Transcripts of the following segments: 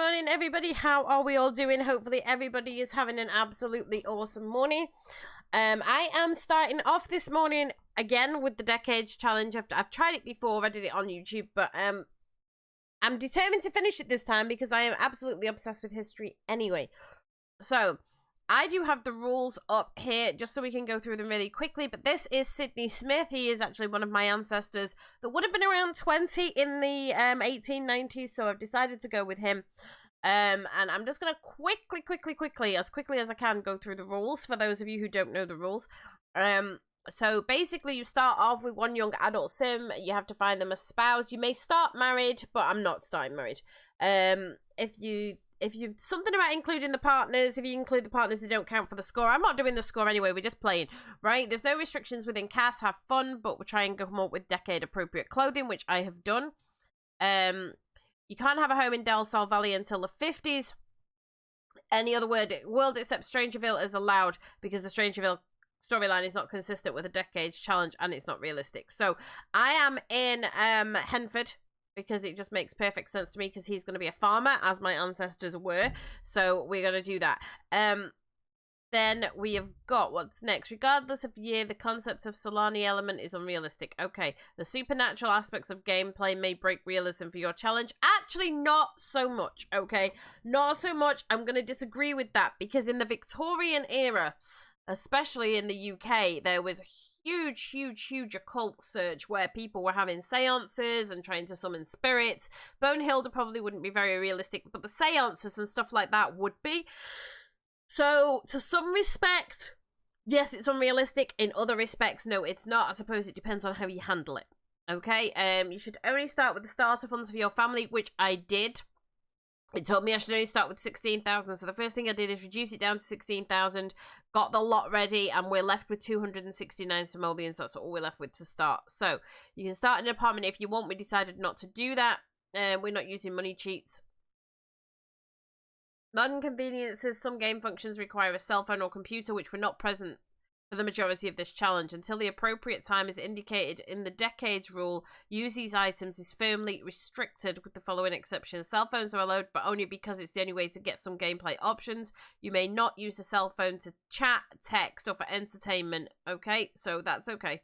morning, everybody. How are we all doing? Hopefully everybody is having an absolutely awesome morning. I am starting off this morning again with the Decades Challenge. I've tried it before. I did it on YouTube, but I'm determined to finish it this time because I am absolutely obsessed with history anyway. So I do have the rules up here just so we can go through them really quickly. But this is Sidney Smith. He is actually one of my ancestors that would have been around 20 in the 1890s. So I've decided to go with him. And I'm just going to quickly, as quickly as I can, go through the rules for those of you who don't know the rules. So basically you start off with one young adult sim. You have to find them a spouse. You may start married, but I'm not starting married. If you something about including the partners, if you include the partners, they don't count for the score. I'm not doing the score anyway, we're just playing, right? There's no restrictions within cast, have fun, but we're trying to come up with decade appropriate clothing, which I have done. You can't have a home in Del Sol Valley until the 50s. Any other world except Strangerville is allowed because the Strangerville storyline is not consistent with a Decades Challenge and it's not realistic. So I am in Henford, because it just makes perfect sense to me because he's going to be a farmer, as my ancestors were. So we're going to do that. Then we have got, what's next? Regardless of year, the concept of Solani element is unrealistic. Okay, the supernatural aspects of gameplay may break realism for your challenge. Actually, not so much, okay? Not so much. I'm going to disagree with that because in the Victorian era, especially in the UK, there was huge occult surge where people were having seances and trying to summon spirits. Bonehilda probably wouldn't be very realistic, but the seances and stuff like that would be. So, to some respect, yes, it's unrealistic. In other respects, no, it's not. I suppose it depends on how you handle it. Okay, you should only start with the starter funds for your family, which I did. It told me I should only start with 16,000, so the first thing I did is reduce it down to 16,000, got the lot ready, and we're left with 269 simoleons. That's all we're left with to start. So, you can start an apartment if you want. We decided not to do that. We're not using money cheats. Modern conveniences. Some game functions require a cell phone or computer, which were not present for the majority of this challenge. Until the appropriate time is indicated in the Decades rule, use these items is firmly restricted with the following exceptions. Cell phones are allowed, but only because it's the only way to get some gameplay options. You may not use the cell phone to chat, text, or for entertainment. Okay, so that's okay.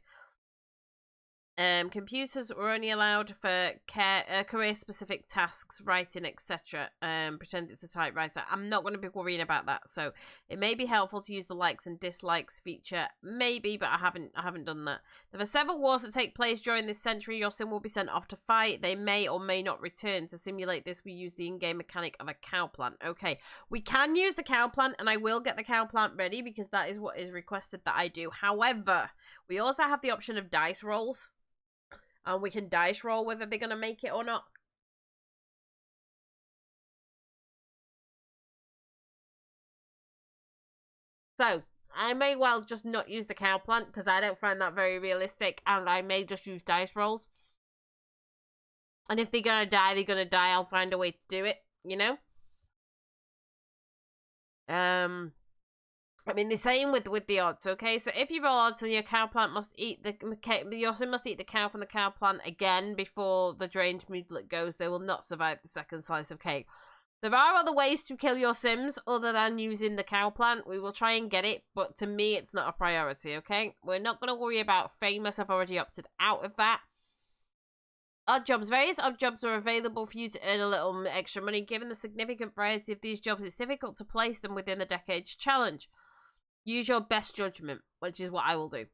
Computers were only allowed for career-specific tasks, writing, etc. Pretend it's a typewriter. I'm not going to be worrying about that. So it may be helpful to use the likes and dislikes feature, maybe, but I haven't done that. There are several wars that take place during this century. Your sim will be sent off to fight. They may or may not return. To simulate this, we use the in-game mechanic of a cow plant. Okay, we can use the cow plant, and I will get the cow plant ready because that is what is requested that I do. However, we also have the option of dice rolls. And we can dice roll whether they're going to make it or not. So, I may well just not use the cow plant because I don't find that very realistic. And I may just use dice rolls. And if they're going to die, they're going to die. I'll find a way to do it, you know? I mean, the same with the odds, okay? So if you roll odds, then your cow plant must eat your sim must eat the cow from the cow plant again before the drained moodlet goes. They will not survive the second slice of cake. There are other ways to kill your sims other than using the cow plant. We will try and get it, but to me, it's not a priority, okay? We're not going to worry about famous. I've already opted out of that. Odd jobs. Various odd jobs are available for you to earn a little extra money. Given the significant variety of these jobs, it's difficult to place them within the Decades Challenge. Use your best judgment, which is what I will do.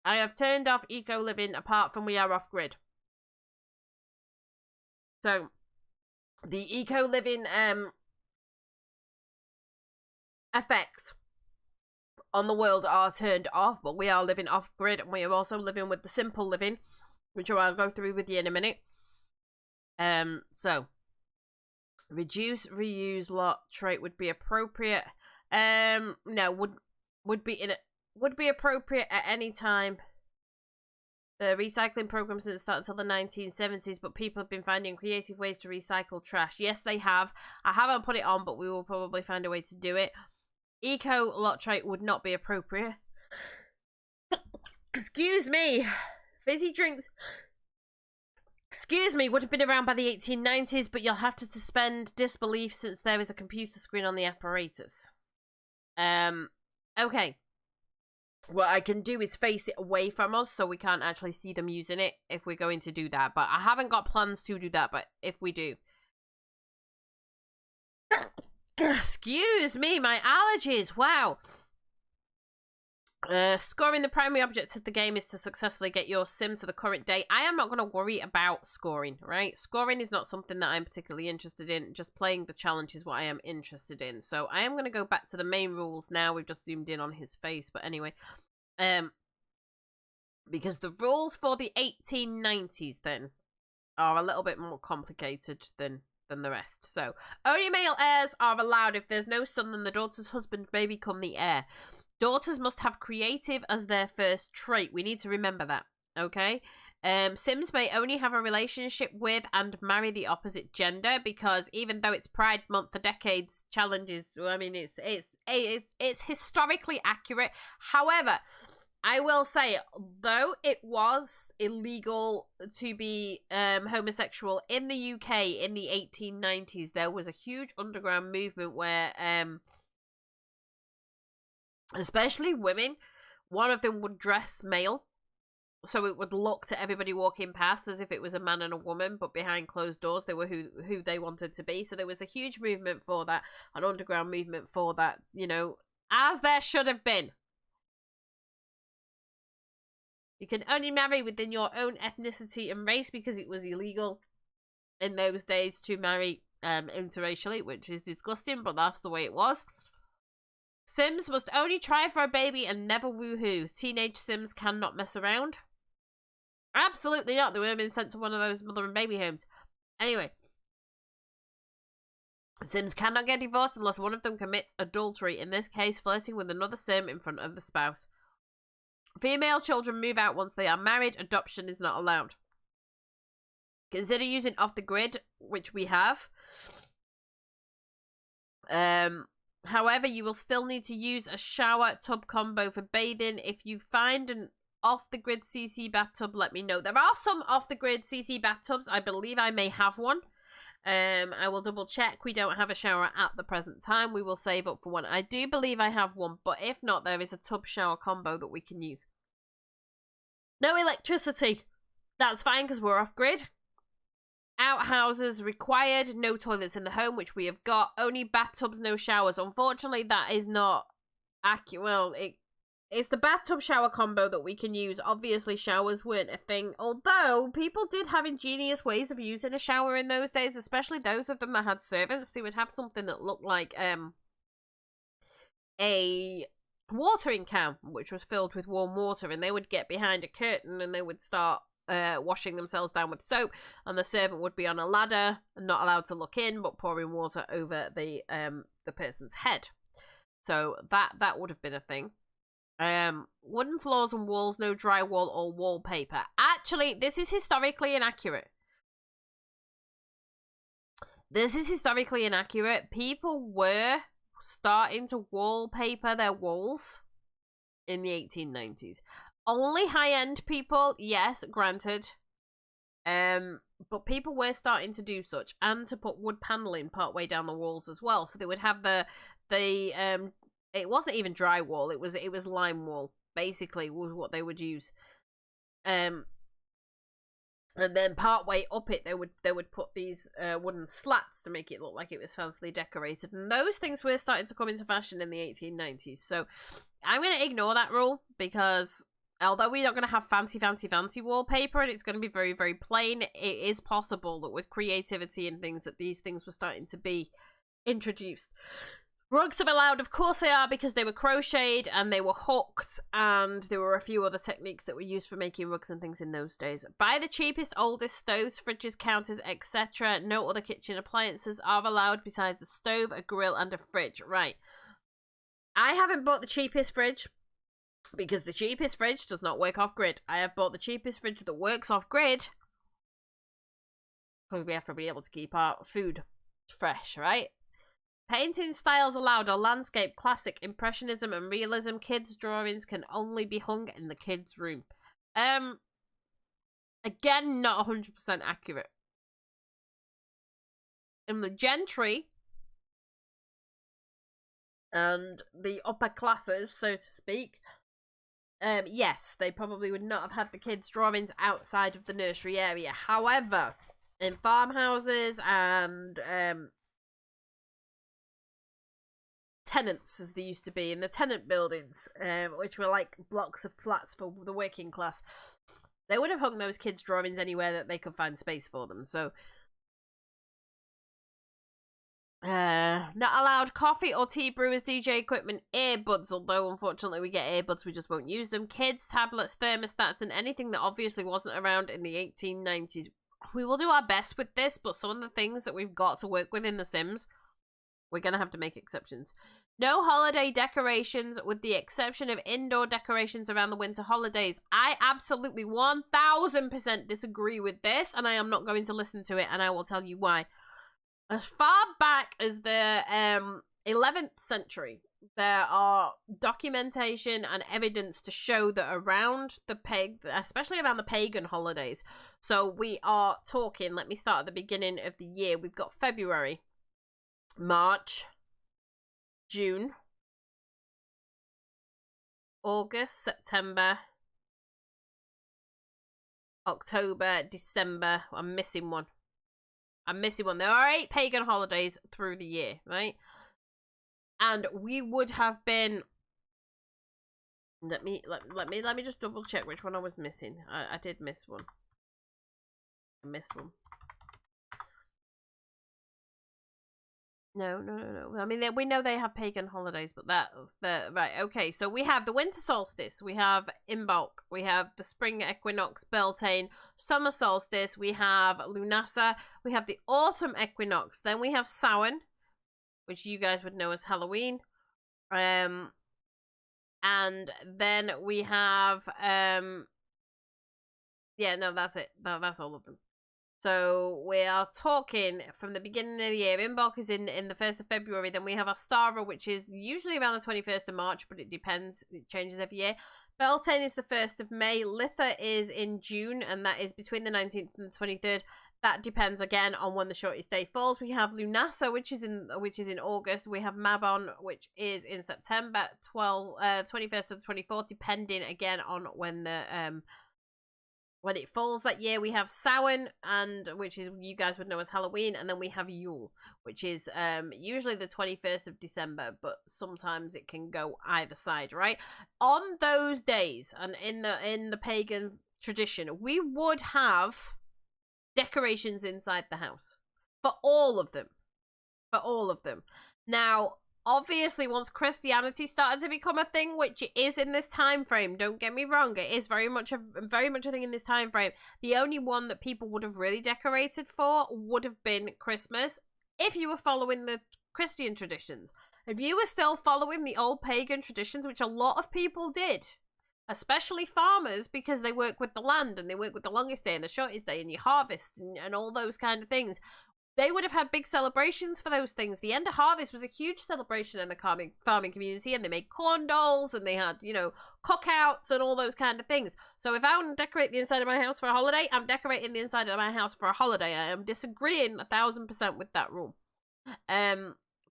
I have turned off eco-living apart from we are off-grid. So, the eco-living effects on the world are turned off, but we are living off-grid, and we are also living with the simple living, which I'll go through with you in a minute. So, reduce, reuse, lot, trait would be appropriate. No, would be appropriate at any time. The recycling programs didn't start until the 1970s, but people have been finding creative ways to recycle trash. Yes, they have. I haven't put it on, but we will probably find a way to do it. Eco lot trait would not be appropriate. Excuse me. Fizzy drinks excuse me, would have been around by the 1890s, but you'll have to suspend disbelief since there is a computer screen on the apparatus. Okay. What I can do is face it away from us so we can't actually see them using it if we're going to do that. But I haven't got plans to do that, but if we do. Excuse me, my allergies, wow. Scoring the primary object of the game is to successfully get your sim to the current day. I am not going to worry about scoring, right? Scoring is not something that I'm particularly interested in. Just playing the challenge is what I am interested in. So I am going to go back to the main rules now. We've just zoomed in on his face, but anyway. Because the rules for the 1890s then are a little bit more complicated than the rest. So, only male heirs are allowed. If there's no son, then the daughter's husband may become the heir. Daughters must have creative as their first trait. We need to remember that, okay? Sims may only have a relationship with and marry the opposite gender, because even though it's Pride Month, the decades challenges, I mean, it's historically accurate. However, I will say, though it was illegal to be homosexual in the UK in the 1890s, there was a huge underground movement where, especially women, one of them would dress male, so it would look to everybody walking past as if it was a man and a woman, but behind closed doors they were who they wanted to be. So there was a huge movement for that, an underground movement for that, you know, as there should have been. You can only marry within your own ethnicity and race because it was illegal in those days to marry interracially, which is disgusting, but that's the way it was. Sims must only try for a baby and never woohoo. Teenage Sims cannot mess around. Absolutely not. They would have been sent to one of those mother and baby homes. Anyway. Sims cannot get divorced unless one of them commits adultery, in this case flirting with another Sim in front of the spouse. Female children move out once they are married. Adoption is not allowed. Consider using off the grid, which we have. However, you will still need to use a shower tub combo for bathing. If you find an off the grid CC bathtub, let me know. There are some off the grid CC bathtubs. I believe I may have one. I will double check. We don't have a shower at the present time. We will save up for one. I do believe I have one, but if not, there is a tub shower combo that we can use. No electricity. That's fine because we're off grid. Outhouses required. No toilets in the home, which we have got. Only bathtubs, no showers. Unfortunately, that is not accurate. Well, it's the bathtub shower combo that we can use. Obviously, showers weren't a thing. Although, people did have ingenious ways of using a shower in those days, especially those of them that had servants. They would have something that looked like a watering can, which was filled with warm water, and they would get behind a curtain and they would start washing themselves down with soap, and the servant would be on a ladder and not allowed to look in, but pouring water over the person's head. So that would have been a thing. Wooden floors and walls, no drywall or wallpaper. Actually, this is historically inaccurate. People were starting to wallpaper their walls in the 1890s. Only high-end people, yes, granted. But people were starting to do such, and to put wood paneling partway down the walls as well. So they would have the it wasn't even drywall, it was lime wall, basically, was what they would use. And then partway up it, they would put these wooden slats to make it look like it was fancily decorated. And those things were starting to come into fashion in the 1890s. So I'm going to ignore that rule, because although we're not going to have fancy wallpaper and it's going to be very, very plain, it is possible that with creativity and things that these things were starting to be introduced. Rugs are allowed, of course they are, because they were crocheted and they were hooked, and there were a few other techniques that were used for making rugs and things in those days. Buy the cheapest, oldest stoves, fridges, counters, etc. No other kitchen appliances are allowed besides a stove, a grill, and a fridge. Right. I haven't bought the cheapest fridge, because the cheapest fridge does not work off grid. I have bought the cheapest fridge that works off grid, because we have to be able to keep our food fresh, right? Painting styles allowed are landscape, classic, impressionism, and realism. Kids' drawings can only be hung in the kids' room. Again, not 100% accurate. In the gentry and the upper classes, so to speak, yes, they probably would not have had the kids' drawings outside of the nursery area. However, in farmhouses and tenants, as they used to be, in the tenant buildings, which were like blocks of flats for the working class, they would have hung those kids' drawings anywhere that they could find space for them. So, not allowed coffee or tea brewers, DJ equipment, earbuds, although unfortunately we get earbuds, we just won't use them, kids, tablets, thermostats, and anything that obviously wasn't around in the 1890s. We will do our best with this, but some of the things that we've got to work with in The Sims, we're going to have to make exceptions. No holiday decorations, with the exception of indoor decorations around the winter holidays. I absolutely 1000% disagree with this, and I am not going to listen to it, and I will tell you why. As far back as the 11th century, there are documentation and evidence to show that around especially around the pagan holidays. So we are talking, let me start at the beginning of the year. We've got February, March, June, August, September, October, December. I'm missing one. There are 8 pagan holidays through the year, right? And we would have been. Let me just double check which one I was missing. I did miss one. I missed one. No. I mean, we know they have pagan holidays, but right. Okay, so we have the winter solstice, we have Imbolc, we have the spring equinox, Beltane, summer solstice, we have Lunasa, we have the autumn equinox, then we have Samhain, which you guys would know as Halloween, and then we have that's it. That's all of them. So we are talking from the beginning of the year. Imbolc is in the 1st of February. Then we have Ostara, which is usually around the 21st of March, but it depends. It changes every year. Beltane is the 1st of May. Litha is in June, and that is between the 19th and the 23rd. That depends again on when the shortest day falls. We have Lunasa, which is in August. We have Mabon, which is in September, 21st to the 24th, depending again on when it falls that year. We have Samhain, which is you guys would know as Halloween, and then we have Yule, which is usually the 21st of December, but sometimes it can go either side, right? On those days, and in the pagan tradition, we would have decorations inside the house for all of them. Now, obviously, once Christianity started to become a thing, which it is in this time frame, don't get me wrong, it is very much a thing in this time frame. The only one that people would have really decorated for would have been Christmas, if you were following the Christian traditions. If you were still following the old pagan traditions, which a lot of people did, especially farmers, because they work with the land and they work with the longest day and the shortest day and you harvest and all those kind of things, they would have had big celebrations for those things. The end of harvest was a huge celebration in the farming community, and they made corn dolls, and they had, cookouts and all those kind of things. So if I want to decorate the inside of my house for a holiday, I'm decorating the inside of my house for a holiday. I am disagreeing 1000% with that rule.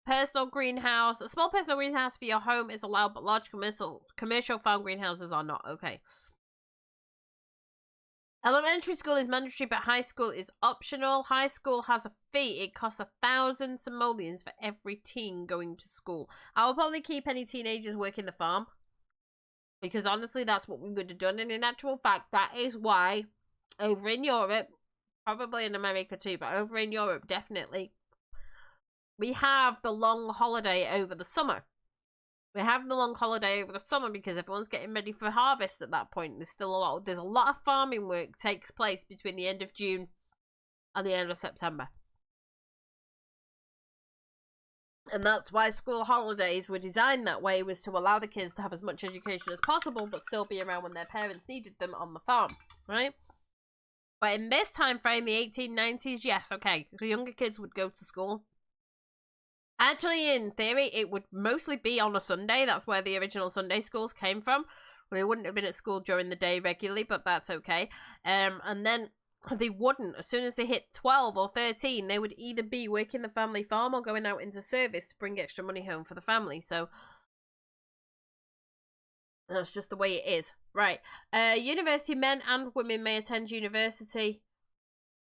Personal greenhouse. A small personal greenhouse for your home is allowed, but large commercial farm greenhouses are not. Okay. Elementary school is mandatory, but high school is optional. High school has a fee. It costs 1,000 simoleons for every teen going to school. I will probably keep any teenagers working the farm, because honestly, that's what we would have done. And in actual fact, that is why over in Europe, probably in America too, but over in Europe, definitely, we have the long holiday over the summer. We have the long holiday over the summer because everyone's getting ready for harvest at that point. There's a lot of farming work takes place between the end of June and the end of September. And that's why school holidays were designed that way, was to allow the kids to have as much education as possible, but still be around when their parents needed them on the farm, right? But in this time frame, the 1890s, yes, okay, so younger kids would go to school. Actually, in theory, it would mostly be on a Sunday. That's where the original Sunday schools came from, Well, they wouldn't have been at school during the day regularly, but that's okay. And then they wouldn't. As soon as they hit 12 or 13, they would either be working the family farm or going out into service to bring extra money home for the family. So that's just the way it is. Right. University men and women may attend university.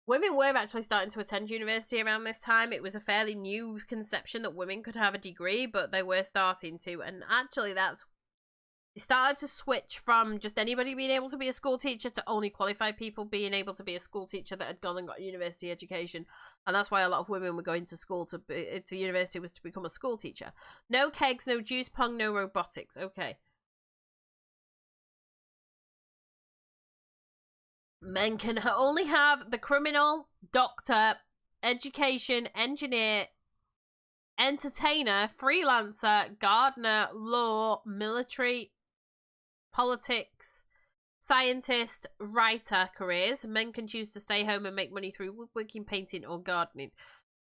Women were actually starting to attend university around this time. It was a fairly new conception that women could have a degree, but they were starting to. And actually, it started to switch from just anybody being able to be a school teacher to only qualified people being able to be a school teacher that had gone and got a university education. And that's why a lot of women were going to school to university was to become a school teacher. No kegs, no juice pong, no robotics. Okay. Men can only have the criminal, doctor, education, engineer, entertainer, freelancer, gardener, law, military, politics, scientist, writer careers. Men can choose to stay home and make money through woodworking, painting, or gardening.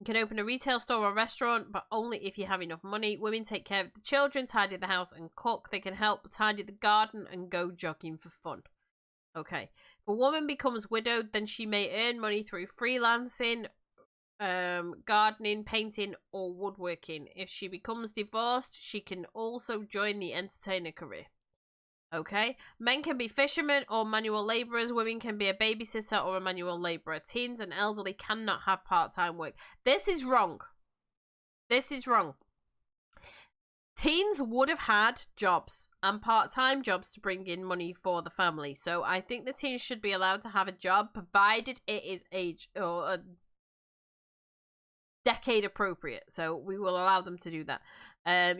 You can open a retail store or restaurant, but only if you have enough money. Women take care of the children, tidy the house, and cook. They can help tidy the garden and go jogging for fun. Okay. If a woman becomes widowed, then she may earn money through freelancing, gardening, painting, or woodworking. If she becomes divorced, she can also join the entertainer career. Okay. Men can be fishermen or manual labourers. Women can be a babysitter or a manual labourer. Teens and elderly cannot have part-time work. This is wrong. This is wrong. Teens would have had jobs and part-time jobs to bring in money for the family. So I think the teens should be allowed to have a job, provided it is age or a decade appropriate. So we will allow them to do that.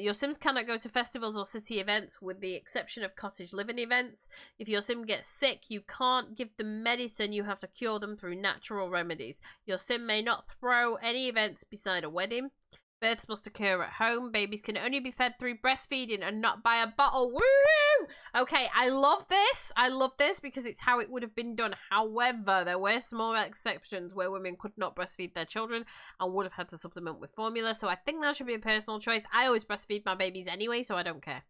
Your Sims cannot go to festivals or city events with the exception of cottage living events. If your Sim gets sick, you can't give them medicine. You have to cure them through natural remedies. Your Sim may not throw any events beside a wedding. Births must occur at home. Babies can only be fed through breastfeeding and not by a bottle. Woo! Okay, I love this. I love this because it's how it would have been done. However, there were small exceptions where women could not breastfeed their children and would have had to supplement with formula. So I think that should be a personal choice. I always breastfeed my babies anyway, so I don't care.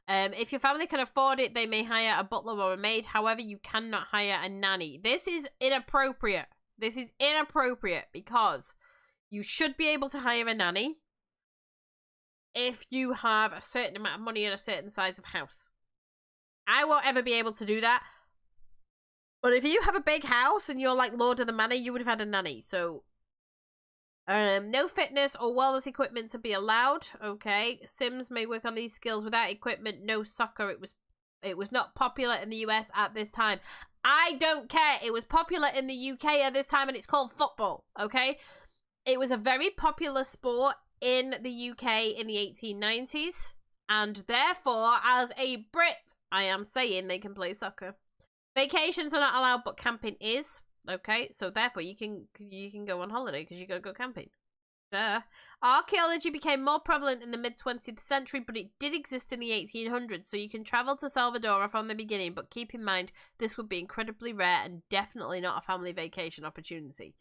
If your family can afford it, they may hire a butler or a maid. However, you cannot hire a nanny. This is inappropriate. This is inappropriate because you should be able to hire a nanny if you have a certain amount of money and a certain size of house. I won't ever be able to do that. But if you have a big house and you're like Lord of the Manor, you would have had a nanny. So, no fitness or wellness equipment to be allowed. Okay. Sims may work on these skills without equipment. No soccer. It was not popular in the US at this time. I don't care. It was popular in the UK at this time and it's called football. Okay. It was a very popular sport in the UK in the 1890s, and therefore, as a Brit, I am saying they can play soccer. Vacations are not allowed, but camping is. Okay, so therefore you can go on holiday because you gotta go camping. Duh. Archaeology became more prevalent in the mid-20th century, but it did exist in the 1800s, so you can travel to Salvador from the beginning, but keep in mind this would be incredibly rare and definitely not a family vacation opportunity.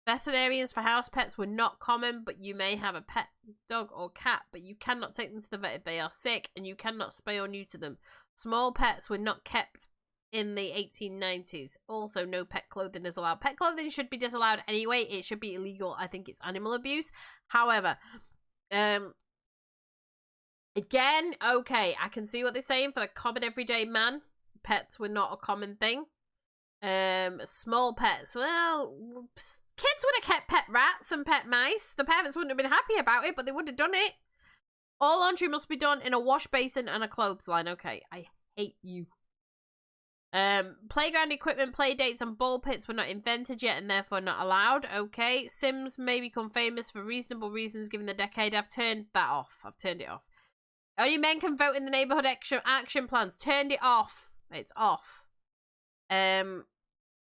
Veterinarians for house pets were not common, but you may have a pet dog or cat, but you cannot take them to the vet if they are sick, and you cannot spay or neuter them. Small pets were not kept in the 1890s. Also, no pet clothing is allowed. Pet clothing should be disallowed anyway. It should be illegal. I think it's animal abuse. However, again, okay, I can see what they're saying for the common everyday man. Pets were not a common thing. Small pets, well, kids would have kept pet rats and pet mice. The parents wouldn't have been happy about it, but they would have done it. All laundry must be done in a wash basin and a clothesline. Okay, I hate you. Playground equipment, play dates, and ball pits were not invented yet and therefore not allowed. Okay, Sims may become famous for reasonable reasons given the decade. I've turned that off. I've turned it off. Only men can vote in the neighborhood action plans. Turned it off. It's off.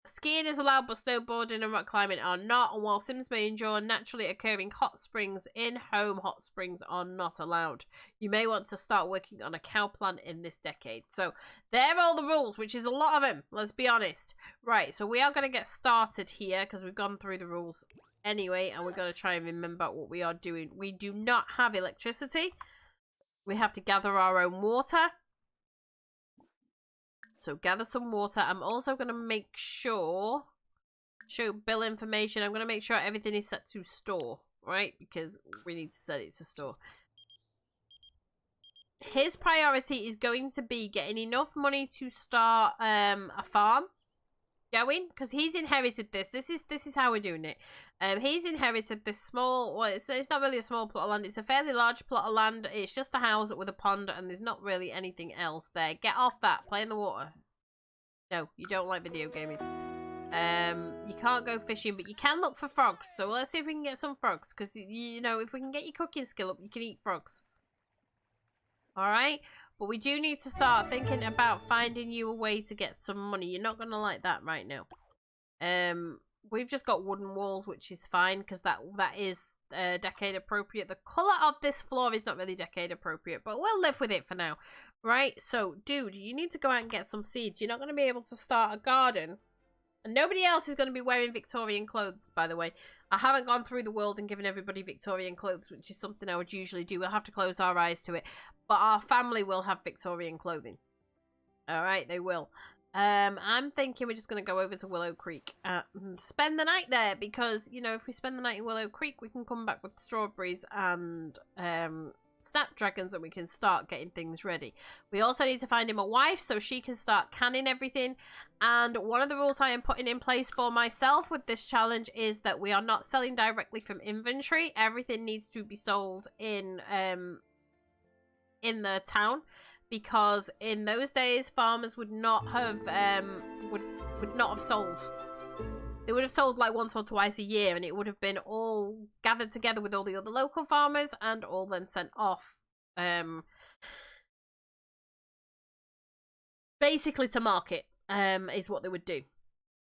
Skiing is allowed, but snowboarding and rock climbing are not. And while Sims may enjoy naturally occurring hot springs, in-home hot springs are not allowed. You may want to start working on a cow plant in this decade. So there are all the rules, which is a lot of them, let's be honest. Right, so we are going to get started here because we've gone through the rules anyway, and we're going to try and remember what we are doing. We do not have electricity. We have to gather our own water. So gather some water. I'm also going to make sure, show bill information. I'm going to make sure everything is set to store, right? Because we need to set it to store. His priority is going to be getting enough money to start a farm going, because he's inherited this. This is how we're doing it. He's inherited this small, well, it's not really a small plot of land. It's a fairly large plot of land. It's just a house with a pond, and there's not really anything else there. Get off that. Play in the water. No, you don't like video gaming. You can't go fishing, but you can look for frogs. So let's see if we can get some frogs, because you know, if we can get your cooking skill up, you can eat frogs. All right. But we do need to start thinking about finding you a way to get some money. You're not going to like that right now. We've just got wooden walls, which is fine, because that is decade appropriate. The colour of this floor is not really decade appropriate, but we'll live with it for now. Right? So, dude, you need to go out and get some seeds. You're not going to be able to start a garden. And nobody else is going to be wearing Victorian clothes, by the way. I haven't gone through the world and given everybody Victorian clothes, which is something I would usually do. We'll have to close our eyes to it. But our family will have Victorian clothing. Alright, they will. I'm thinking we're just going to go over to Willow Creek and spend the night there. Because, you know, if we spend the night in Willow Creek, we can come back with strawberries and snapdragons, and we can start getting things ready. We also need to find him a wife so she can start canning everything. And one of the rules I am putting in place for myself with this challenge is that we are not selling directly from inventory. Everything needs to be sold in the town, because in those days farmers would not have would not have sold. They would have sold like once or twice a year, and it would have been all gathered together with all the other local farmers and all then sent off basically to market is what they would do.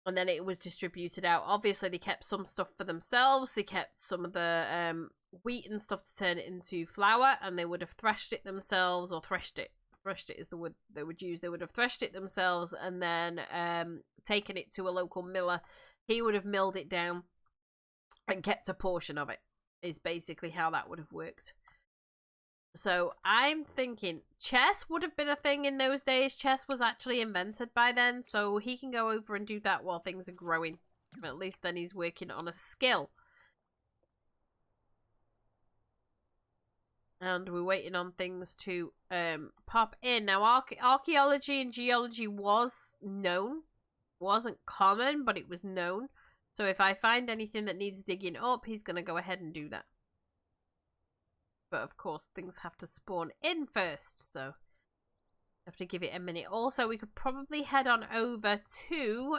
And then it was distributed out. Obviously, they kept some stuff for themselves. They kept some of the wheat and stuff to turn it into flour, and they would have threshed it themselves, or threshed it. Threshed it is the word they would use. They would have threshed it themselves and then taken it to a local miller. He would have milled it down and kept a portion of it, is basically how that would have worked. So I'm thinking chess would have been a thing in those days. Chess was actually invented by then, so he can go over and do that while things are growing. At least then he's working on a skill. And we're waiting on things to pop in. Now, archaeology and geology was known. Wasn't common, but it was known. So if I find anything that needs digging up, he's going to go ahead and do that. But of course, things have to spawn in first, so have to give it a minute. Also, we could probably head on over to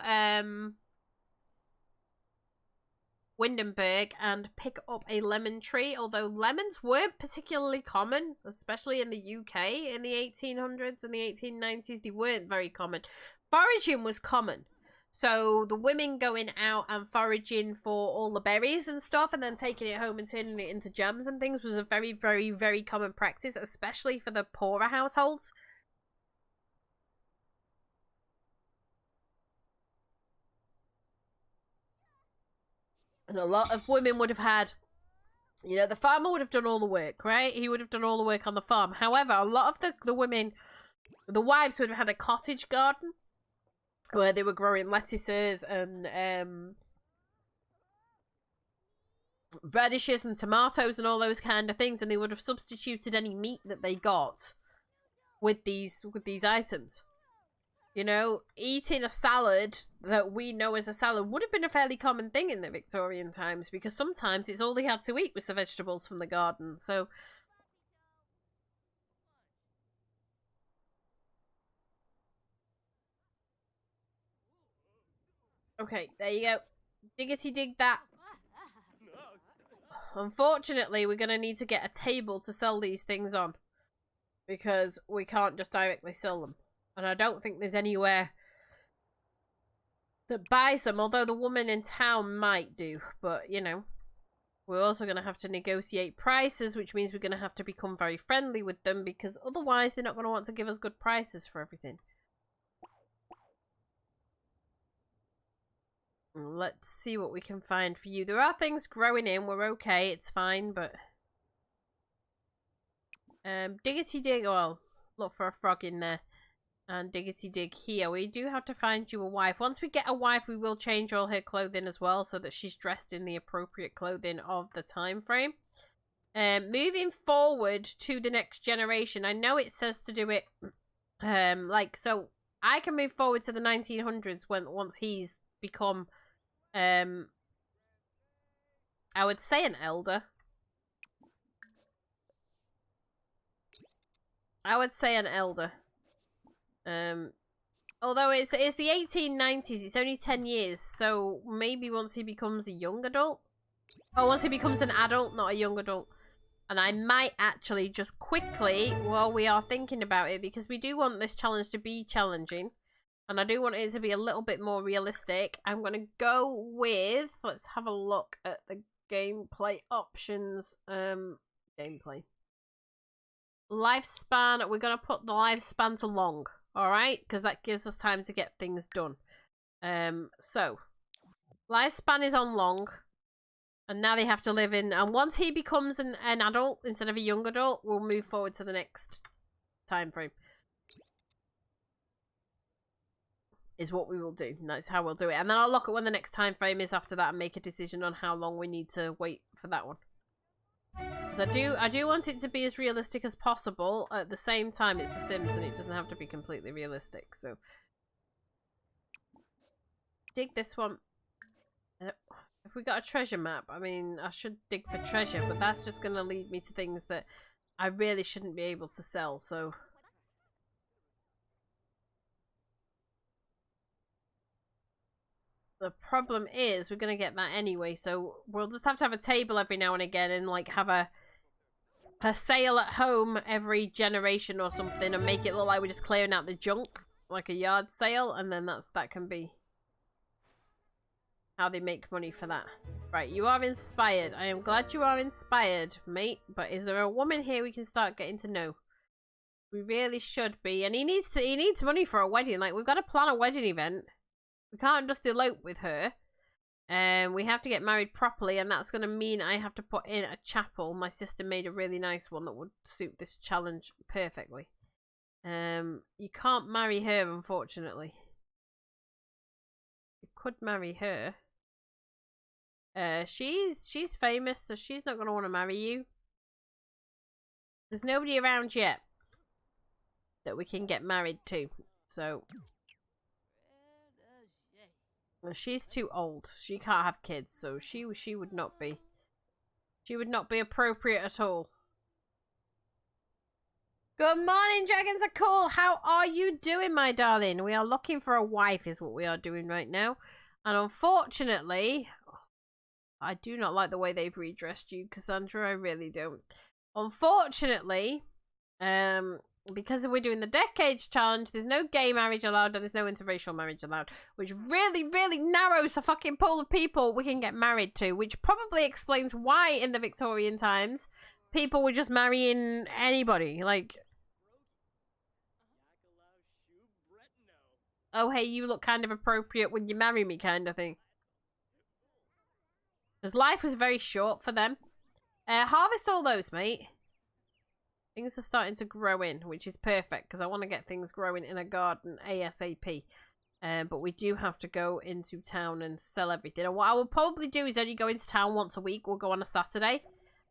Windenburg and pick up a lemon tree, although lemons weren't particularly common, especially in the UK in the 1800s and the 1890s. They weren't very common. Foraging was common. So the women going out and foraging for all the berries and stuff and then taking it home and turning it into jams and things was a very, very, very common practice, especially for the poorer households. And a lot of women would have had, you know, the farmer would have done all the work, right? He would have done all the work on the farm. However, a lot of the women, the wives would have had a cottage garden where they were growing lettuces and radishes and tomatoes and all those kind of things, and they would have substituted any meat that they got with these items. You know, eating a salad that we know as a salad would have been a fairly common thing in the Victorian times, because sometimes it's all they had to eat was the vegetables from the garden. So okay, there you go. Diggity dig that. Unfortunately, we're going to need to get a table to sell these things on, because we can't just directly sell them. And I don't think there's anywhere that buys them, although the woman in town might do. But, you know, we're also going to have to negotiate prices, which means we're going to have to become very friendly with them, because otherwise they're not going to want to give us good prices for everything. Let's see what we can find for you. There are things growing in. We're okay. It's fine, but diggity dig. Well, look for a frog in there. And diggity dig here. We do have to find you a wife. Once we get a wife, we will change all her clothing as well so that she's dressed in the appropriate clothing of the time frame. Moving forward to the next generation, I know it says to do it so I can move forward to the 1900s once he's become I would say an elder. Although it's the 1890s, it's only 10 years, so maybe once he becomes a young adult. Oh, once he becomes an adult, not a young adult. And I might actually just quickly, while we are thinking about it, because we do want this challenge to be challenging, and I do want it to be a little bit more realistic, I'm going to go with, let's have a look at the gameplay options. Gameplay. Lifespan, we're going to put the lifespan to long. Alright, because that gives us time to get things done. So, lifespan is on long. And now they have to live in... And once he becomes an adult, instead of a young adult, we'll move forward to the next time frame. Is what we will do. That's how we'll do it. And then I'll look at when the next time frame is after that and make a decision on how long we need to wait for that one. Because I do want it to be as realistic as possible. At the same time, it's The Sims and it doesn't have to be completely realistic. So, dig this one. If we got a treasure map, I mean, I should dig for treasure, but that's just going to lead me to things that I really shouldn't be able to sell. So, the problem is we're going to get that anyway. So we'll just have to have a table every now and again and like have a sale at home every generation or something and make it look like we're just clearing out the junk, like a yard sale, and then that can be how they make money for that. Right, you are inspired. I am glad you are inspired, mate, but is there a woman here we can start getting to know? We really should be. And he needs money for a wedding. Like, we've got to plan a wedding event. We can't just elope with her. We have to get married properly, and that's going to mean I have to put in a chapel. My sister made a really nice one that would suit this challenge perfectly. You can't marry her, unfortunately. You could marry her. She's famous, so she's not going to want to marry you. There's nobody around yet that we can get married to, so... She's too old. She can't have kids, so she would not be. She would not be appropriate at all. Good morning, dragons are cool. How are you doing, my darling? We are looking for a wife is what we are doing right now. And unfortunately, I do not like the way they've redressed you, Cassandra. I really don't. Unfortunately, because we're doing the decades challenge, there's no gay marriage allowed and there's no interracial marriage allowed, which really, really narrows the fucking pool of people we can get married to, which probably explains why in the Victorian times people were just marrying anybody. Like, oh, hey, you look kind of appropriate, would you marry me kind of thing. Because life was very short for them. Harvest all those, mate. Things are starting to grow in, which is perfect because I want to get things growing in a garden ASAP. But we do have to go into town and sell everything. And what I will probably do is only go into town once a week. We'll go on a Saturday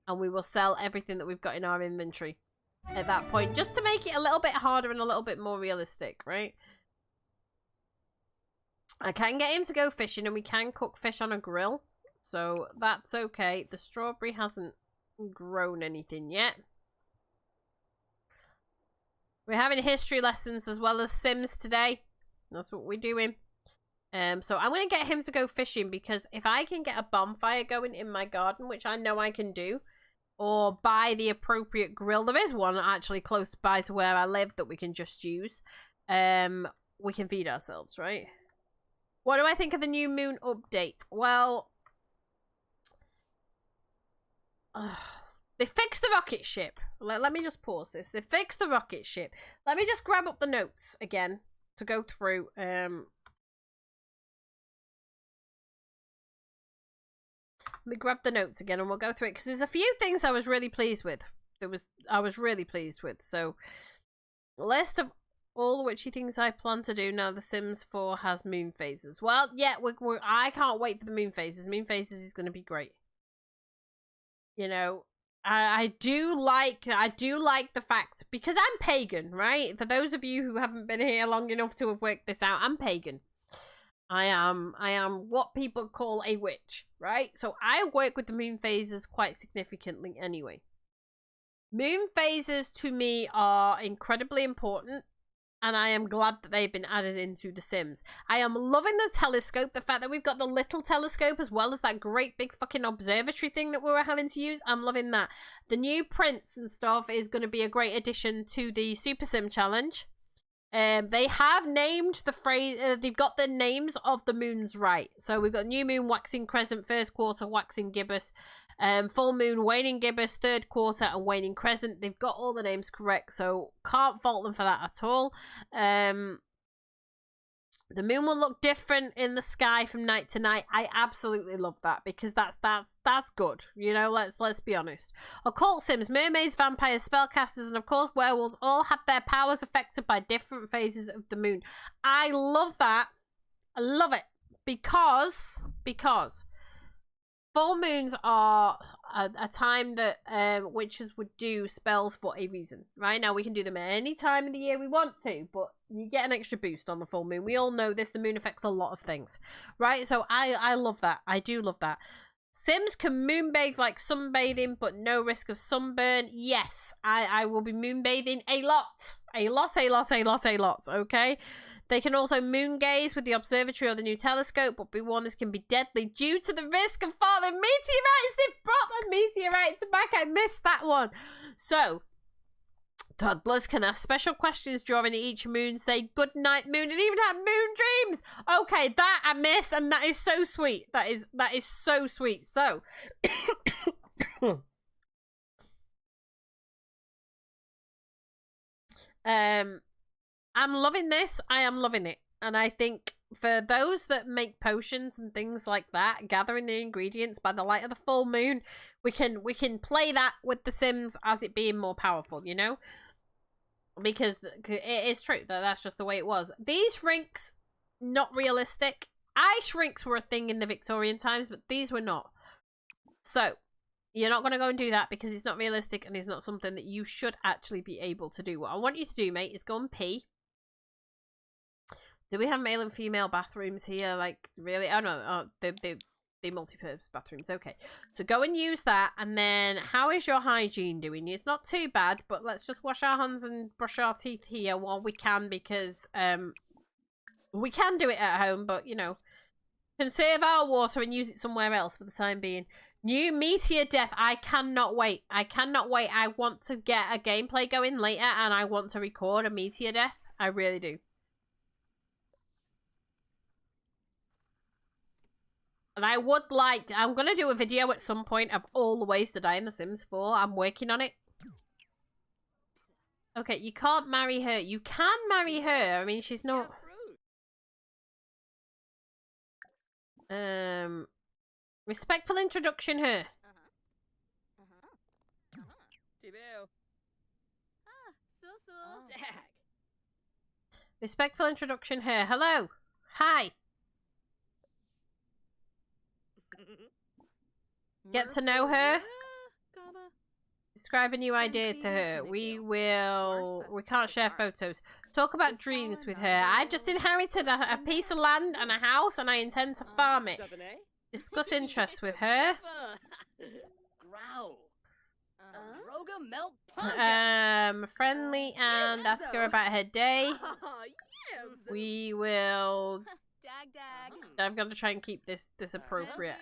and we will sell everything that we've got in our inventory at that point, just to make it a little bit harder and a little bit more realistic, right? I can get him to go fishing and we can cook fish on a grill. So that's okay. The strawberry hasn't grown anything yet. We're having history lessons as well as Sims today. That's what we're doing. So I'm going to get him to go fishing because if I can get a bonfire going in my garden, which I know I can do, or buy the appropriate grill. There is one actually close by to where I live that we can just use. We can feed ourselves, right? What do I think of the new moon update? Well, they fixed the rocket ship. Let me just pause this. They fixed the rocket ship. Let me just grab up the notes again to go through. Let me grab the notes again and we'll go through it because there's a few things I was really pleased with. I was really pleased with. So, list of All the witchy things I plan to do now. The Sims 4 has moon phases. Well, yeah, I can't wait for the moon phases. Moon phases is going to be great. You know, I do like the fact, because I'm pagan, right? For those of you who haven't been here long enough to have worked this out, I'm pagan. I am what people call a witch, right? So I work with the moon phases quite significantly anyway. Moon phases to me are incredibly important, and I am glad that they've been added into The Sims. I am loving the telescope, the fact that we've got the little telescope as well as that great big fucking observatory thing that we were having to use. I'm loving that. The new prints and stuff is going to be a great addition to the Super Sim Challenge. They have named the phrase, they've got the names of the moons right. So we've got new moon, waxing crescent, first quarter, waxing gibbous, full moon, waning gibbous, third quarter, and waning crescent. They've got all the names correct, so can't fault them for that at all. The moon will look different in the sky from night to night. I absolutely love that, because that's good. You know, let's be honest. Occult Sims, mermaids, vampires, spellcasters, and of course werewolves all have their powers affected by different phases of the moon. I love that. I love it because full moons are a time that witches would do spells for a reason, right? Now, we can do them at any time of the year we want to, but you get an extra boost on the full moon. We all know this. The moon affects a lot of things, right? So I love that. I do love that. Sims can moonbathe like sunbathing, but no risk of sunburn. Yes, I will be moonbathing a lot. A lot, okay? They can also moon gaze with the observatory or the new telescope, but be warned, this can be deadly due to the risk of falling meteorites. They've brought the meteorites back. I missed that one. So, toddlers can ask special questions during each moon, say good night moon, and even have moon dreams. Okay, that I missed, and that is so sweet. That is so sweet. So, I'm loving this. I am loving it. And I think for those that make potions and things like that, gathering the ingredients by the light of the full moon, we can play that with the Sims as it being more powerful, you know? Because it is true. That's just the way it was. These rinks, not realistic. Ice rinks were a thing in the Victorian times, but these were not. So, you're not going to go and do that because it's not realistic and it's not something that you should actually be able to do. What I want you to do, mate, is go and pee. Do we have male and female bathrooms here? Like, really? Oh, no. Oh, they multi-purpose bathrooms. Okay. So go and use that. And then, how is your hygiene doing? It's not too bad, but let's just wash our hands and brush our teeth here while we can, because we can do it at home, but, you know, conserve our water and use it somewhere else for the time being. New meteor death. I cannot wait. I cannot wait. I want to get a gameplay going later, and I want to record a meteor death. I really do. And I would like... I'm going to do a video at some point of all the ways to die in The Sims 4. I'm working on it. Okay, you can't marry her. You can marry her. I mean, she's not... Respectful introduction her. Respectful introduction her. Hello. Hi. Get to know her. Describe a new idea to her. We can't share photos. Talk about dreams with her. I've just inherited a piece of land and a house, and I intend to farm it. Discuss interests with her. Friendly, and ask her about her day. We will... I'm gonna try and keep this appropriate.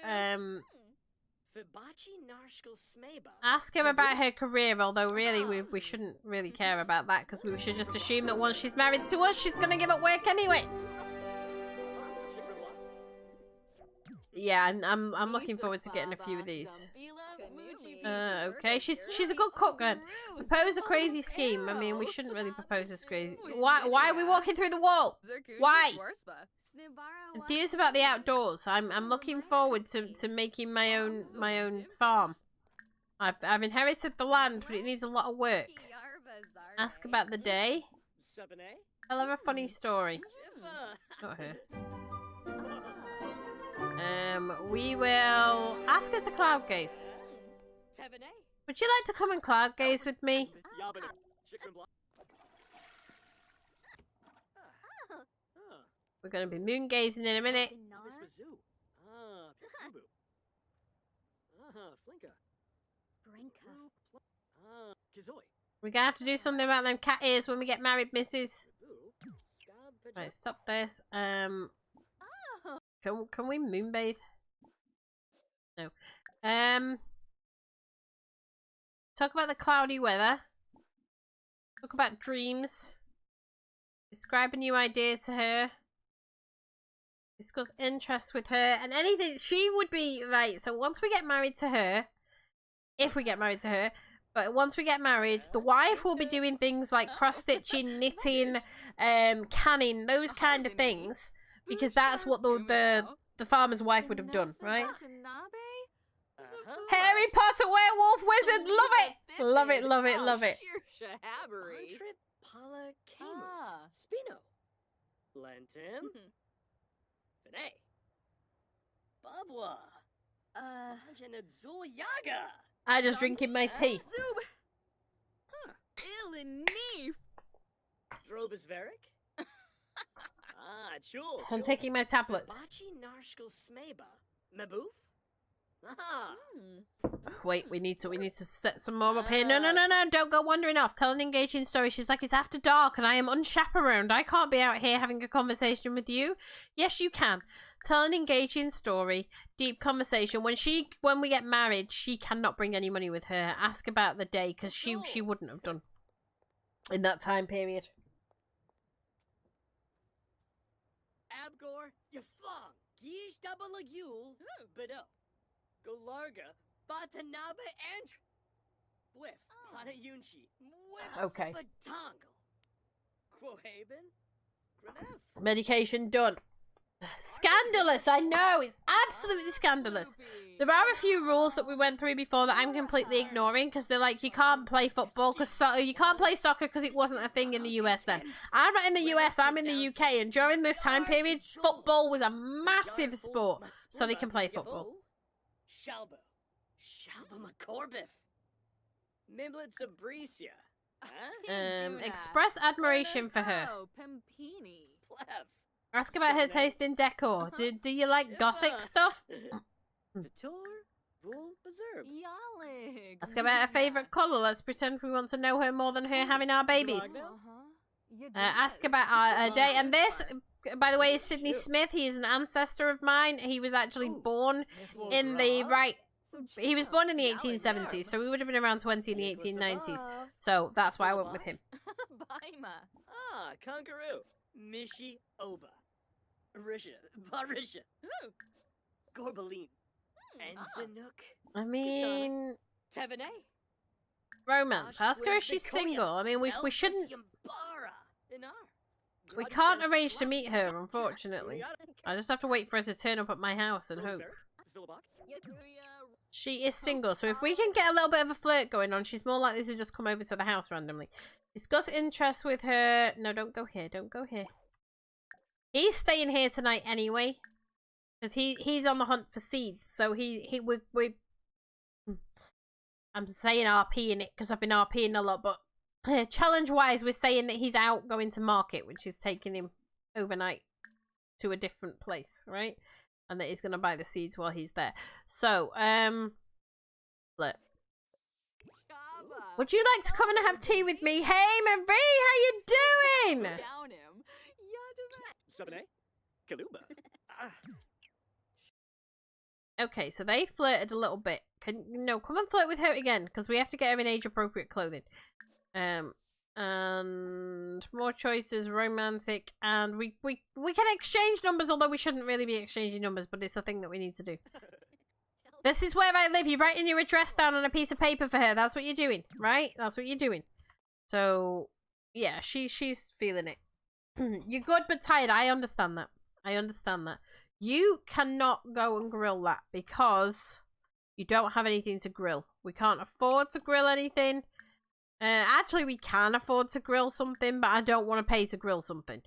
Ask her about her career, although really we shouldn't really care about that, because we should just assume that once she's married to us, she's gonna give up work anyway. Yeah, I'm looking forward to getting a few of these. Okay, she's a good cook then. Propose a crazy scheme. I mean, we shouldn't really propose this crazy. Why are we walking through the wall? Why? Enthused about the outdoors. I'm looking forward to making my own farm. I've inherited the land, but it needs a lot of work. Ask about the day. Tell her a funny story. Not her. We will ask her to cloud gaze. Would you like to come and cloud gaze with me? We're going to be moon gazing in a minute. We're going to have to do something about them cat ears when we get married, missus. Right, stop this. Can we moonbathe? No. Talk about the cloudy weather. Talk about dreams. Describe a new idea to her. Discuss interests with her and anything. She would be right. So once we get married to her, if we get married to her, but once we get married, the wife will be doing things like cross-stitching, knitting, canning, those kind of things, because that's what the farmer's wife would have done, right? Harry Potter werewolf wizard, love it, love it, love it, love it. Spino, Lentim, Finay, Babwa, Yaga. I just drinking my tea. Drobisveric. Chul. I'm taking my tablets. Wait, we need to set some more up here. No, don't go wandering off. Tell an engaging story. She's like, it's after dark and I am unchaperoned. I can't be out here having a conversation with you. Yes, you can. Tell an engaging story. Deep conversation. When we get married, she cannot bring any money with her. Ask about the day, because she wouldn't have done in that time period. Abgor, you flung. Gish double a yule. Bedo. Golarga, Batanaba, and Whiff, Panayunchi, Whiff, okay. Batangle, Quohaven, Grenef. Medication done. Scandalous, I know, it's absolutely scandalous. There are a few rules that we went through before that I'm completely ignoring, because they're like, you can't play football, you can't play soccer because it wasn't a thing in the US then. I'm not in the US, I'm in the UK, and during this time period, football was a massive sport, so they can play football. Shalba McCorbiff, Mimlet Sabricia. Express admiration for her. Ask about her taste in decor. Do you like gothic stuff? Ask about her favourite colour. Let's pretend we want to know her more than her having our babies. Ask about her day. And this, by the way, is Sidney Smith. He is an ancestor of mine. He was actually born in the he was born in the 1870s, so we would have been around 20 in the 1890s. So that's why I went with him. Kangaroo. Mishi Oba. Barisha. Gorbaline. Enzanook. I mean, Tevene. Romance. Ask her if she's single. I mean, we shouldn't. We can't arrange to meet her, unfortunately. I just have to wait for her to turn up at my house and hope. She is single, so if we can get a little bit of a flirt going on, she's more likely to just come over to the house randomly. Discuss interests with her. No, don't go here. Don't go here. He's staying here tonight anyway, because he's on the hunt for seeds. So we I'm saying RPing it because I've been RPing a lot, but challenge wise, we're saying that he's out going to market, which is taking him overnight to a different place, right? And that he's going to buy the seeds while he's there. So, look. Would you like to come and have tea with me? Hey, Marie, how you doing? Okay, so they flirted a little bit. Come and flirt with her again, because we have to get her in age-appropriate clothing. And more choices, romantic, and we can exchange numbers, although we shouldn't really be exchanging numbers, but it's a thing that we need to do. This is where I live. You're writing your address down on a piece of paper for her. That's what you're doing, right? That's what you're doing. So, yeah, she's feeling it. You're good but tired. I understand that. I understand that. You cannot go and grill that because you don't have anything to grill. We can't afford to grill anything. Actually, we can afford to grill something, but I don't want to pay to grill something.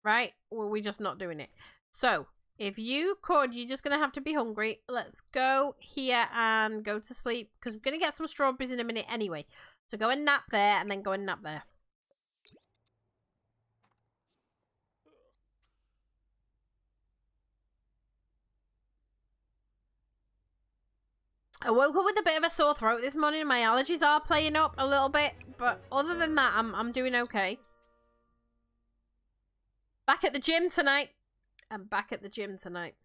Right? Well, we're just not doing it. So, if you could, you're just going to have to be hungry. Let's go here and go to sleep, because we're going to get some strawberries in a minute anyway. So go and nap there, and then go and nap there. I woke up with a bit of a sore throat this morning. My allergies are playing up a little bit, but other than that, I'm doing okay. Back at the gym tonight. I'm back at the gym tonight.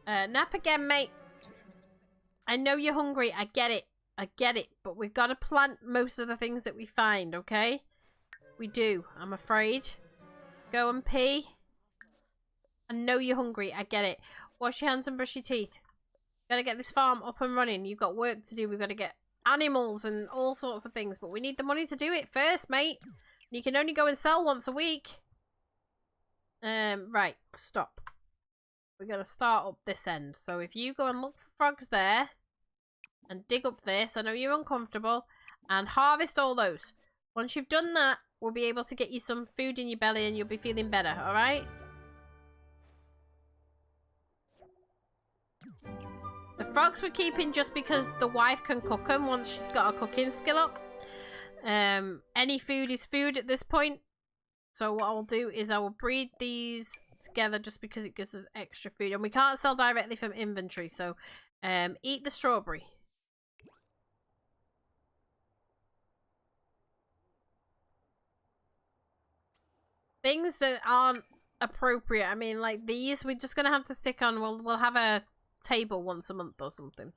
Nap again, mate. I know you're hungry. I get it. I get it. But we've got to plant most of the things that we find, okay? We do, I'm afraid. Go and pee. I know you're hungry. I get it. Wash your hands and brush your teeth. Gotta get this farm up and running. You've got work to do. We've got to get animals and all sorts of things. But we need the money to do it first, mate. You can only go and sell once a week. Right. Stop. We're going to start up this end. So if you go and look for frogs there. And dig up this. I know you're uncomfortable. And harvest all those. Once you've done that, we'll be able to get you some food in your belly and you'll be feeling better, alright? The frogs we're keeping just because the wife can cook them once she's got a cooking skill up. Any food is food at this point. So what I'll do is I will breed these together just because it gives us extra food. And we can't sell directly from inventory, so eat the strawberry. Things that aren't appropriate. I mean, like these, we're just gonna have to stick on. We'll have a table once a month or something.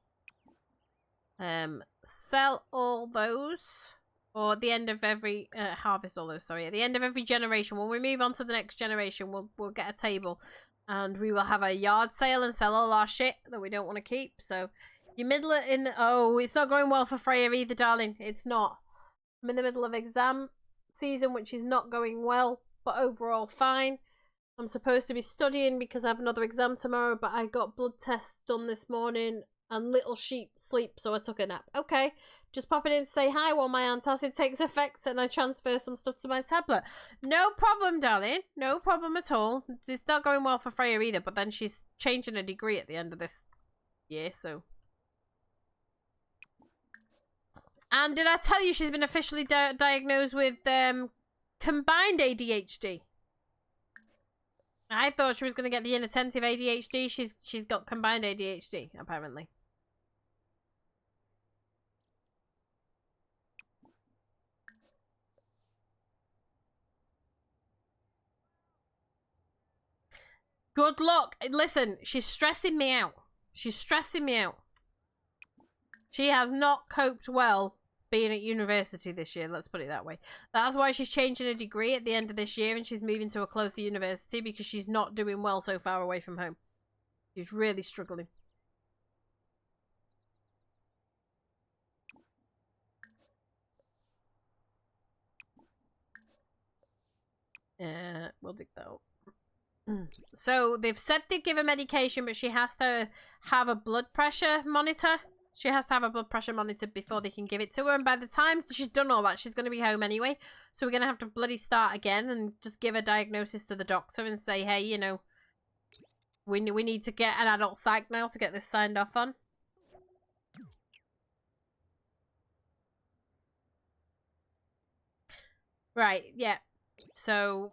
Sell all those, or at the end of every harvest all those. Sorry, at the end of every generation. When we move on to the next generation, we'll get a table, and we will have a yard sale and sell all our shit that we don't want to keep. So you middle it in the. Oh, it's not going well for Freya either, darling. It's not. I'm in the middle of exam season, which is not going well. But overall fine. I'm supposed to be studying because I have another exam tomorrow, but I got blood tests done this morning and little sheep sleep, so I took a nap. Okay, just popping in to say hi while my antacid takes effect and I transfer some stuff to my tablet. No problem, darling. No problem at all. It's not going well for Freya either, but then she's changing a degree at the end of this year, so. And did I tell you she's been officially diagnosed with combined ADHD? I thought she was going to get the inattentive ADHD. She's got combined ADHD, apparently. Good luck. Listen, she's stressing me out. She's stressing me out. She has not coped well being at university this year, let's put it that way. That's why she's changing a degree at the end of this year and she's moving to a closer university, because she's not doing well so far away from home. She's really struggling. We'll dig that up. So they've said they give her medication, but she has to have a blood pressure monitor. She has to have a blood pressure monitor before they can give it to her. And by the time she's done all that, she's going to be home anyway. So we're going to have to bloody start again and just give a diagnosis to the doctor and say, hey, you know, we need to get an adult psych now to get this signed off on. Right, yeah. So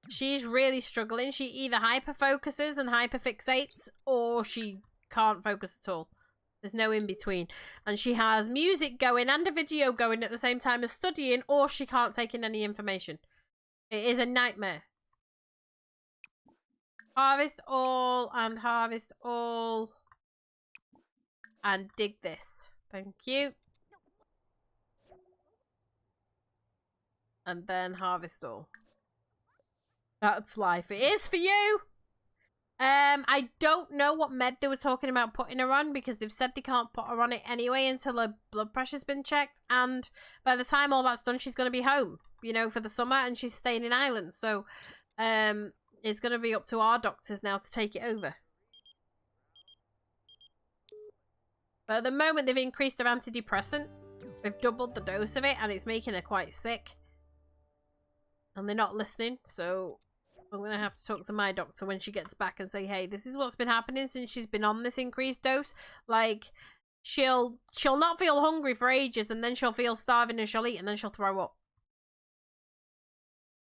she's really struggling. She either hyper-focuses and hyper-fixates, or she can't focus at all. There's no in between. And she has music going and a video going at the same time as studying, or she can't take in any information. It is a nightmare. Harvest all and harvest all. And dig this. Thank you. And then harvest all. That's life. It is for you! I don't know what med they were talking about putting her on, because they've said they can't put her on it anyway until her blood pressure's been checked, and by the time all that's done, she's going to be home, you know, for the summer, and she's staying in Ireland, so it's going to be up to our doctors now to take it over. But at the moment, they've increased their antidepressant. So they've doubled the dose of it, and it's making her quite sick. And they're not listening, so I'm going to have to talk to my doctor when she gets back and say, hey, this is what's been happening since she's been on this increased dose. Like, she'll not feel hungry for ages, and then she'll feel starving and she'll eat, and then she'll throw up.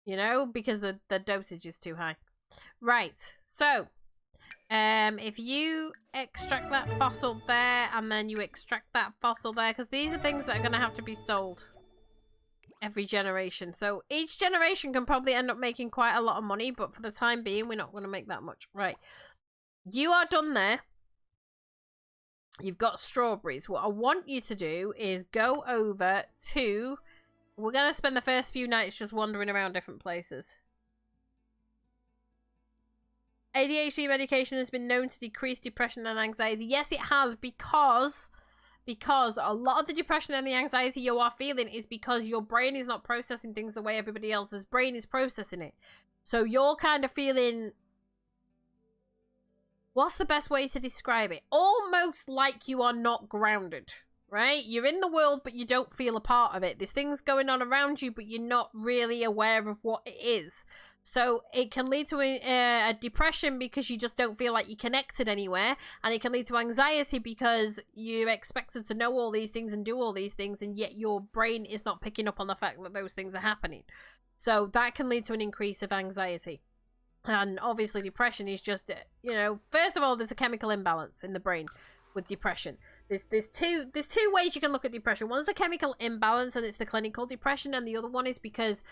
You know, because the dosage is too high. Right, so if you extract that fossil there, and then you extract that fossil there, because these are things that are going to have to be sold every generation. So each generation can probably end up making quite a lot of money, but for the time being, we're not going to make that much. Right, you are done there. You've got strawberries. What I want you to do is go over to... We're going to spend the first few nights just wandering around different places. ADHD medication has been known to decrease depression and anxiety. Yes, it has, because a lot of the depression and the anxiety you are feeling is because your brain is not processing things the way everybody else's brain is processing it. So you're kind of feeling... What's the best way to describe it? Almost like you are not grounded, right? You're in the world, but you don't feel a part of it. There's things going on around you, but you're not really aware of what it is. So it can lead to a depression because you just don't feel like you're connected anywhere. And it can lead to anxiety because you're expected to know all these things and do all these things, and yet your brain is not picking up on the fact that those things are happening. So that can lead to an increase of anxiety. And obviously depression is just, you know, first of all, there's a chemical imbalance in the brain with depression. There's two ways you can look at depression. One's the chemical imbalance, and it's the clinical depression, and the other one is because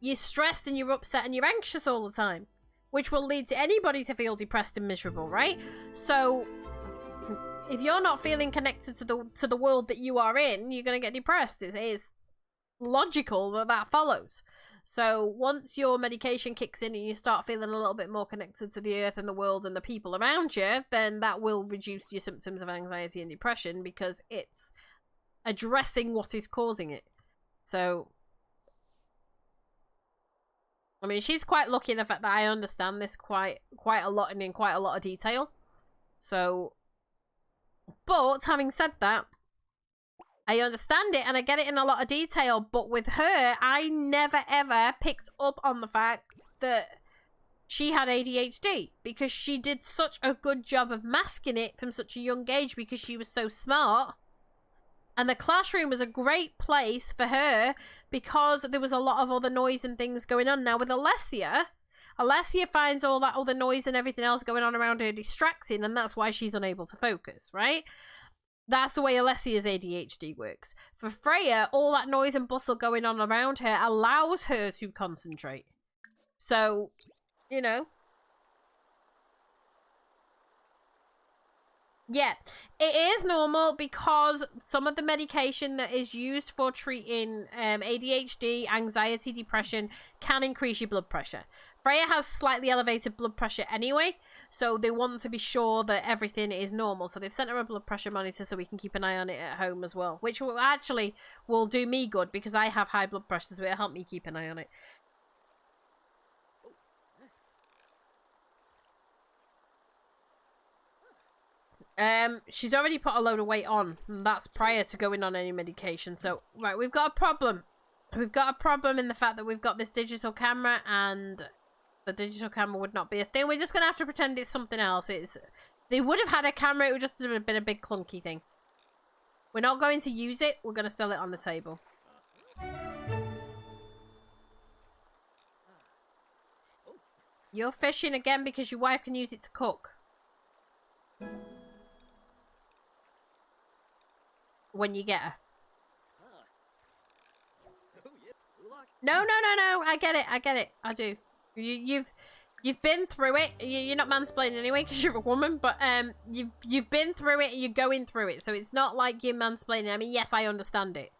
you're stressed and you're upset and you're anxious all the time, which will lead to anybody to feel depressed and miserable, right? So if you're not feeling connected to the world that you are in, you're going to get depressed. It is logical that follows. So once your medication kicks in and you start feeling a little bit more connected to the earth and the world and the people around you, then that will reduce your symptoms of anxiety and depression because it's addressing what is causing it. So, I mean, she's quite lucky in the fact that I understand this quite a lot and in quite a lot of detail. So, but having said that, I understand it and I get it in a lot of detail, but with her, I never ever picked up on the fact that she had ADHD because she did such a good job of masking it from such a young age because she was so smart. And the classroom was a great place for her because there was a lot of other noise and things going on. Now with Alessia finds all that other noise and everything else going on around her distracting, and that's why she's unable to focus, right? That's the way Alessia's ADHD works. For Freya, all that noise and bustle going on around her allows her to concentrate. So, you know. Yeah, it is normal because some of the medication that is used for treating ADHD, anxiety, depression can increase your blood pressure. Freya has slightly elevated blood pressure anyway, so they want to be sure that everything is normal. So they've sent her a blood pressure monitor so we can keep an eye on it at home as well, which will do me good because I have high blood pressure, so it'll help me keep an eye on it. She's already put a load of weight on, and that's prior to going on any medication. So, right, we've got a problem. We've got a problem in the fact that we've got this digital camera, and the digital camera would not be a thing. We're just gonna have to pretend it's something else. They would have had a camera, it would just have been a big clunky thing. We're not going to use it, we're gonna sell it on the table. You're fishing again because your wife can use it to cook. When you get her. No, I get it, I do. You've been through it. You're not mansplaining anyway because you're a woman, but you've been through it and you're going through it, so it's not like you're mansplaining. I mean, yes, I understand it.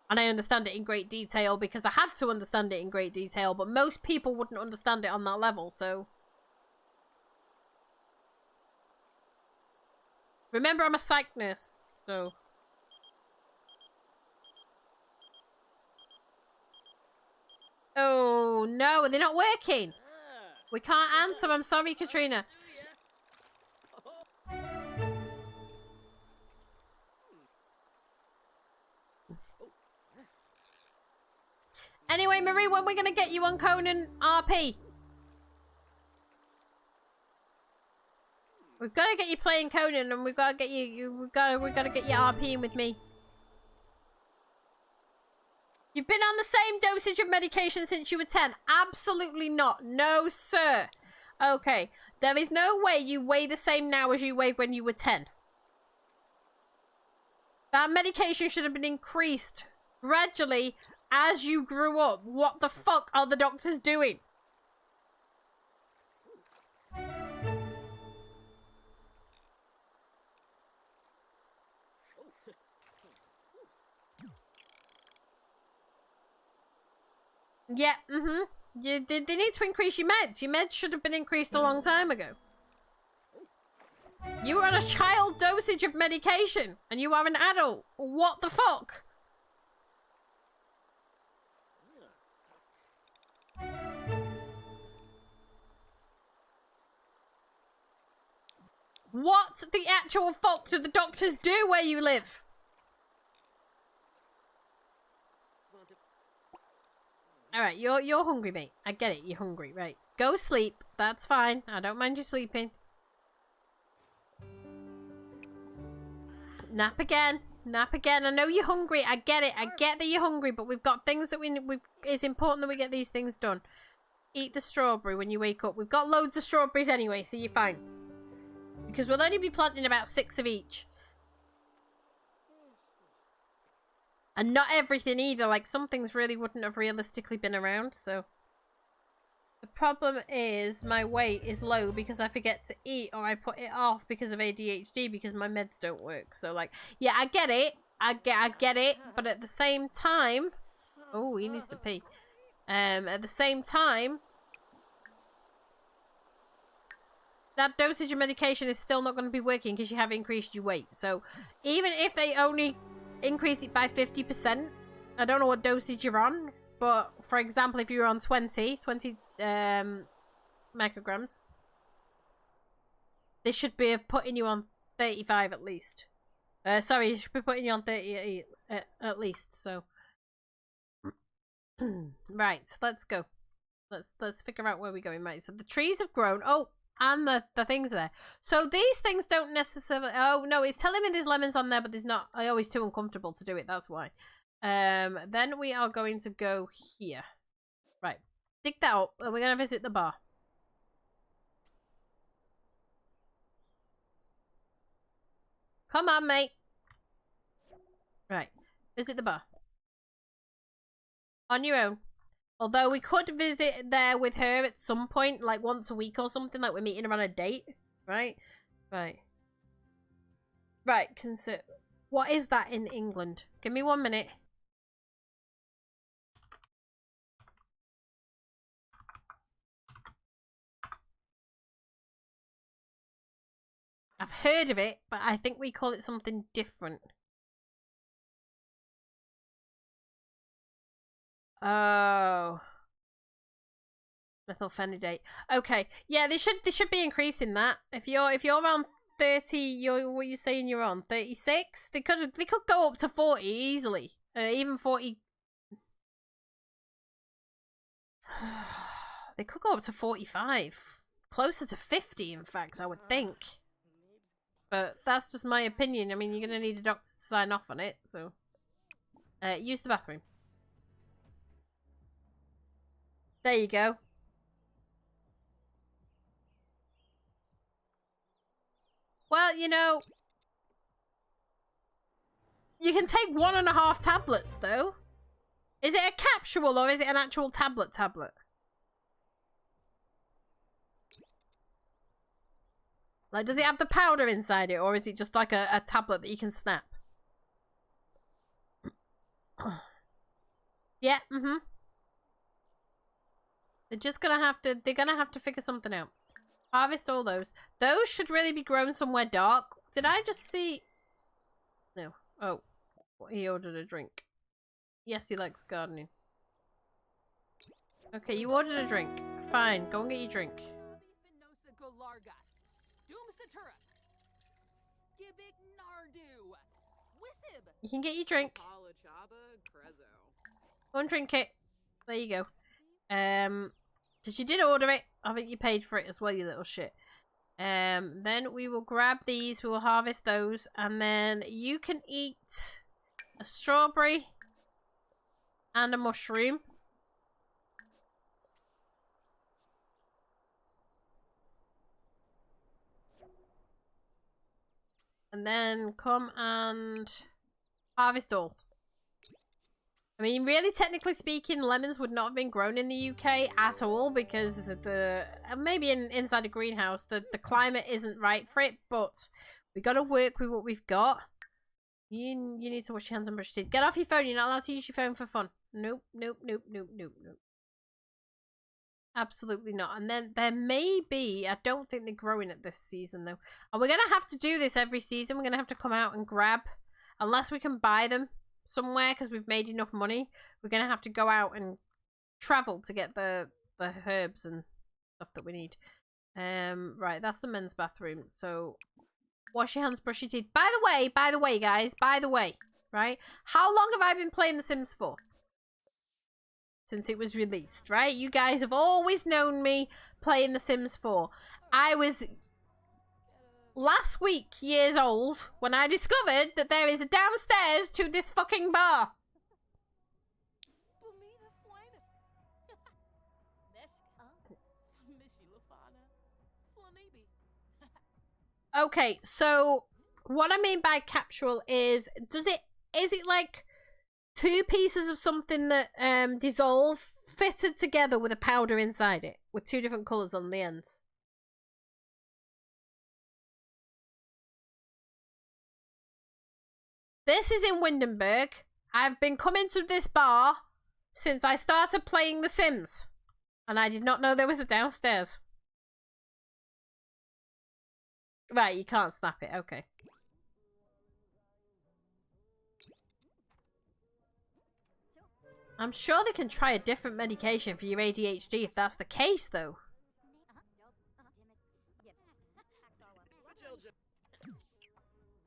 And I understand it in great detail because I had to understand it in great detail, but most people wouldn't understand it on that level, so... Remember, I'm a psych nurse, so... Oh, no, they're not working. We can't answer. I'm sorry, Katrina. Anyway, Marie, when we're going to get you on Conan RP? We've got to get you playing Conan, and we've got to get we've got to get you RPing with me. You've been on the same dosage of medication since you were 10. Absolutely not. No, sir. Okay. There is no way you weigh the same now as you weighed when you were 10. That medication should have been increased gradually as you grew up. What the fuck are the doctors doing? Yeah, they need to increase your meds. Your meds should have been increased a long time ago. You were on a child dosage of medication, and you are an adult. What the fuck? What the actual fuck do the doctors do where you live? Alright, you're hungry, mate. I get it, you're hungry. Right. Go sleep. That's fine. I don't mind you sleeping. Nap again. Nap again. I know you're hungry. I get it. I get that you're hungry, but we've got things that it's important that we get these things done. Eat the strawberry when you wake up. We've got loads of strawberries anyway, so you're fine. Because we'll only be planting about 6 of each. And not everything either. Like, some things really wouldn't have realistically been around, so. The problem is my weight is low because I forget to eat, or I put it off because of ADHD because my meds don't work. So, like, yeah, I get it. I get it. But at the same time... Oh, he needs to pee. At the same time... That dosage of medication is still not going to be working because you have increased your weight. So, even if they only... increase it by 50%. I don't know what dosage you're on, but for example, if you're on 20 micrograms, they should be putting you on 35 at least. Sorry, they should be putting you on 30 at least. So, right, let's go. Let's figure out where we're going. Right, so the trees have grown. Oh, and the things are there. So these things don't necessarily... Oh, no, it's telling me there's lemons on there, but there's not. I always too uncomfortable to do it, that's why. Then we are going to go here. Right. Dig that up, and we're going to visit the bar. Come on, mate. Right. Visit the bar. On your own. Although we could visit there with her at some point, like once a week or something, like we're meeting her on a date, right? Right. Right, what is that in England? Give me 1 minute. I've heard of it, but I think we call it something different. Oh. Methylphenidate. Okay. Yeah, they should be increasing that. If you're around 30, what are you saying you're on? 36? They could go up to 40 easily. Even 40. They could go up to 45. Closer to 50, in fact, I would think. But that's just my opinion. I mean, you're going to need a doctor to sign off on it, so. Use the bathroom. There you go. Well, you know, you can take 1.5 tablets, though. Is it a capsule or is it an actual tablet? Like, does it have the powder inside it, or is it just like a tablet that you can snap? Yeah, They're gonna have to figure something out. Harvest all those. Those should really be grown somewhere dark. Did I just see... No. Oh. He ordered a drink. Yes, he likes gardening. Okay, you ordered a drink. Fine, go and get your drink. You can get your drink. Go and drink it. There you go. Because you did order it. I think you paid for it as well, you little shit. Then we will grab these. We will harvest those. And then you can eat a strawberry and a mushroom. And then come and harvest all. I mean, really, technically speaking, lemons would not have been grown in the UK at all because the maybe inside a greenhouse, the climate isn't right for it. But we got to work with what we've got. You need to wash your hands and brush your teeth. Get off your phone. You're not allowed to use your phone for fun. Nope, nope, nope, nope, nope, nope. Absolutely not. And then there may be, I don't think they're growing it this season though. And we're going to have to do this every season. We're going to have to come out and grab, unless we can buy them somewhere because we've made enough money. We're going to have to go out and travel to get the herbs and stuff that we need. Right, that's the men's bathroom. So wash your hands, brush your teeth. By the way, guys, right? How long have I been playing The Sims for? Since it was released, right? You guys have always known me playing The Sims 4. I was last week years old when I discovered that there is a downstairs to this fucking bar. Okay, so what I mean by capsule is it like two pieces of something that dissolve fitted together with a powder inside it with two different colours on the ends? This is in Windenburg. I've been coming to this bar since I started playing The Sims. And I did not know there was a downstairs. Right, you can't snap it. Okay. I'm sure they can try a different medication for your ADHD if that's the case, though.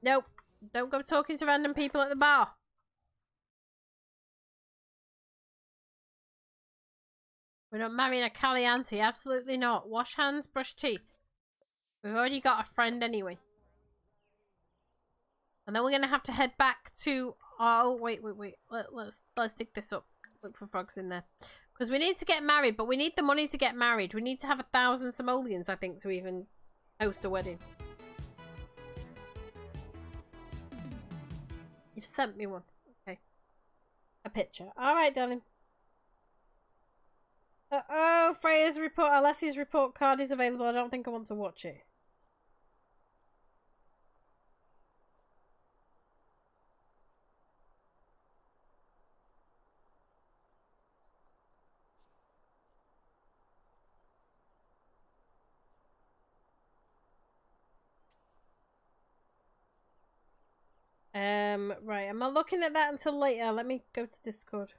Nope. Don't go talking to random people at the bar. We're not marrying a Cali auntie. Absolutely not. Wash hands, brush teeth. We've already got a friend anyway. And then we're going to have to head back to... Oh, wait. Let's dig this up. Look for frogs in there. Because we need to get married, but we need the money to get married. We need to have 1,000 simoleons, I think, to even host a wedding. You've sent me one. Okay. A picture. Alright, darling. Uh-oh, Freya's report, Alessi's report card is available. I don't think I want to watch it. Right, I'm not looking at that until later. Let me go to Discord.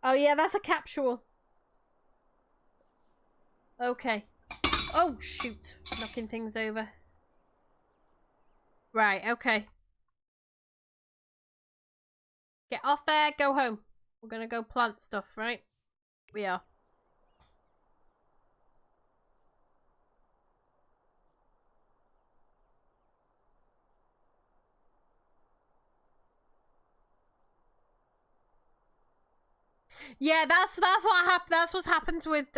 Oh yeah, that's a capsule. Okay. Oh shoot, knocking things over. Right, okay. Get off there, go home. We're gonna go plant stuff, right? We are. Yeah, that's what happened. That's what's happened with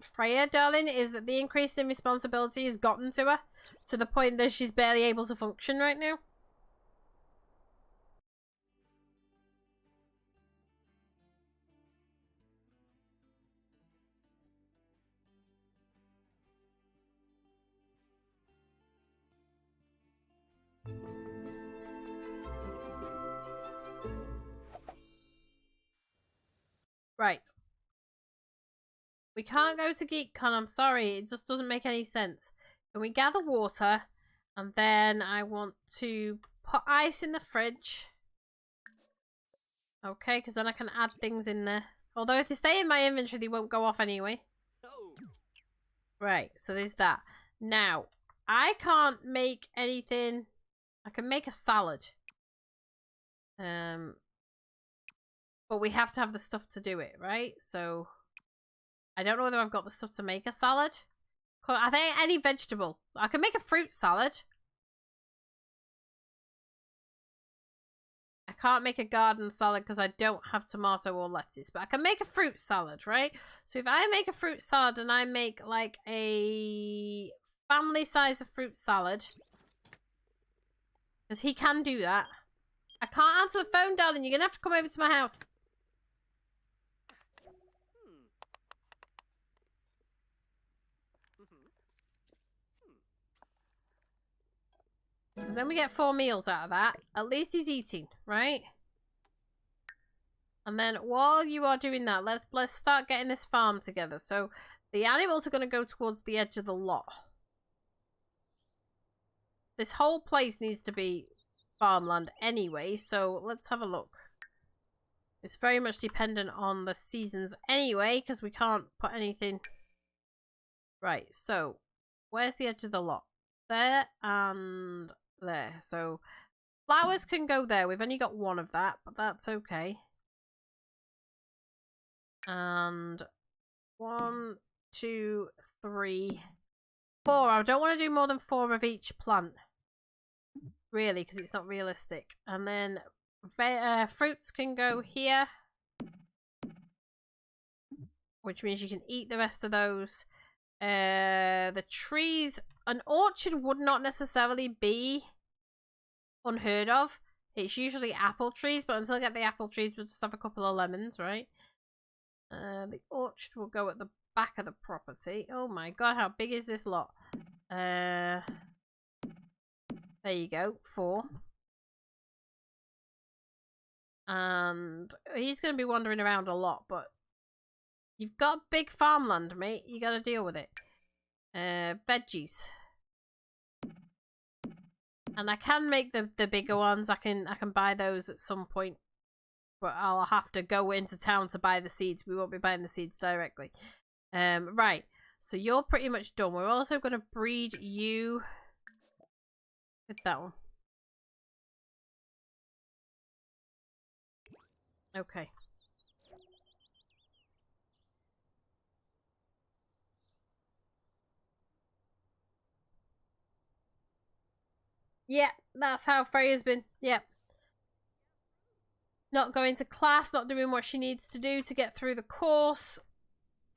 Freya, darling. Is that the increase in responsibility has gotten to her to the point that she's barely able to function right now. Right. We can't go to GeekCon, I'm sorry. It just doesn't make any sense. Can we gather water? And then I want to put ice in the fridge. Okay, because then I can add things in there. Although if they stay in my inventory, they won't go off anyway. Right, so there's that. Now, I can't make anything. I can make a salad. But we have to have the stuff to do it, right? So, I don't know whether I've got the stuff to make a salad. I think any vegetable. I can make a fruit salad. I can't make a garden salad because I don't have tomato or lettuce. But I can make a fruit salad, right? So if I make a fruit salad and I make like a family size of fruit salad. Because he can do that. I can't answer the phone, darling. You're going to have to come over to my house. Because then we get 4 meals out of that. At least he's eating, right? And then while you are doing that, let's start getting this farm together. So the animals are going to go towards the edge of the lot. This whole place needs to be farmland anyway, so let's have a look. It's very much dependent on the seasons anyway, because we can't put anything... Right, so where's the edge of the lot? There and there. So flowers can go there. We've only got 1 of that, but that's okay. And 1, 2, 3, 4. I don't want to do more than 4 of each plant. Really, because it's not realistic. And then fruits can go here. Which means you can eat the rest of those. The trees... An orchard would not necessarily be unheard of. It's usually apple trees, but until I get the apple trees, we'll just have a couple of lemons, right? The orchard will go at the back of the property. Oh my god, how big is this lot? There you go, 4. And he's going to be wandering around a lot, but you've got big farmland, mate. You got to deal with it. Veggies. And I can make the bigger ones. I can buy those at some point. But I'll have to go into town to buy the seeds. We won't be buying the seeds directly. Right. So you're pretty much done. We're also going to breed you with that one. Okay. Yeah, that's how Freya's been. Yeah. Not going to class, not doing what she needs to do to get through the course.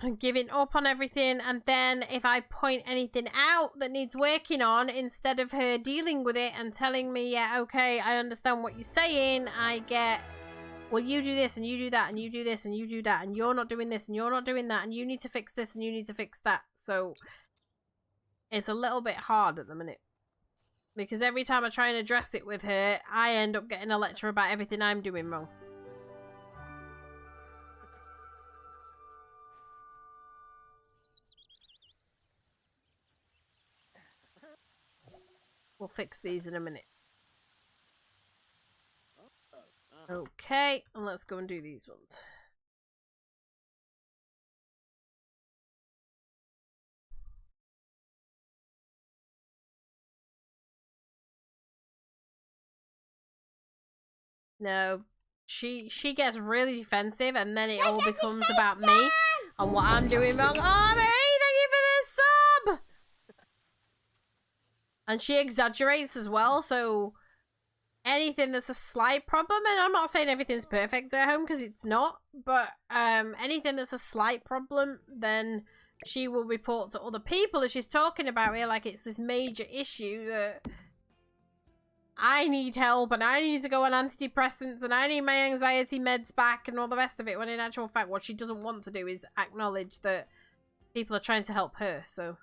And giving up on everything. And then if I point anything out that needs working on, instead of her dealing with it and telling me, yeah, okay, I understand what you're saying, I get, well, you do this and you do that and you do this and you do that and you're not doing this and you're not doing that and you need to fix this and you need to fix that. So it's a little bit hard at the minute. Because every time I try and address it with her, I end up getting a lecture about everything I'm doing wrong. We'll fix these in a minute. Okay, and let's go and do these ones. No, she gets really defensive, and then it all becomes about me and what I'm doing wrong. Oh, Marie, thank you for the sub! And she exaggerates as well, so anything that's a slight problem, and I'm not saying everything's perfect at home, because it's not, but anything that's a slight problem, then she will report to other people as she's talking about it like it's this major issue that I need help and I need to go on antidepressants and I need my anxiety meds back and all the rest of it, when in actual fact what she doesn't want to do is acknowledge that people are trying to help her, so...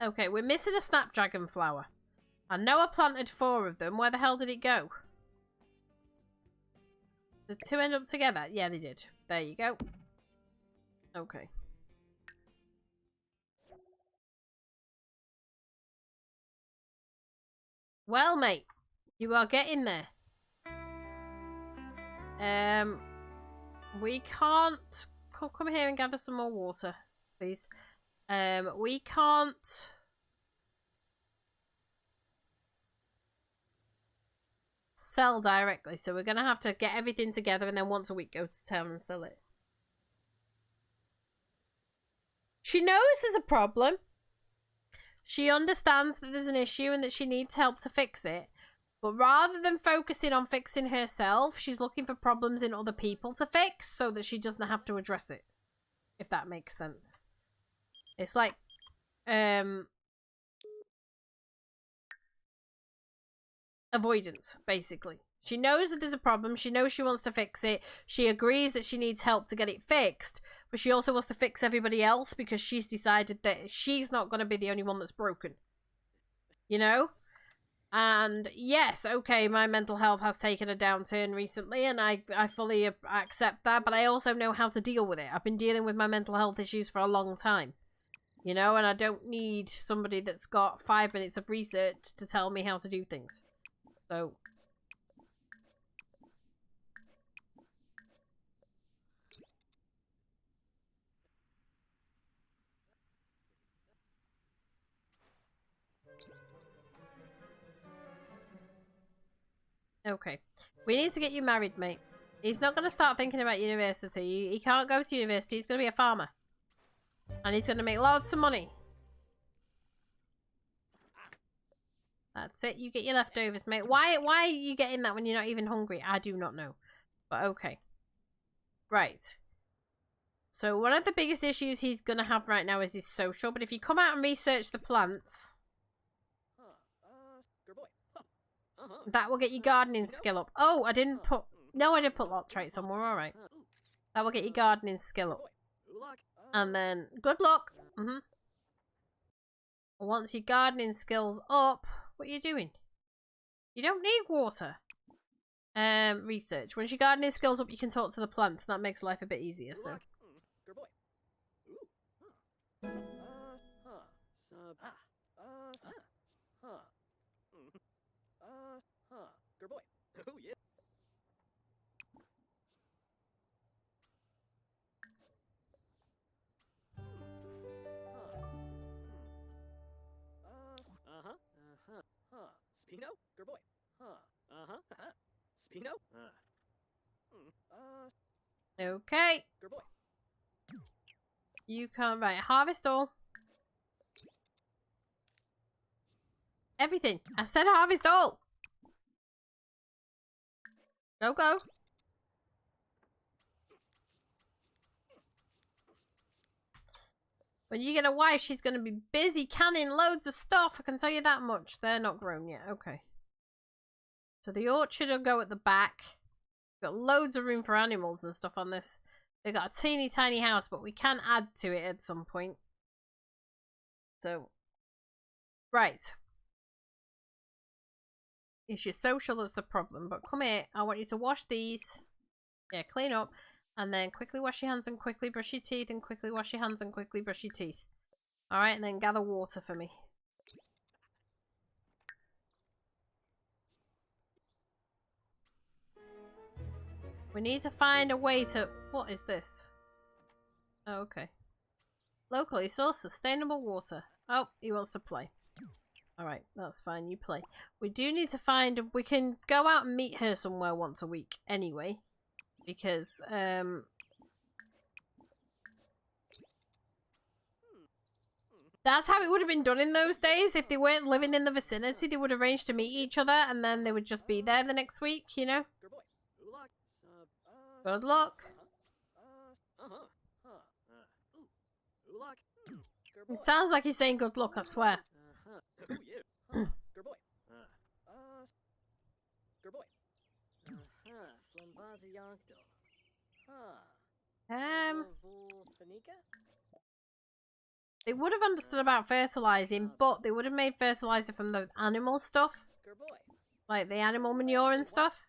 Okay, we're missing a snapdragon flower. I know I planted 4 of them. Where the hell did it go? The 2 end up together? Yeah, they did. There you go. Okay. Well, mate, you are getting there. We can't... Come here and gather some more water, please. We can't... sell directly, so we're gonna have to get everything together and then once a week go to town and sell it. She knows there's a problem. She understands that there's an issue and that she needs help to fix it. But rather than focusing on fixing herself, she's looking for problems in other people to fix so that she doesn't have to address it. If that makes sense. It's like, avoidance, basically. She knows that there's a problem. She knows she wants to fix it. She agrees that she needs help to get it fixed. But she also wants to fix everybody else because she's decided that she's not going to be the only one that's broken. You know? And yes, okay, my mental health has taken a downturn recently and I fully accept that. But I also know how to deal with it. I've been dealing with my mental health issues for a long time. You know? And I don't need somebody that's got 5 minutes of research to tell me how to do things. So... okay. We need to get you married, mate. He's not going to start thinking about university. He can't go to university. He's going to be a farmer. And he's going to make lots of money. That's it. You get your leftovers, mate. Why are you getting that when you're not even hungry? I do not know. But okay. Right. So one of the biggest issues he's going to have right now is his social. But if you come out and research the plants... that will get your gardening skill up. Oh, I didn't put... no, I did put lot traits on. We're alright. That will get your gardening skill up. And then, good luck. Once your gardening skill's up, what are you doing? You don't need water. Research. Once your gardening skill's up, you can talk to the plants. That makes life a bit easier, so... Spino? Gerboy. Spino? okay. Gerboy. You can't... right, harvest all. Everything. I said harvest all. Go, go. When you get a wife, she's going to be busy canning loads of stuff. I can tell you that much. They're not grown yet. Okay. So the orchard will go at the back. Got loads of room for animals and stuff on this. They've got a teeny tiny house, but we can add to it at some point. So, right. It's your social that's the problem. But come here. I want you to wash these. Yeah, clean up. And then quickly wash your hands and quickly brush your teeth. And quickly wash your hands and quickly brush your teeth. Alright, and then gather water for me. We need to find a way to... what is this? Oh, okay. Locally source sustainable water. Oh, he wants to play. Alright, that's fine. You play. We do need to find... we can go out and meet her somewhere once a week anyway. Because, that's how it would have been done in those days. If they weren't living in the vicinity, they would arrange to meet each other and then they would just be there the next week, you know? Good luck. It sounds like he's saying good luck, I swear. They would have understood about fertilizing, but they would have made fertilizer from the animal stuff. Good boy. Like the animal manure and stuff.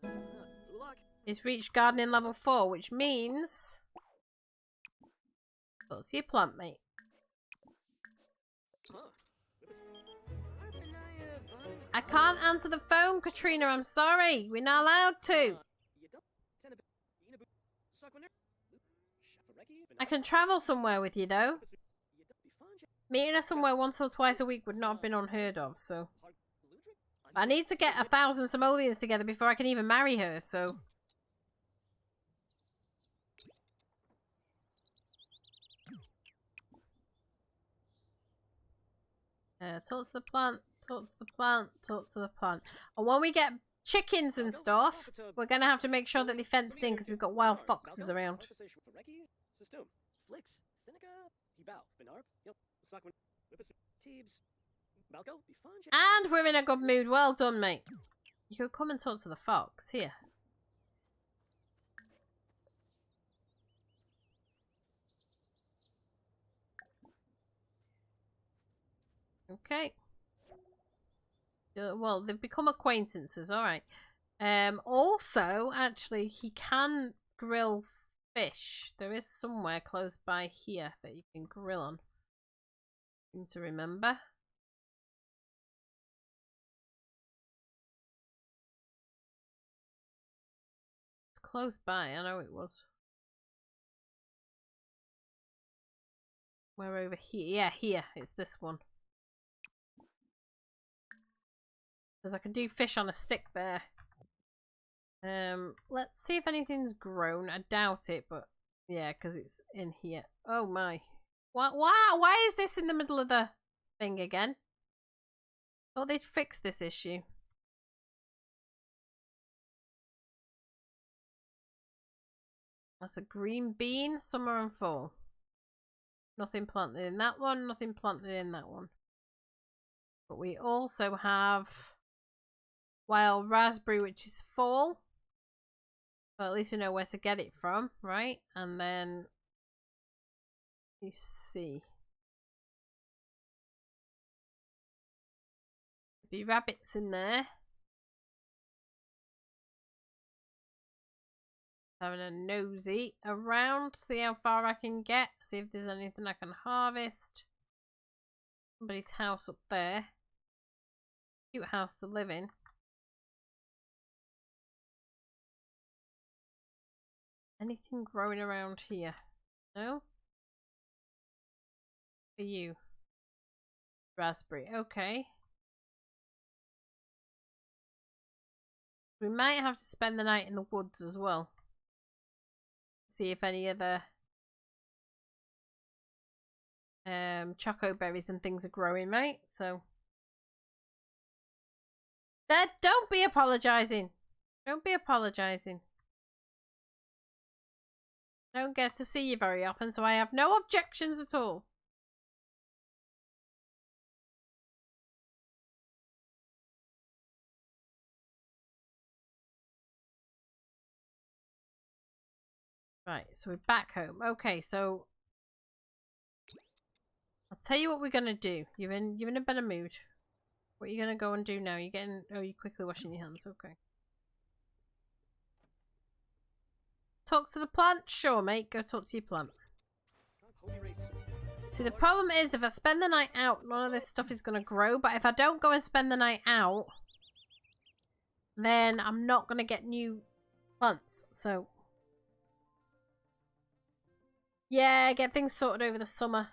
Ulak. It's reached gardening level 4, which means... What's your plant, mate? Huh. I can't answer the phone, Katrina. I'm sorry. We're not allowed to. I can travel somewhere with you, though. Meeting her somewhere once or twice a week would not have been unheard of, so... I need to get 1,000 simoleons together before I can even marry her, so... Talk to the plant, talk to the plant, talk to the plant. And when we get chickens and stuff, we're going to have to make sure that they fenced in because we've got wild foxes around. And we're in a good mood. Well done, mate. You could come and talk to the fox. Here. Okay. Well, they've become acquaintances. All right. Also, actually, he can grill fish. There is somewhere close by here that you can grill on. Need to remember. It's close by. I know it was. We're over here. Yeah, here. It's this one. Because I can do fish on a stick there. Let's see if anything's grown. I doubt it, but yeah, because it's in here. Oh my. What? Wow, why is this in the middle of the thing again? Thought they'd fix this issue. That's a green bean, summer and fall. Nothing planted in that one, nothing planted in that one. But we also have wild raspberry, which is fall. But at least we know where to get it from, right? And then let's see. Be rabbits in there. Having a nosy around, see how far I can get, see if there's anything I can harvest. Somebody's house up there. Cute house to live in. Anything growing around here? No? For you. Raspberry, okay. We might have to spend the night in the woods as well. See if any other choco berries and things are growing, mate. So don't be apologizing. Don't be apologizing. I don't get to see you very often, so I have no objections at all. Right, so we're back home. Okay, so I'll tell you what we're gonna do. You're in a better mood. What are you gonna go and do now? You're you're quickly washing your hands, okay. Talk to the plant? Sure, mate. Go talk to your plant. See, the problem is if I spend the night out, none of this stuff is gonna grow, but if I don't go and spend the night out, then I'm not gonna get new plants, so yeah, get things sorted over the summer.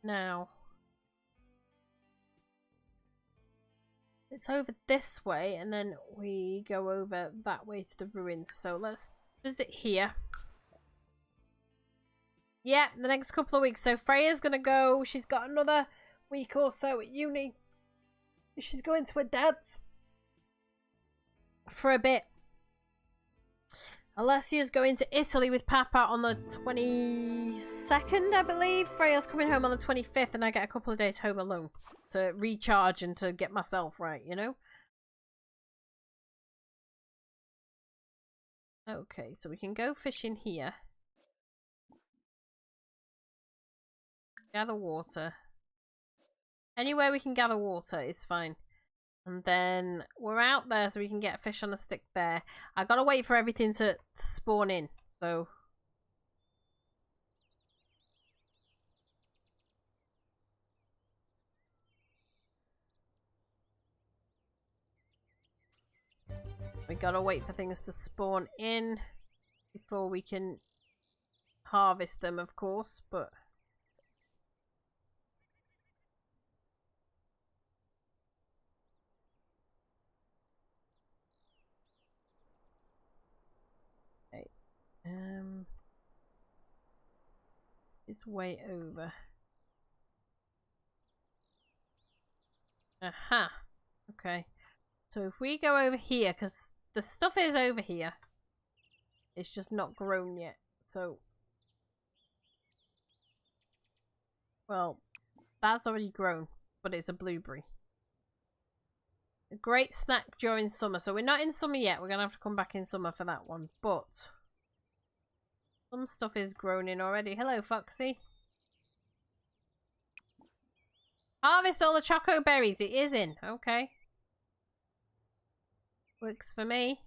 Now. It's over this way, and then we go over that way to the ruins. So let's visit here. Yeah, the next couple of weeks. So Freya's gonna go. She's got another week or so at uni. She's going to her dad's for a bit. Alessia's going to Italy with Papa on the 22nd, I believe. Freya's coming home on the 25th, and I get a couple of days home alone to recharge and to get myself right, you know? Okay, so we can go fishing here. Gather water. Anywhere we can gather water is fine. And then we're out there so we can get a fish on a stick there. I gotta wait for everything to spawn in, so... We gotta wait for things to spawn in before we can harvest them, of course, but... Okay. It's way over. Aha. Okay. So if we go over here, because the stuff is over here. It's just not grown yet. So... Well, that's already grown, but it's a blueberry. A great snack during summer. So we're not in summer yet. We're going to have to come back in summer for that one. But some stuff is grown in already. Hello, Foxy. Harvest all the choco berries. It is in. Okay. Works for me.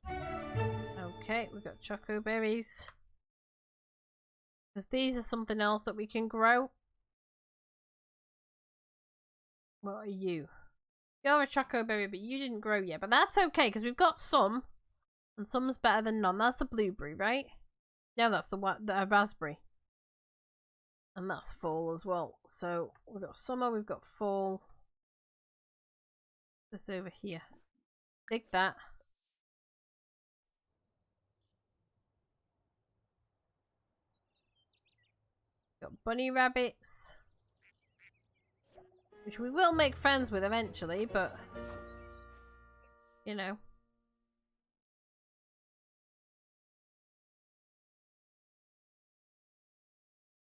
Okay, we've got choco berries. Because these are something else that we can grow. What are you? You're a choco berry, but you didn't grow yet. But that's okay, because we've got some. And some's better than none. That's the blueberry, right? No, that's the raspberry. And that's fall as well. So we've got summer, we've got fall. This over here. Dig that. Got bunny rabbits. Which we will make friends with eventually, but... You know.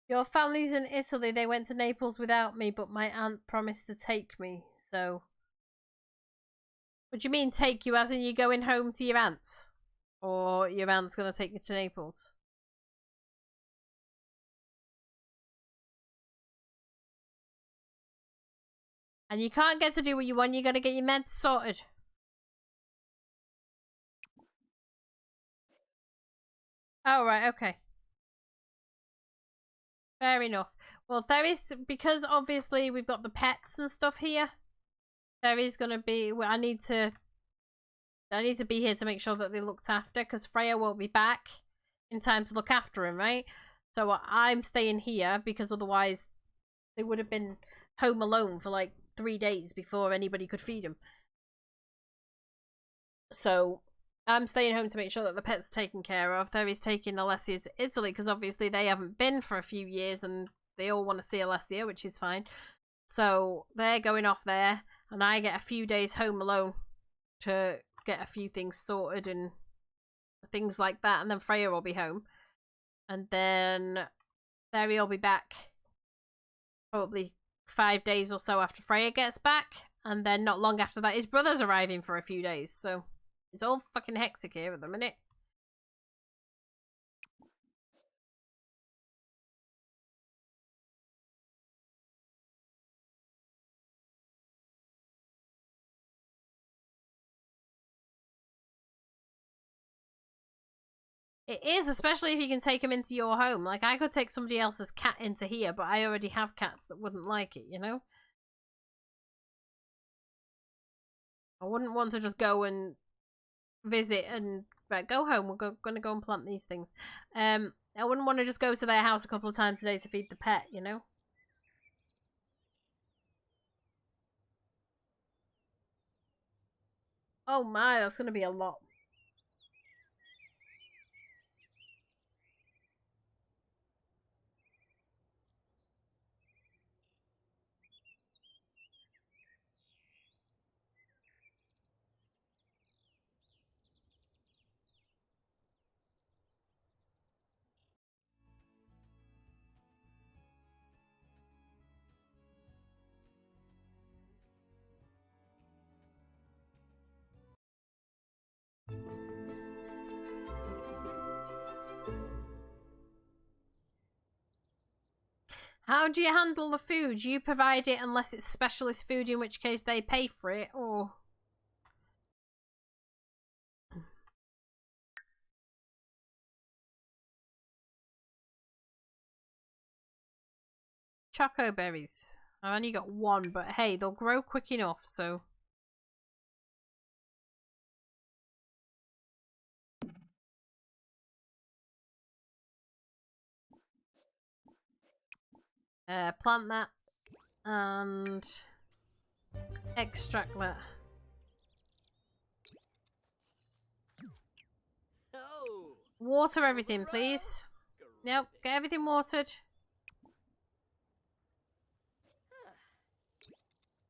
Your family's in Italy. They went to Naples without me, but my aunt promised to take me, so... What do you mean take you, as in you going home to your aunt's? Or your aunt's gonna take you to Naples? And you can't get to do what you want, you gotta get your meds sorted. Oh, right, okay. Fair enough. Well, there is, because obviously we've got the pets and stuff here, there is gonna be, I need to be here to make sure that they're looked after, because Freya won't be back in time to look after him, right? So I'm staying here, because otherwise they would have been home alone for like 3 days before anybody could feed him. So I'm staying home to make sure that the pet's taken care of. There is taking Alessia to Italy, because obviously they haven't been for a few years and they all want to see Alessia, which is fine. So they're going off there, and I get a few days home alone to get a few things sorted and things like that, and then Freya will be home. And then Terry will be back probably 5 days or so after Freya gets back, and then not long after that his brother's arriving for a few days, so it's all fucking hectic here at the minute. It is, especially if you can take him into your home. Like, I could take somebody else's cat into here, but I already have cats that wouldn't like it, you know? I wouldn't want to just go and visit and... Right, go home. We're going to go and plant these things. I wouldn't want to just go to their house a couple of times a day to feed the pet, you know? Oh my, that's going to be a lot. How do you handle the food? You provide it unless it's specialist food, in which case they pay for it, or... Choco berries. I've only got one, but hey, they'll grow quick enough, so... Plant that and extract that. Oh. Water everything, please. Nope, get everything watered.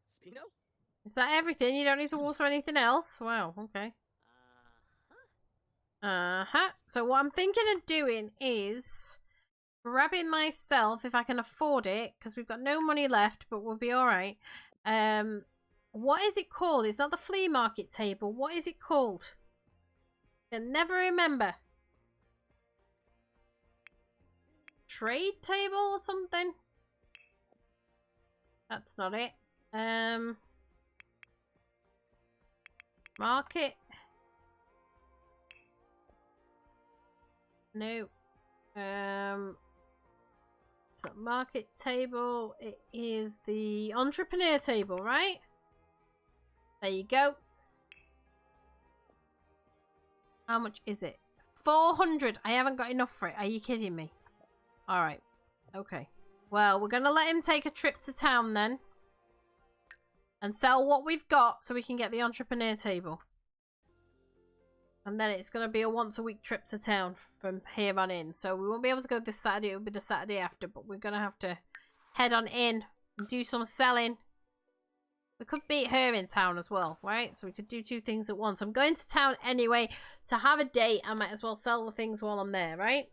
Spino? Is that everything? You don't need to water anything else? Wow, okay. So what I'm thinking of doing is grabbing myself, if I can afford it, because we've got no money left, but we'll be alright. What is it called? It's not the flea market table. What is it called? I can never remember. Trade table or something? That's not it. Market. No. So market table, it is the entrepreneur table, right? There you go. How much is it? 400. I haven't got enough for it. Are you kidding me? Alright. Okay. Well, we're going to let him take a trip to town then. And sell what we've got so we can get the entrepreneur table. And then it's going to be a once-a-week trip to town from here on in. So we won't be able to go this Saturday. It'll be the Saturday after. But we're going to have to head on in and do some selling. We could beat her in town as well, right? So we could do two things at once. I'm going to town anyway to have a date. I might as well sell the things while I'm there, right?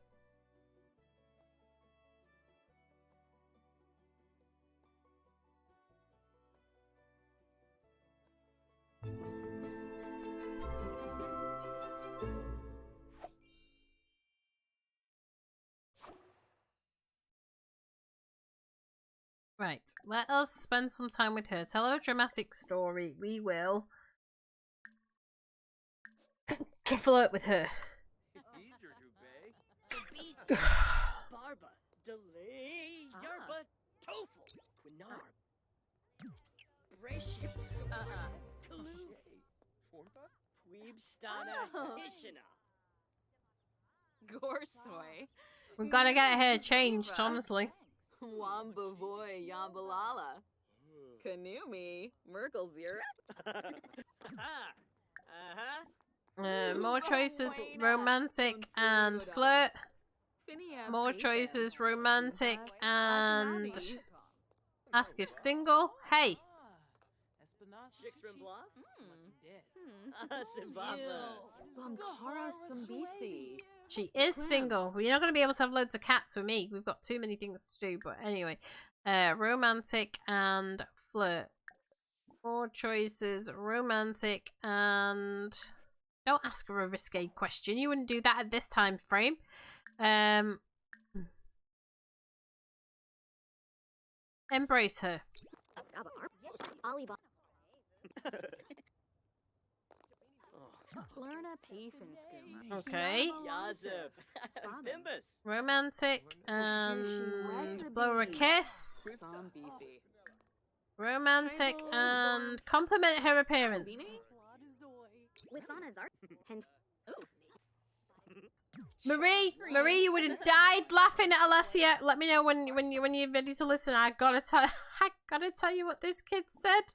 Right, let us spend some time with her. Tell her a dramatic story. We will flirt with her. Barba, delay, yarba, tofu, quinarb, braship, kaloof, queebstana, hishina. Gorsoy. We've got to get her changed, honestly. Wambavoy Yambalala. Kanumi. Merkelsier. More choices, romantic and flirt. More choices, romantic and ask if single. Hey. Bamkara Sambisi. She is single. We're not going to be able to have loads of cats with me. We've got too many things to do. But anyway, romantic and flirt. More choices, romantic and... Don't ask her a risque question. You wouldn't do that at this time frame. Embrace her. Okay. Romantic and blow her a kiss. Romantic and compliment her appearance. Marie, you would have died laughing at Alessia. Let me know when you're ready to listen. I gotta tell you what this kid said.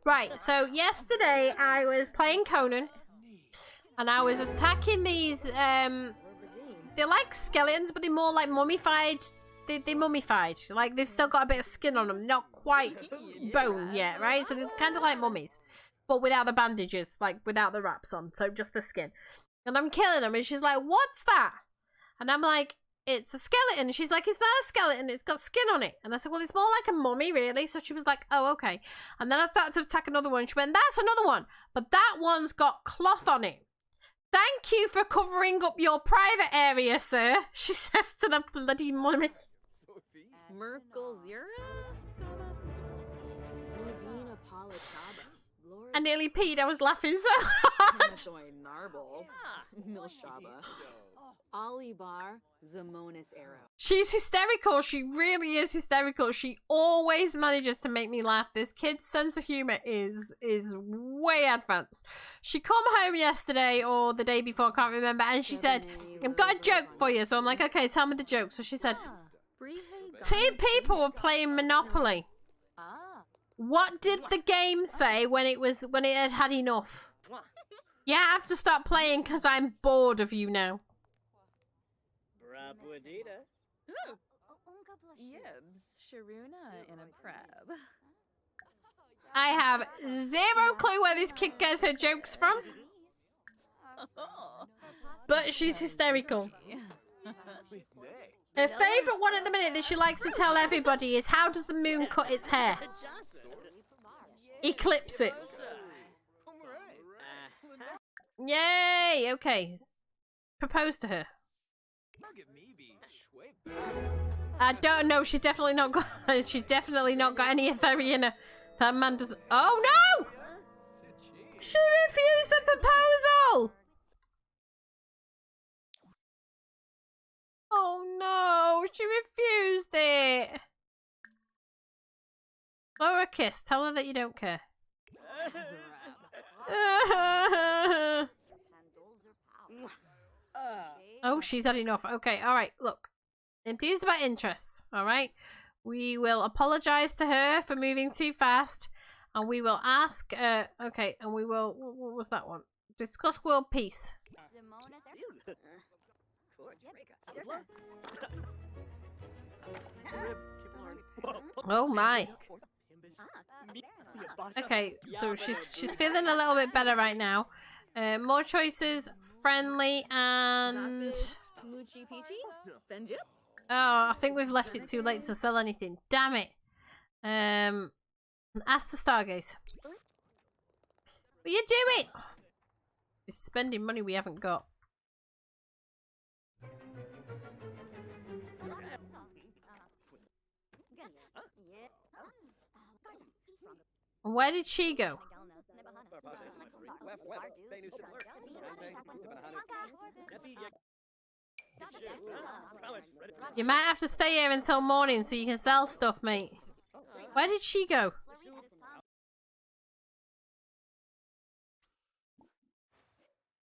Right, so yesterday I was playing Conan and I was attacking these they're like skeletons, but they're more like mummified. They're mummified. Like they've still got a bit of skin on them, not quite bones yet, right? So they're kind of like mummies, but without the bandages, like without the wraps on, so just the skin. And I'm killing them, and she's like, "What's that?" And I'm like, "It's a skeleton." And she's like, "It's not a skeleton, it's got skin on it." And I said, "Well, it's more like a mummy, really." So she was like, "Oh, okay." And then I started to attack another one. She went, "That's another one, but that one's got cloth on it." Thank you for covering up your private area, sir, she says to the bloody mummy. Merkel Zira? Rubina Palachaba. I nearly peed, I was laughing so hard. Soy Narble. Milshaba. Alibar Zamonis Arrow. She's hysterical, she really is hysterical. She always manages to make me laugh. This kid's sense of humour is way advanced. She come home yesterday or the day before, I can't remember, and she said, I've got a joke for you. So I'm like, okay, tell me the joke. So she said, 2 people were playing Monopoly. What did the game say when it had enough? You have to stop playing because I'm bored of you now. Yibs, Sharuna in a preb. I have 0 clue where this kid gets her jokes from. But she's hysterical. Her favourite one at the minute that she likes to tell everybody is, how does the moon cut its hair? Eclipse it. Yay! Okay. Propose to her. I don't know. She's definitely not got. She's definitely not got any authority in her. That man doesn't. Oh no! She refused the proposal. Oh no! She refused it. Blow her a kiss. Tell her that you don't care. Oh, she's had enough. Okay, alright, look. Enthused about interests, alright? We will apologise to her for moving too fast. And we will ask, okay, and we will, what was that one? Discuss world peace. Oh my. Okay, so she's feeling a little bit better right now. More choices, friendly, and... Moochie Peachy? Benjip? Oh, I think we've left it too late to sell anything. Damn it. Ask the Stargaze. What are you doing? It's spending money we haven't got. Where did she go? You might have to stay here until morning so you can sell stuff, mate. Where did she go?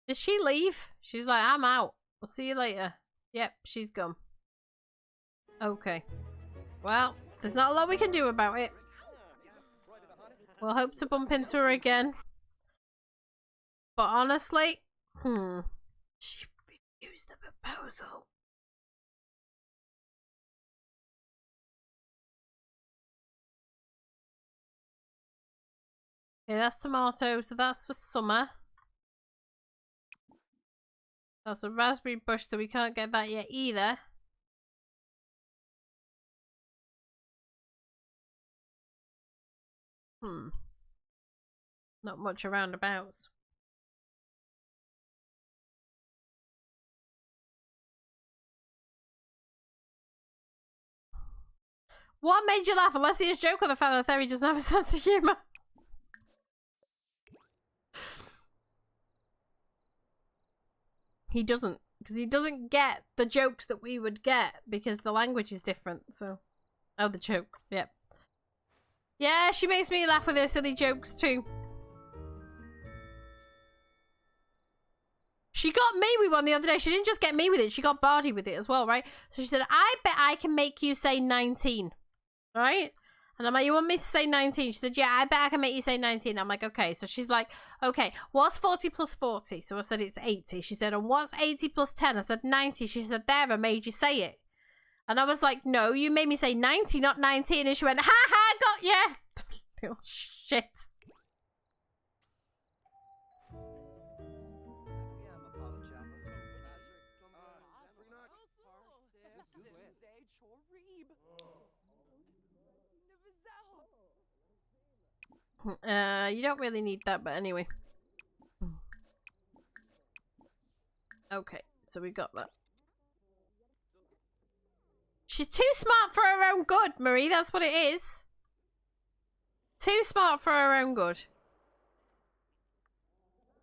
Did she leave? She's like, I'm out. I'll see you later. Yep, she's gone. Okay. Well, there's not a lot we can do about it. We'll hope to bump into her again. But honestly, she refused the proposal. Okay, that's tomato, so that's for summer. That's a raspberry bush, so we can't get that yet either. Not much around abouts. What made you laugh? Unless it's a joke on the fact that Theory doesn't have a sense of humour. He doesn't. Because he doesn't get the jokes that we would get because the language is different, so... Oh, the joke. Yep. Yeah, she makes me laugh with her silly jokes too. She got me with one the other day. She didn't just get me with it, she got Bardi with it as well, right? So she said, I bet I can make you say 19. Right? And I'm like, you want me to say 19? She said, yeah, I bet I can make you say 19. I'm like, okay. So she's like, okay, what's 40 plus 40? So I said, it's 80. She said, and what's 80 plus 10? I said, 90. She said, there, I made you say it. And I was like, no, you made me say 90, not 19. And she went, ha ha, got ya. Little shit. You don't really need that, but anyway. Okay, so we got that. She's too smart for her own good, Marie. That's what it is. Too smart for her own good.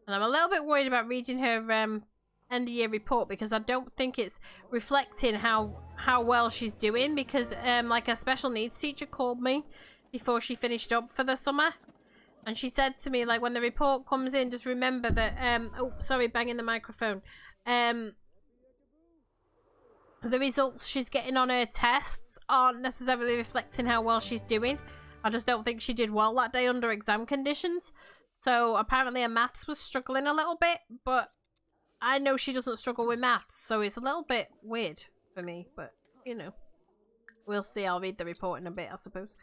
And I'm a little bit worried about reading her end of year report because I don't think it's reflecting how well she's doing, because like a special needs teacher called me before she finished up for the summer, and she said to me, like, when the report comes in, just remember that oh, sorry, banging the microphone. The results she's getting on her tests aren't necessarily reflecting how well she's doing. I just don't think she did well that day under exam conditions. So apparently her maths was struggling a little bit, but I know she doesn't struggle with maths, so it's a little bit weird for me, but, you know, we'll see. I'll read the report in a bit, I suppose.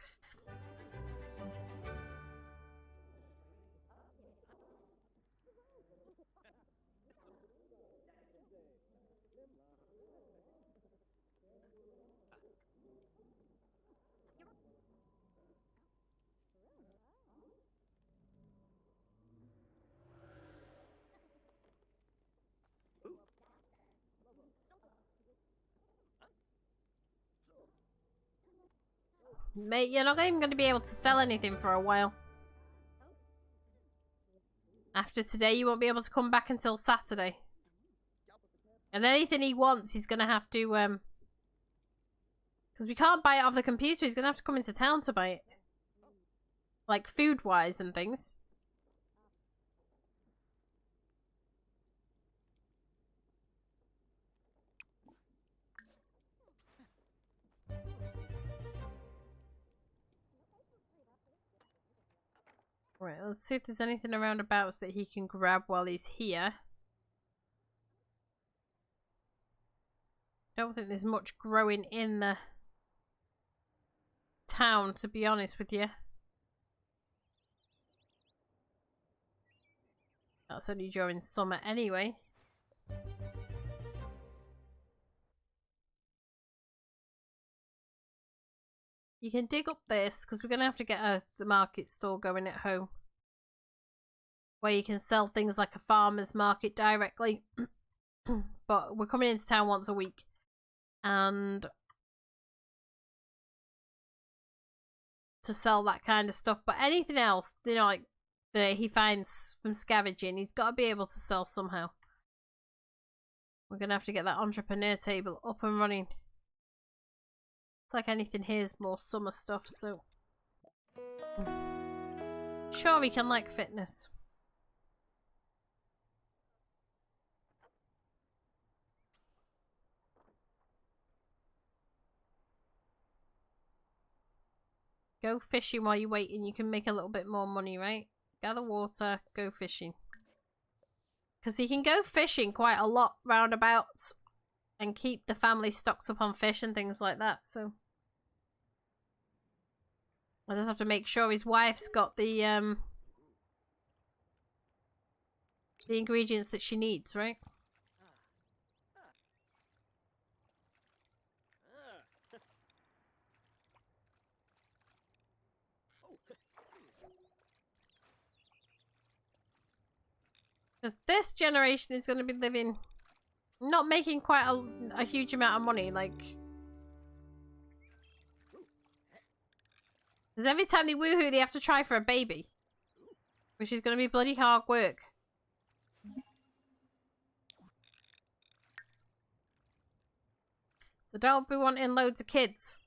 Mate, you're not even going to be able to sell anything for a while. After today, you won't be able to come back until Saturday. And anything he wants, he's going to have to, because we can't buy it off the computer, he's going to have to come into town to buy it. Like, food-wise and things. Right, let's see if there's anything around abouts that he can grab while he's here. Don't think there's much growing in the town, to be honest with you. That's only during summer anyway. You can dig up this, because we're going to have to get the market stall going at home. Where you can sell things like a farmer's market directly. But we're coming into town once a week. And to sell that kind of stuff. But anything else, you know, like that he finds from scavenging, he's got to be able to sell somehow. We're going to have to get that entrepreneur table up and running. It's like anything here's more summer stuff, so sure, we can like fitness. Go fishing while you're waiting. You can make a little bit more money, right? Gather water, go fishing. Because you can go fishing quite a lot roundabouts and keep the family stocked up on fish and things like that, so I just have to make sure his wife's got the ingredients that she needs, right? Because this generation is going to be living, not making quite a huge amount of money, like. Because every time they woohoo, they have to try for a baby. Which is going to be bloody hard work. So don't be wanting loads of kids.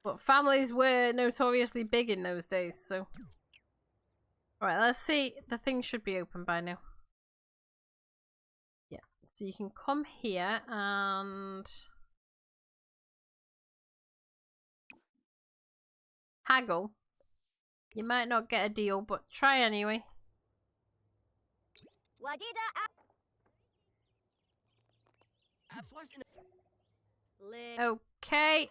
But families were notoriously big in those days, so. Alright, let's see. The thing should be open by now. Yeah. So you can come here and haggle. You might not get a deal, but try anyway. Okay.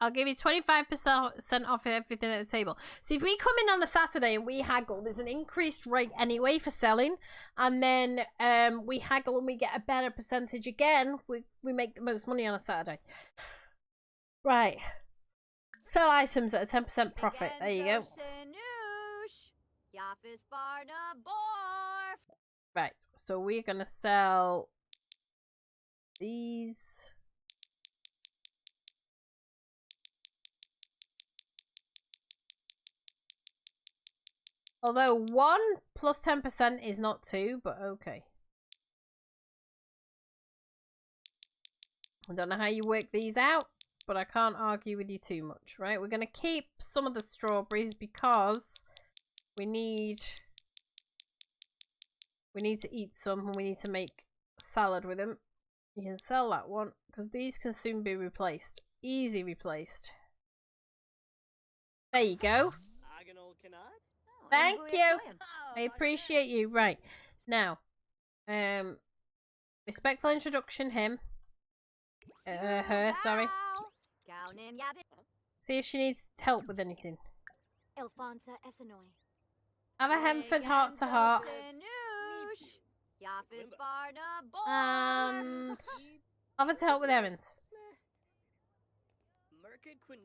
I'll give you 25% off everything at the table. So if we come in on a Saturday and we haggle, there's an increased rate anyway for selling. And then we haggle and we get a better percentage again. We make the most money on a Saturday. Right. Sell items at a 10% profit. There you go. Right. So we're gonna sell these. Although 1 plus 10% is not 2, but okay. I don't know how you work these out, but I can't argue with you too much, right? We're going to keep some of the strawberries because we need to eat some and we need to make salad with them. You can sell that one because these can soon be replaced. Easy replaced. There you go. Thank you. I appreciate you. Right. Now, respectful introduction him. Her, sorry. See if she needs help with anything. Have a Hemford heart to heart. And offer to help with errands.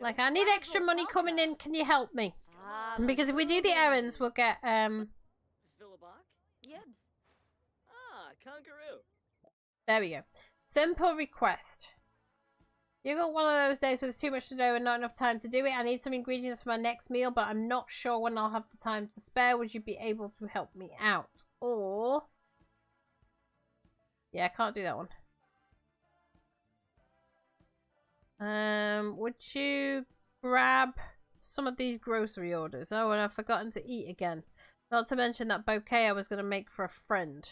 Like, I need extra money coming in. Can you help me? Because if we do the errands, we'll get there we go. Simple request. You got one of those days where there's too much to do and not enough time to do it. I need some ingredients for my next meal, but I'm not sure when I'll have the time to spare. Would you be able to help me out? Or yeah, I can't do that one. Would you grab some of these grocery orders? Oh, and I've forgotten to eat again. Not to mention that bouquet I was going to make for a friend.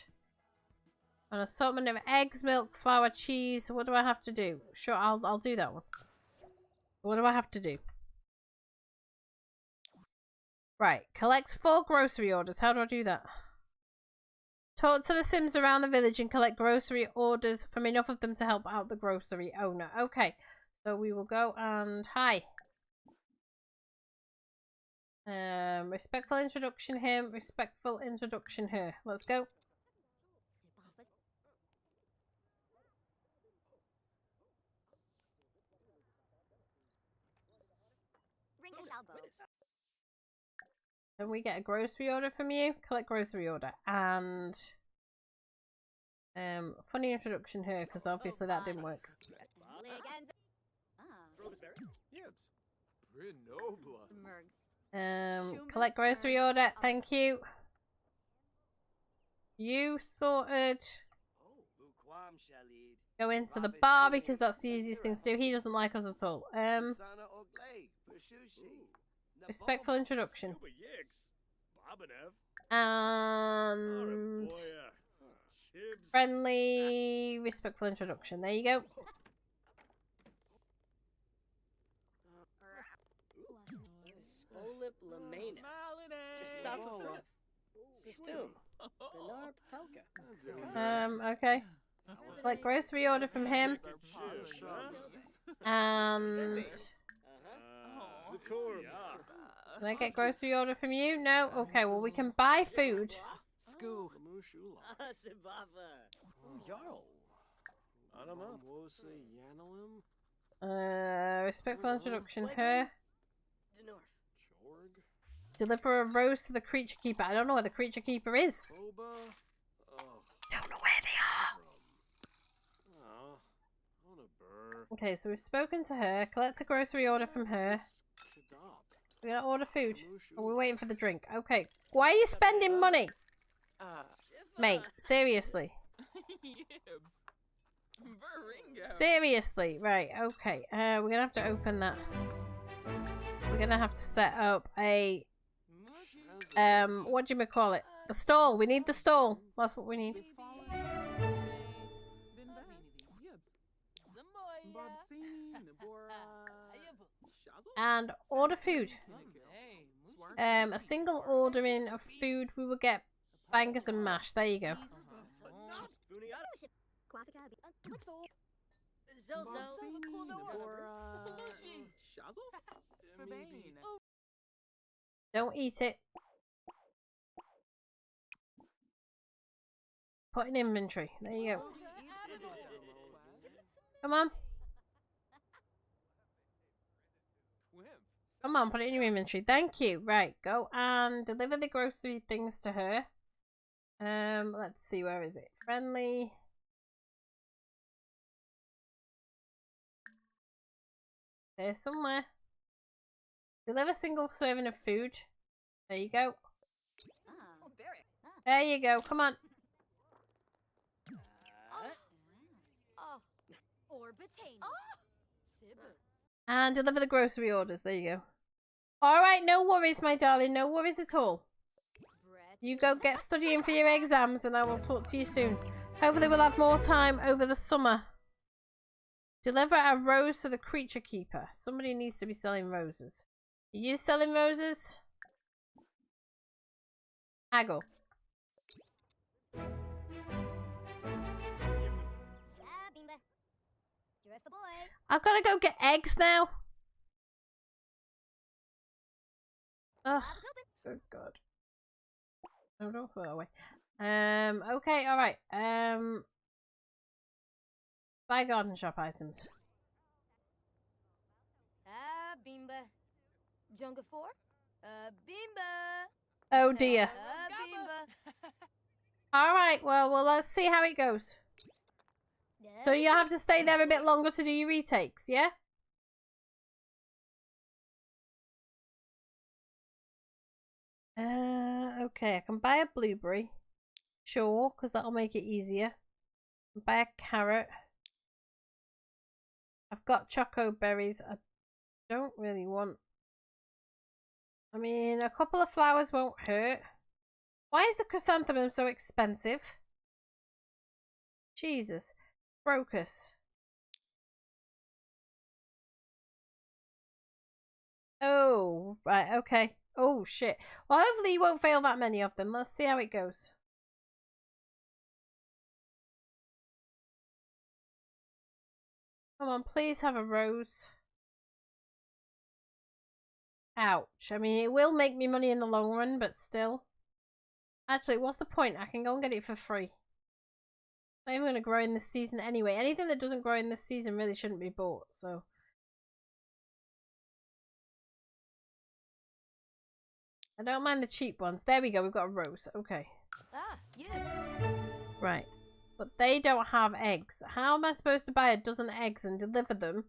An assortment of eggs, milk, flour, cheese. What do I have to do? Sure, I'll do that one. What do I have to do? Right, collect 4 grocery orders. How do I do that? Talk to the Sims around the village and collect grocery orders from enough of them to help out the grocery owner. Okay, so we will go and hi. Respectful introduction him, respectful introduction her. Let's go. Can we get a grocery order from you? Collect grocery order. And funny introduction her, because obviously that didn't work. Collect grocery order. Thank you. You sorted. Go into the bar because that's the easiest thing to do. He doesn't like us at all. Respectful introduction. And friendly, respectful introduction. There you go. Okay. Like grocery order from him. And can I get grocery order from you? No? Okay, well we can buy food. Respectful introduction her. Deliver a rose to the creature keeper. I don't know where the creature keeper is. Don't know where they are. Okay, so we've spoken to her. Collect a grocery order from her. We're gonna order food. Oh, we're waiting for the drink. Okay. Why are you spending money? Mate, seriously. Seriously. Right, okay. We're gonna have to open that. We're gonna have to set up a what do you call it? The stall. We need the stall. That's what we need. And order food. A single ordering of food, we will get bangers and mash. There you go. Don't eat it. Put in inventory. There you go. Come on. Come on, put it in your inventory. Thank you. Right, go and deliver the grocery things to her. Let's see, where is it? Friendly. There somewhere. Deliver single serving of food. There you go. There you go. Come on. And deliver the grocery orders. There you go. Alright, no worries, my darling. No worries at all. You go get studying for your exams and I will talk to you soon. Hopefully we'll have more time over the summer. Deliver a rose to the creature keeper. Somebody needs to be selling roses. Are you selling roses? Haggle. I've got to go get eggs now. Ugh. Good God. No, don't throw it away. Okay, alright. Buy garden shop items. Bimba. Junga 4? Bimba. Oh dear. Bimba. Alright, well, let's see how it goes. So you have to stay there a bit longer to do your retakes, yeah? Okay, I can buy a blueberry. Sure, because that'll make it easier. Buy a carrot. I've got choco berries. I don't really want... I mean, a couple of flowers won't hurt. Why is the chrysanthemum so expensive? Jesus. Crocus. Oh, right, okay. Oh, shit. Well, hopefully you won't fail that many of them. Let's see how it goes. Come on, please have a rose. Ouch. I mean, it will make me money in the long run, but still. Actually, what's the point? I can go and get it for free. It's not even going to grow in this season anyway. Anything that doesn't grow in this season really shouldn't be bought, so... I don't mind the cheap ones. There we go, we've got a rose. Okay. Ah, yes. Right. But they don't have eggs. How am I supposed to buy a dozen eggs and deliver them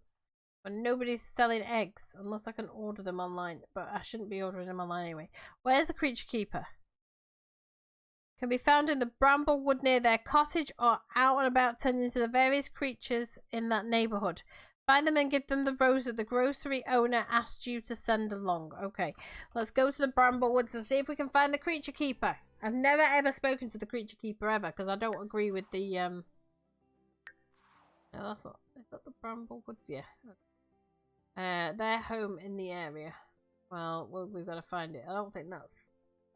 when nobody's selling eggs? Unless I can order them online. But I shouldn't be ordering them online anyway. Where's the creature keeper? Can be found in the bramblewood near their cottage or out and about tending to the various creatures in that neighbourhood. Find them and give them the rose that the grocery owner asked you to send along. Okay, let's go to the Bramblewoods and see if we can find the creature keeper. I've never ever spoken to the creature keeper ever because I don't agree with the no, that's not. Is that the Bramblewoods? Yeah. Their home in the area. Well, we've got to find it. I don't think that's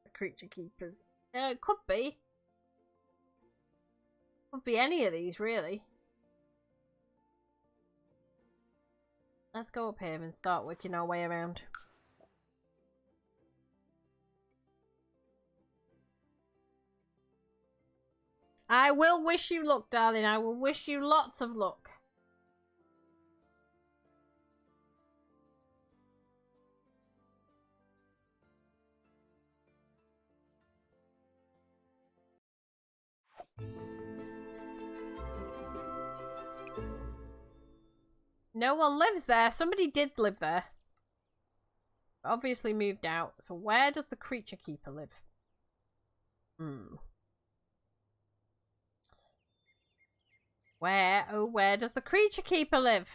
the creature keepers. It could be. Could be any of these really. Let's go up here and start working our way around. I will wish you luck, darling. I will wish you lots of luck. No one lives there. Somebody did live there. Obviously moved out. So where does the creature keeper live? Where does the creature keeper live?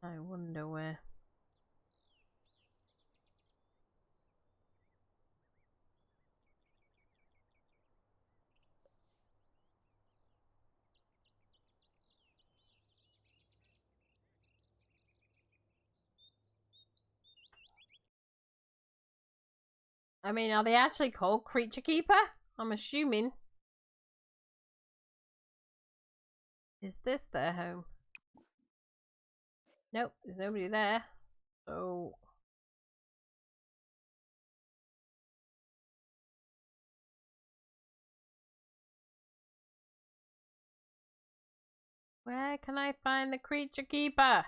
I wonder where. I mean, are they actually called creature keeper? I'm assuming. Is this their home? Nope, there's nobody there. So... where can I find the creature keeper?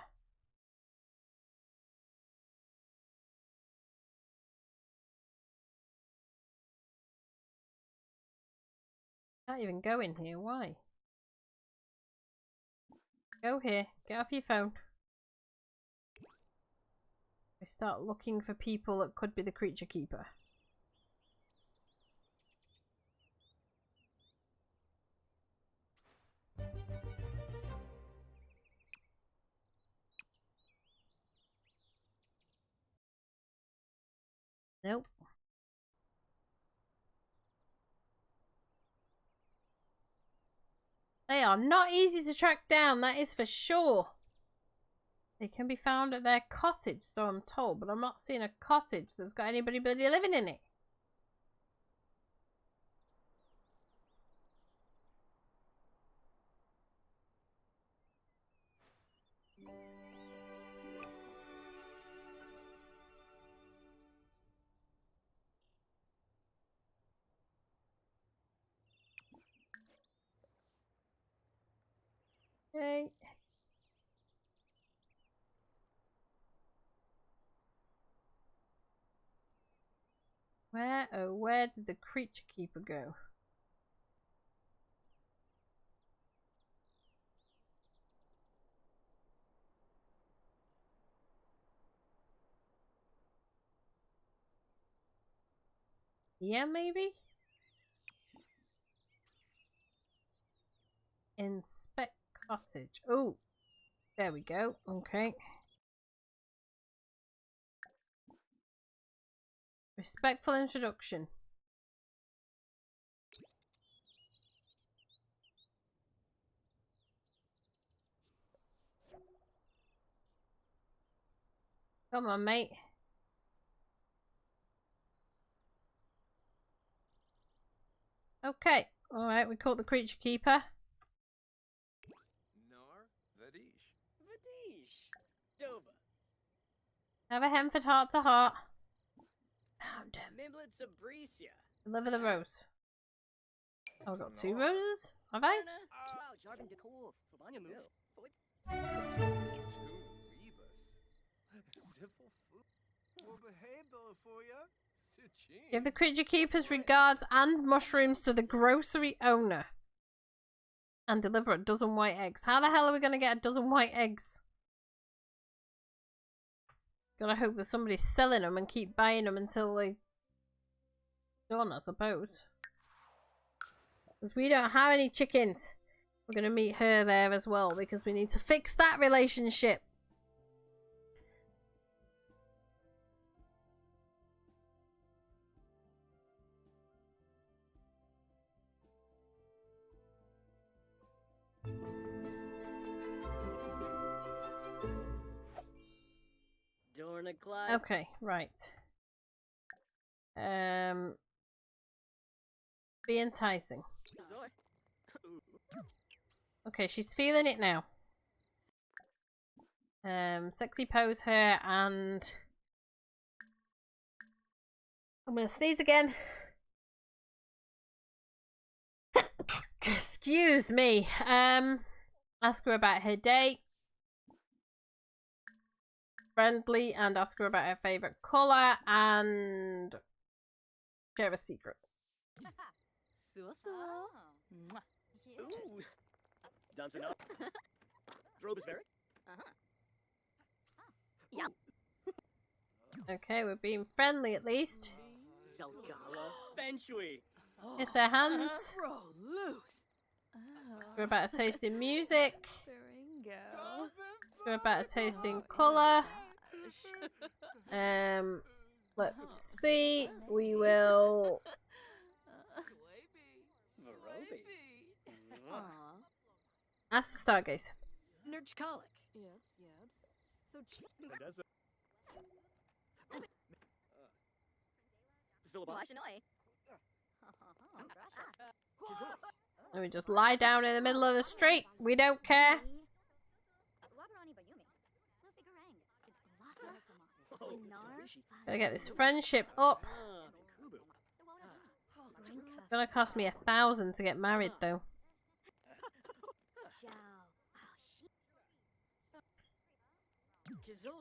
Can't even go in here. Why? Go here. Get off your phone. We start looking for people that could be the creature keeper. Nope. They are not easy to track down, that is for sure. They can be found at their cottage, so I'm told, but I'm not seeing a cottage that's got anybody bloody living in it. Okay. Where did the creature keeper go? Yeah, maybe? Inspect cottage. Oh, there we go. Okay. Respectful introduction. Come on, mate. Okay. Alright, we caught the creature keeper. Nar, Vadish. Vadish. Doba. Have a Hemford heart to heart. Found him. Mimlet Sabricia. Deliver the rose. Oh, I've got 2 roses? Have I? Wow, Jargon de Kowolf. Fabanya moves. Two rebus. Ziffle food. Well, behave for ya. Sitchin. Give the creature keeper's regards and mushrooms to the grocery owner. And deliver a dozen white eggs. How the hell are we going to get a dozen white eggs? Gotta hope that somebody's selling them and keep buying them until they're done, I suppose. Because we don't have any chickens. We're going to meet her there as well because we need to fix that relationship. Dorna Clyde. Okay, right. Be enticing. Okay, she's feeling it now. Sexy pose her and I'm gonna sneeze again. Excuse me. Ask her about her day. Friendly and ask her about her favourite colour and share a secret. Ooh. Dumping up. Drobesberry. Okay, we're being friendly at least. Salgala. Benchui. Kiss her hands. Bro, loose. We're about to taste in music. Baringo. We're about to taste in colour. Let's see. We will. Ask the Stargaze. Nurch colic. So Let me just lie down in the middle of the street. We don't care. Gotta get this friendship up. It's gonna cost me 1,000 to get married, though.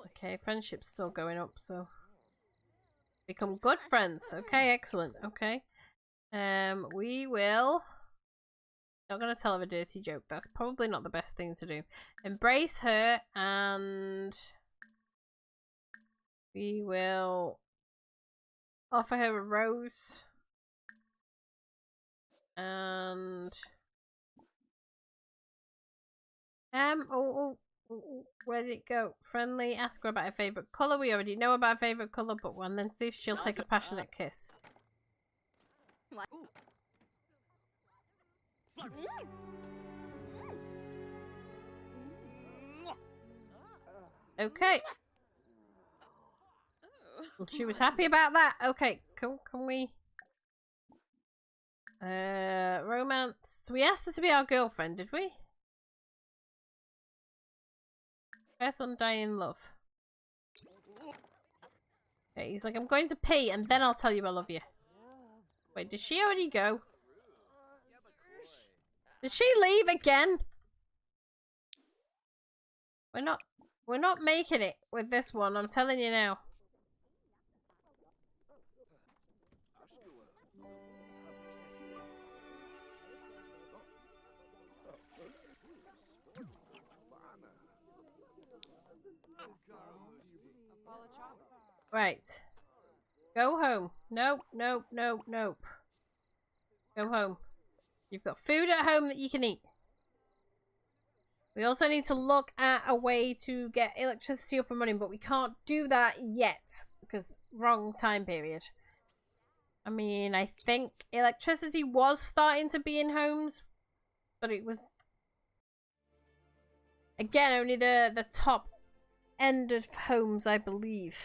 Okay, friendship's still going up, so become good friends. Okay, excellent. Okay, we will Not gonna tell her a dirty joke. That's probably not the best thing to do. Embrace her, and we will offer her a rose. And where did it go? Friendly. Ask her about her favorite color. We already know about her favorite color, but one. Then see if she'll take a passionate kiss. Okay. Well, she was happy about that. Okay, can we? Romance. So we asked her to be our girlfriend, did we? First undying love. Okay, he's like, I'm going to pee and then I'll tell you I love you. Wait, did she already go? Did she leave again? We're not making it with this one, I'm telling you now. Right. Go home. Nope, nope, nope, nope. Go home. You've got food at home that you can eat. We also need to look at a way to get electricity up and running, but we can't do that yet because wrong time period. I mean, I think electricity was starting to be in homes, but it was, again, only the top end of homes, I believe.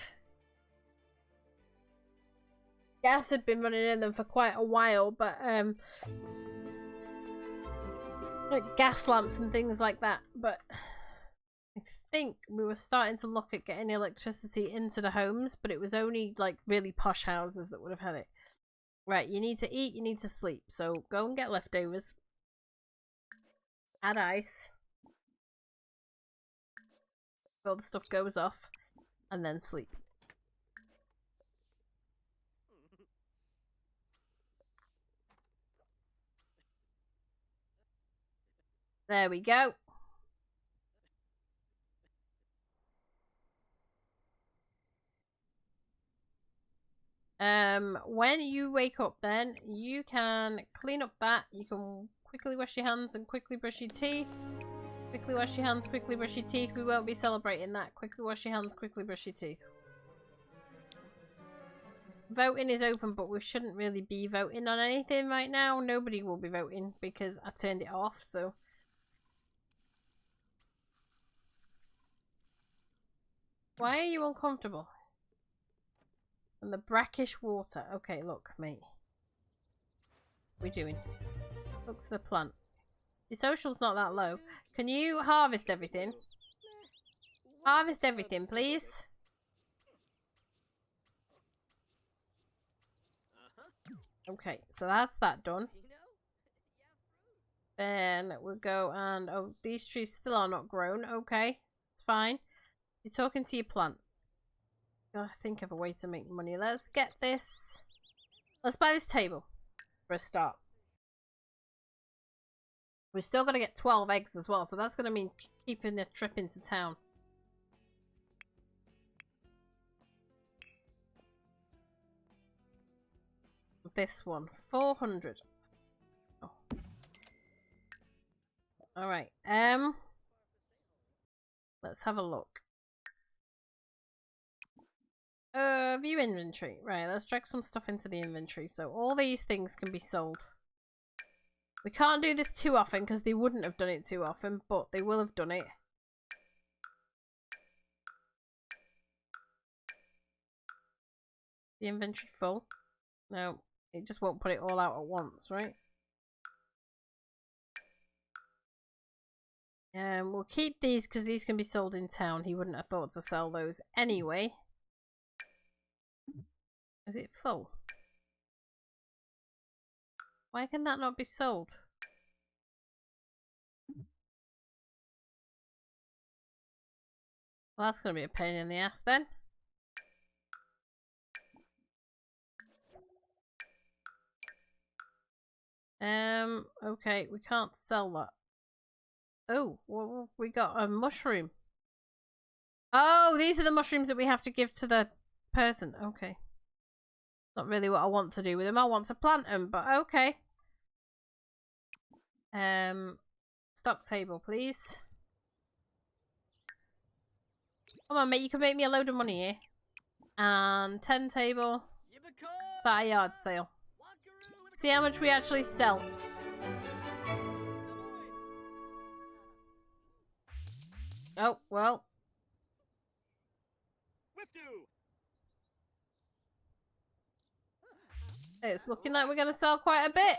Gas had been running in them for quite a while, but like gas lamps and things like that. But I think we were starting to look at getting electricity into the homes, but it was only like really posh houses that would have had it. Right, you need to eat, you need to sleep, so go and get leftovers. Add ice. All the stuff goes off, and then sleep. There we go. When you wake up then, you can clean up that. You can quickly wash your hands and quickly brush your teeth. Quickly wash your hands, quickly brush your teeth. We won't be celebrating that. Quickly wash your hands, quickly brush your teeth. Voting is open, but we shouldn't really be voting on anything right now. Nobody will be voting because I turned it off, so... Why are you uncomfortable? And the brackish water. Okay, look, mate. What are we doing? Look to the plant. Your social's not that low. Can you harvest everything? Harvest everything, please. Okay, so that's that done. Then we'll go and... Oh, these trees still are not grown. Okay, it's fine. You're talking to your plant. Gotta think of a way to make money. Let's get this. Let's buy this table for a start. We're still gonna get 12 eggs as well, so that's gonna mean keeping a trip into town. This one, 400. Oh. All right. Let's have a look. View inventory. Right, let's drag some stuff into the inventory. So all these things can be sold. We can't do this too often because they wouldn't have done it too often, but they will have done it. The inventory full? No, it just won't put it all out at once, right? We'll keep these because these can be sold in town. He wouldn't have thought to sell those anyway. Is it full? Why can that not be sold? Well, that's going to be a pain in the ass then. Okay, we can't sell that. Oh, well, we got a mushroom. Oh, these are the mushrooms that we have to give to the person. Okay. Not really what I want to do with them. I want to plant them, but okay. Stock table, please. Come on, mate. You can make me a load of money here. And 10 table. Start a yard sale. See how much we actually sell. Oh, well. It's looking like we're going to sell quite a bit.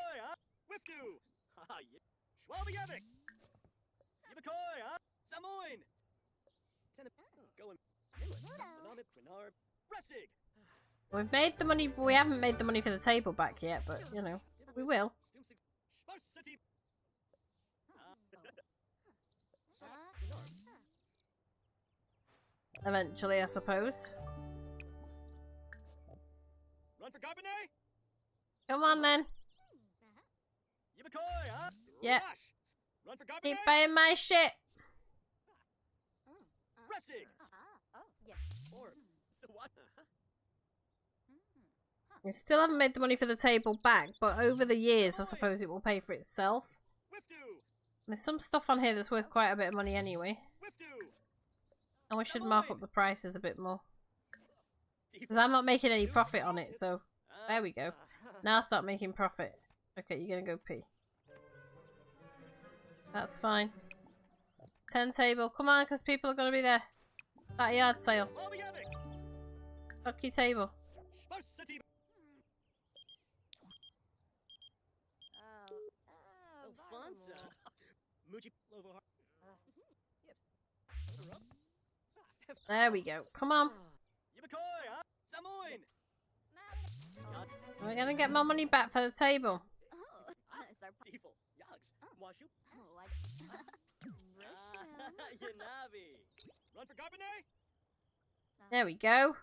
We've made the money, but we haven't made the money for the table back yet, but, you know, we will. Eventually, I suppose. Come on, then. Yep. Keep buying my shit. You still haven't made the money for the table back, but over the years, I suppose it will pay for itself. There's some stuff on here that's worth quite a bit of money anyway. And we should mark up the prices a bit more. Because I'm not making any profit on it, so there we go. Now I'll start making profit. Okay, you're gonna go pee. That's fine. 10 table. Come on, because people are gonna be there. That yard sale. Fuck your table. There we go. Come on. We're gonna get my money back for the table. There we go.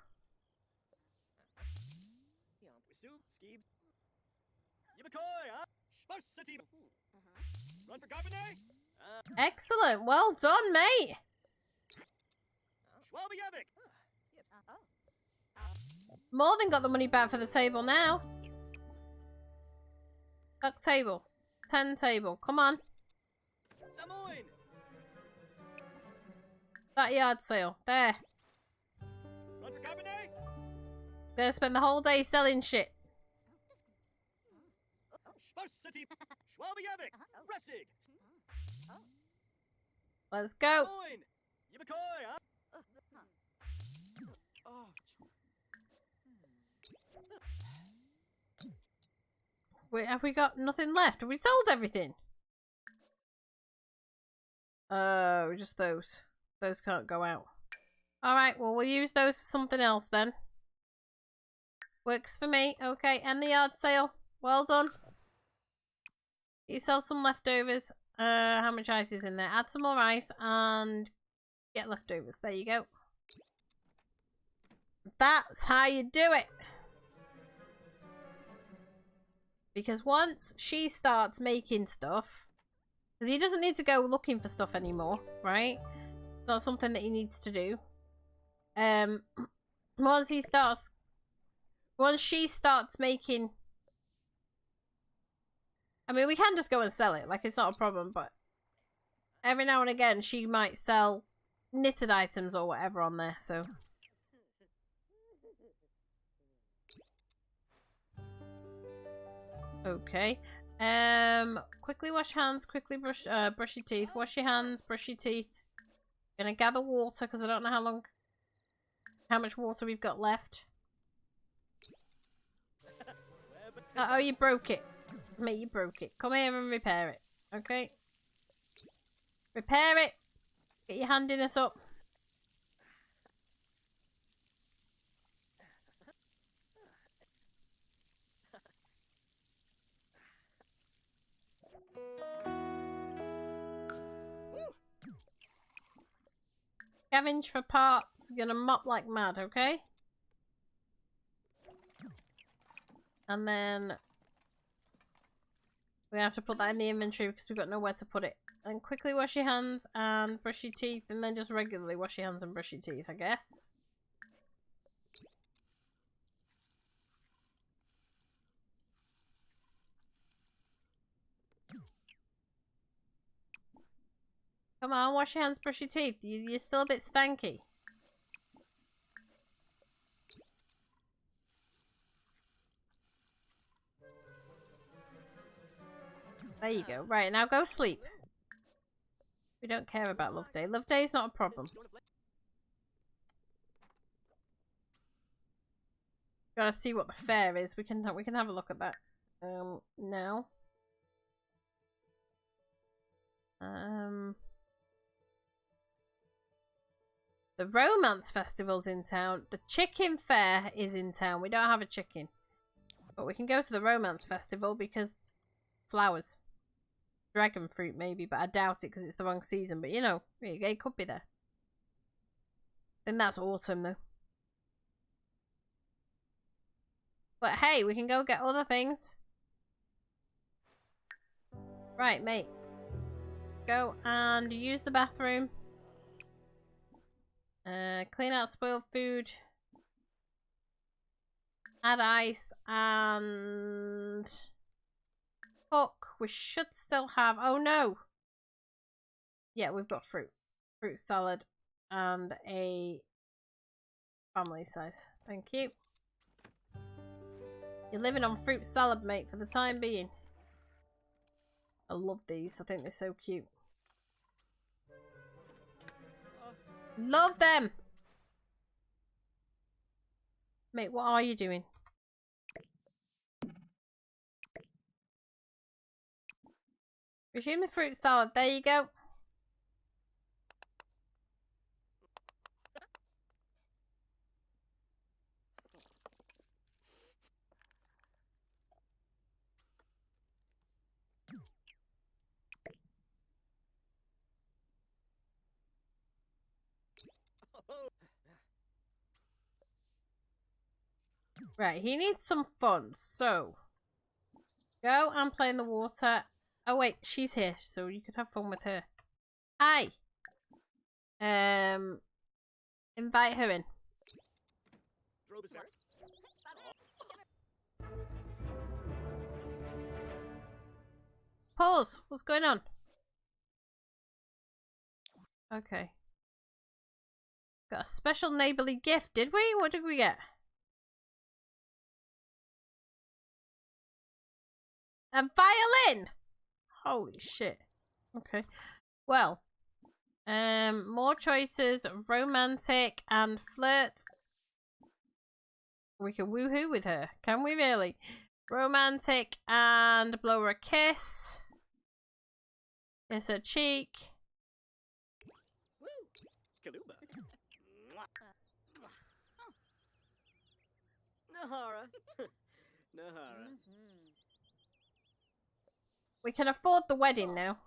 Excellent. Well done, mate. More than got the money back for the table now. Duck table. 10 table. Come on. That yard sale. There. Gonna spend the whole day selling shit. Let's go. Wait, have we got nothing left? Have we sold everything? Just those. Those can't go out. Alright, well, we'll use those for something else then. Works for me. Okay, end the yard sale. Well done. You sell some leftovers. How much ice is in there? Add some more ice and get leftovers. There you go. That's how you do it. Because once she starts making stuff, because he doesn't need to go looking for stuff anymore, right? It's not something that he needs to do. Once she starts making, I mean, we can just go and sell it, like it's not a problem, but every now and again she might sell knitted items or whatever on there, so. Okay. Quickly wash hands, quickly brush your teeth. Wash your hands, brush your teeth. Gonna gather water because I don't know how much water we've got left. Uh-oh, you broke it. Mate, you broke it. Come here and repair it. Okay? Repair it. Get your handiness up. Scavenge for parts. Gonna mop like mad, okay? And then We have to put that in the inventory because we've got nowhere to put it. And quickly wash your hands and brush your teeth, and then just regularly wash your hands and brush your teeth, I guess. Come on, wash your hands, brush your teeth. You're still a bit stanky. There you go. Right, now go sleep. We don't care about Love Day. Love Day is not a problem. Gotta see what the fair is. We can have a look at that. Now. The Romance Festival's in town. The Chicken Fair is in town. We don't have a chicken. But we can go to the Romance Festival because flowers. Dragon fruit maybe, but I doubt it because it's the wrong season. But you know, it could be there. I think that's autumn though. But hey, we can go get other things. Right, mate. Go and use the bathroom. Clean out spoiled food. Add ice and cook. We should still have. Oh no! Yeah, we've got fruit salad, and a family size. Thank you. You're living on fruit salad, mate, for the time being. I love these. I think they're so cute. Love them! Mate, what are you doing? Resume the fruit salad. There you go. Right, he needs some fun, so go and play in the water. Oh wait, she's here, so you could have fun with her. Hi. Invite her in. Pause. What's going on? Okay. Got a special neighborly gift, did we? What did we get? A violin! Holy shit. Okay. Well. More choices. Romantic and flirt. We can woohoo with her. Can we really? Romantic and blow her a kiss. Kiss her cheek. Kaluba. Nahara. Nahara. We can afford the wedding now.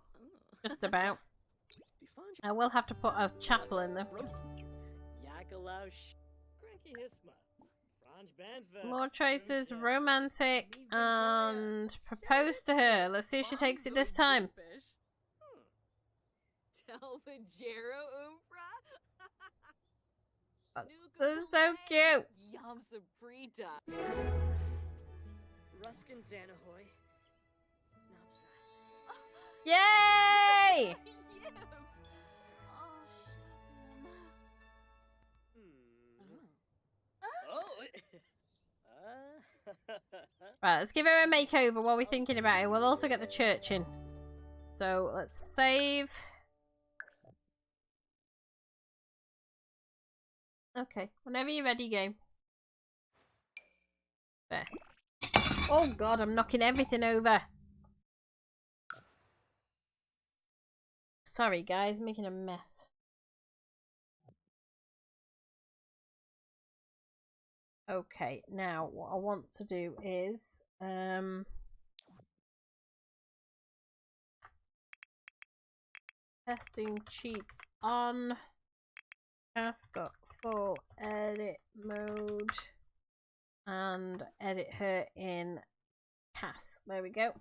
Just about. I will have to put a chapel in there. More choices, romantic, and propose to her. Let's see if she takes it this time. This is so cute. Ruskin Xanahoy. Yay! Right, let's give her a makeover while we're thinking about it. We'll also get the church in. So let's save. Okay, whenever you're ready, game. There. Oh god, I'm knocking everything over. Sorry guys, making a mess. Okay, now what I want to do is testing cheats on cast.full edit mode and edit her in CAS. There we go.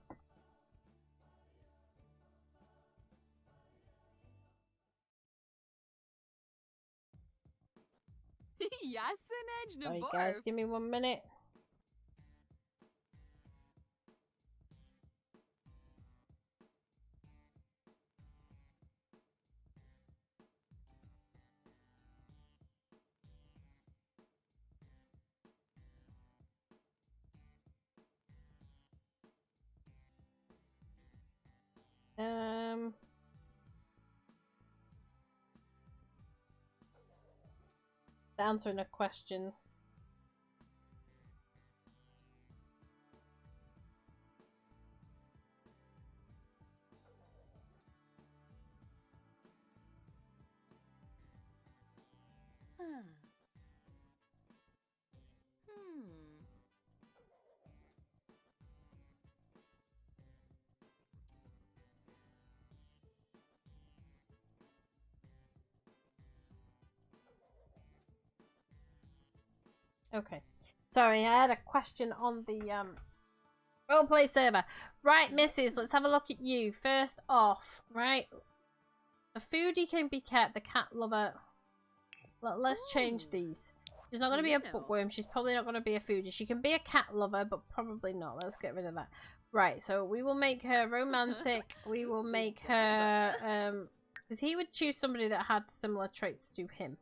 Yasin edge Sorry guys, give me 1 minute. Answering a question. Huh. Okay. Sorry, I had a question on the roleplay server. Right, missus, let's have a look at you. First off, right? The foodie can be kept, the cat lover. Let's change these. She's not going to be a bookworm. She's probably not going to be a foodie. She can be a cat lover, but probably not. Let's get rid of that. Right, so we will make her romantic. We will make her... because he would choose somebody that had similar traits to him.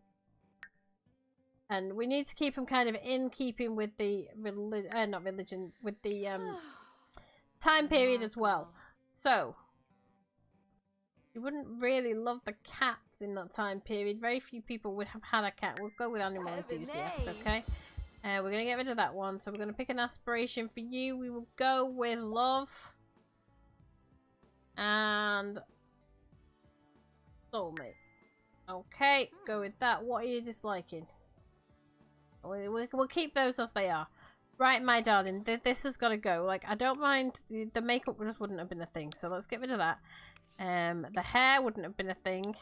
And we need to keep him kind of in keeping with the... not religion. With the time period as well. So... you wouldn't really love the cats in that time period. Very few people would have had a cat. We'll go with animal enthusiast, okay? We're going to get rid of that one. So we're going to pick an aspiration for you. We will go with love. And soulmate. Okay, go with that. What are you disliking? We'll keep those as they are. Right, my darling. This has got to go. Like, I don't mind. The makeup just wouldn't have been a thing. So let's get rid of that. The hair wouldn't have been a thing.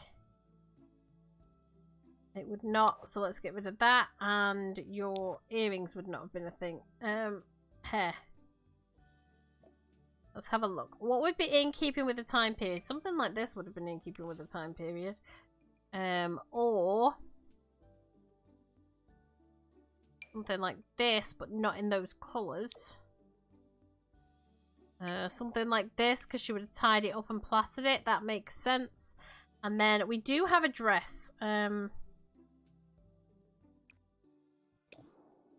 It would not, so let's get rid of that. And your earrings would not have been a thing. Hair. Let's have a look. What would be in keeping with the time period? Something like this would have been in keeping with the time period. Or something like this, but not in those colours. Something like this, because she would have tied it up and plaited it. That makes sense. And then we do have a dress.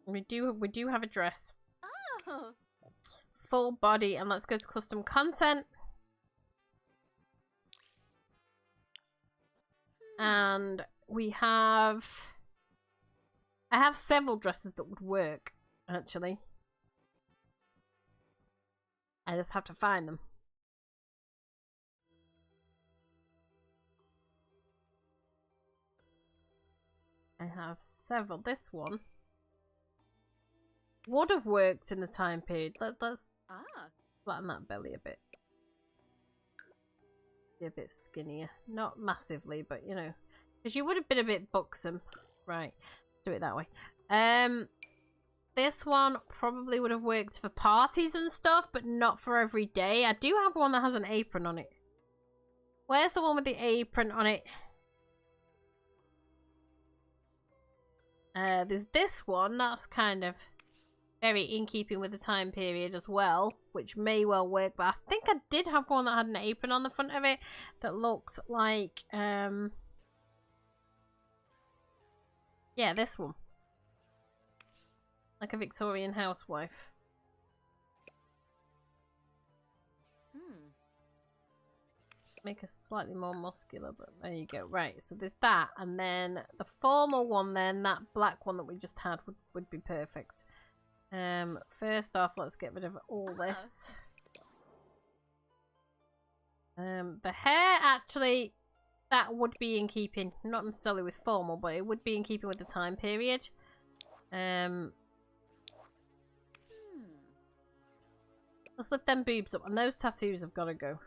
We do have a dress. Oh. Full body, and let's go to custom content. And we have... I have several dresses that would work, actually. I just have to find them. I have several. This one would have worked in the time period. Let's flatten that belly a bit. Be a bit skinnier. Not massively, but you know. Because you would have been a bit buxom. Right. Do it that way. This one probably would have worked for parties and stuff, but not for every day. I do have one that has an apron on it. Where's the one with the apron on it? There's this one. That's kind of very in keeping with the time period as well, which may well work. But I think I did have one that had an apron on the front of it that looked like... yeah, this one. Like a Victorian housewife. Make us slightly more muscular, but there you go. Right, so there's that. And then the formal one then, that black one that we just had would be perfect. First off, let's get rid of all this. The hair, actually, that would be in keeping. Not necessarily with formal, but it would be in keeping with the time period. Let's lift them boobs up, and those tattoos have got to go.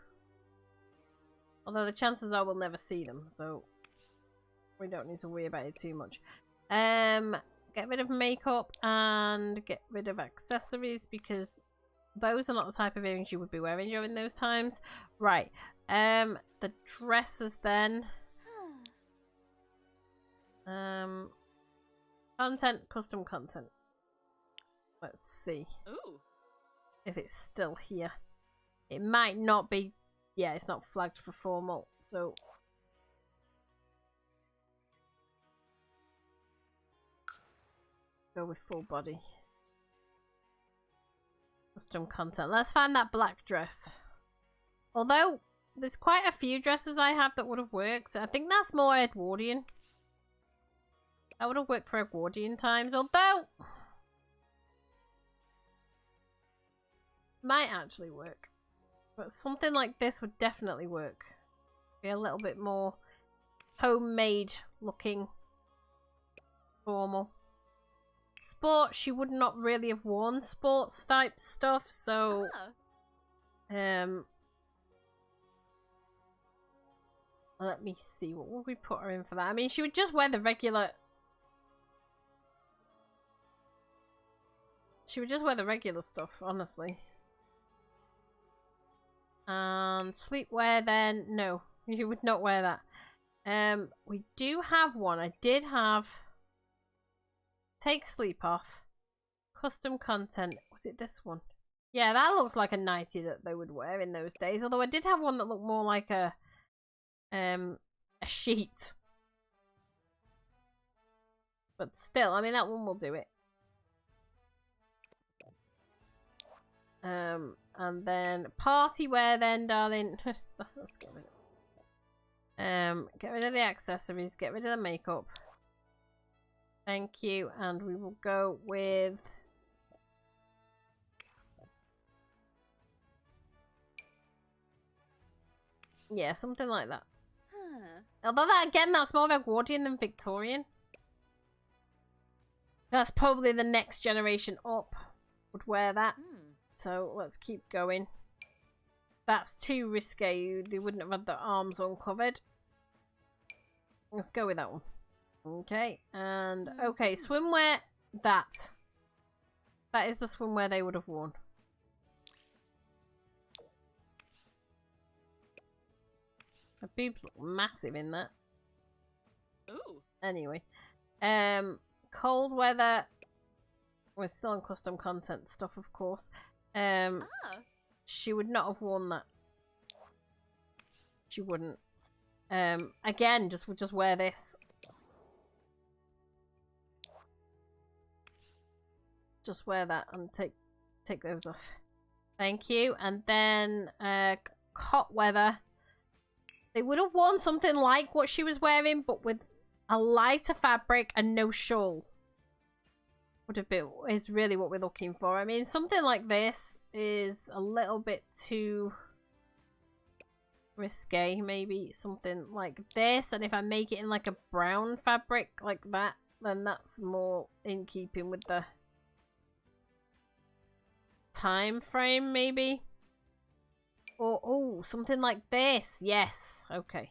Although the chances are we'll never see them, so we don't need to worry about it too much. Get rid of makeup and get rid of accessories, because those are not the type of earrings you would be wearing during those times. Right. The dresses then. Content, custom content. Let's see Ooh. if it's still here. It might not be. Yeah, it's not flagged for formal, so. Go with full body. Custom content. Let's find that black dress. Although, there's quite a few dresses I have that would have worked. I think that's more Edwardian. That would have worked for Edwardian times, although... might actually work. But something like this would definitely work. Be a little bit more homemade looking. Formal. Sport, she would not really have worn sports type stuff, so... let me see, what would we put her in for that? I mean, she would just wear the regular... She would just wear the regular stuff, honestly. And sleepwear then, no, you would not wear that. We do have one. I did have take sleep off. Custom content. Was it this one? Yeah, that looks like a nightie that they would wear in those days. Although I did have one that looked more like a sheet. But still, I mean, that one will do it. And then party wear then, darling. Let's get rid of it. Get rid of the accessories, get rid of the makeup. Thank you, and we will go with yeah, something like that. Although that again, that's more Edwardian than Victorian. That's probably the next generation up would wear that. So let's keep going. That's too risque. They wouldn't have had their arms uncovered. Let's go with that one. Okay, and okay, swimwear. That is the swimwear they would have worn. Her boobs look massive in that. Ooh. Anyway, cold weather. We're still on custom content stuff, of course. She would not have worn that. She wouldn't. Again, just wear this. Just wear that and take those off. Thank you. And then hot weather. They would have worn something like what she was wearing, but with a lighter fabric and no shawl. Would have been is really what we're looking for. I mean, something like this is a little bit too risque. Maybe something like this, and if I make it in like a brown fabric like that, then that's more in keeping with the time frame, maybe. Or oh, something like this. Yes, okay.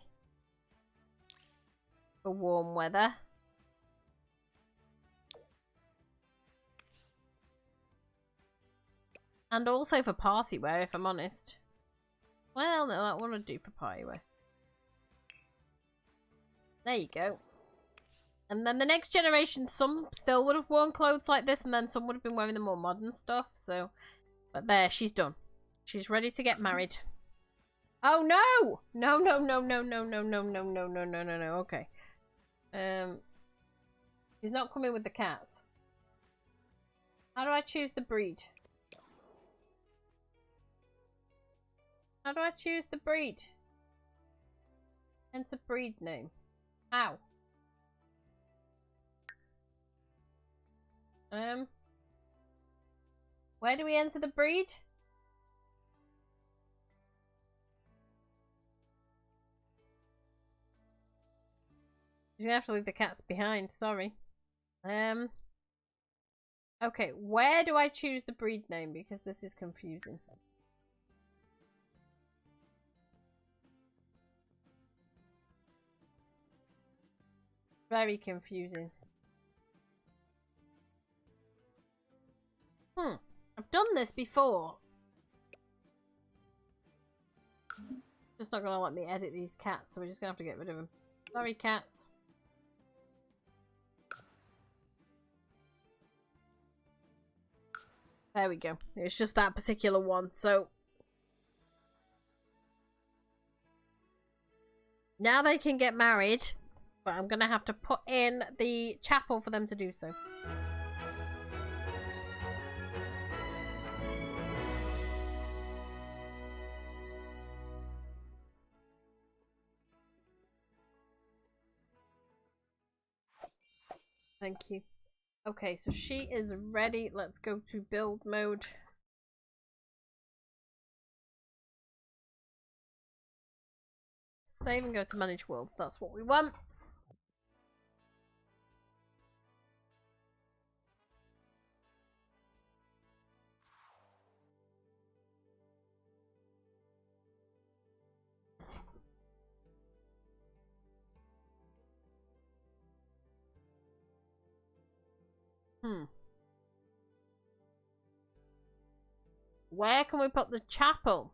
For warm weather. And also for party wear, if I'm honest. Well, no, that one would do for party wear. There you go. And then the next generation, some still would have worn clothes like this, and then some would have been wearing the more modern stuff. So, but there, she's done. She's ready to get married. Oh no! No, no, no, no, no, no, no, no, no, no, no, no, no. Okay. She's not coming with the cats. How do I choose the breed? How do I choose the breed? Enter breed name. How? Where do we enter the breed? You're gonna have to leave the cats behind, sorry. Okay, where do I choose the breed name? Because this is confusing. Very confusing. I've done this before. Just not gonna let me edit these cats, so we're just gonna have to get rid of them. Sorry, cats. There we go. It's just that particular one. So now they can get married, but I'm gonna have to put in the chapel for them to do so. Thank you. Okay, so she is ready. Let's go to build mode. Save and go to manage worlds. That's what we want. Where can we put the chapel?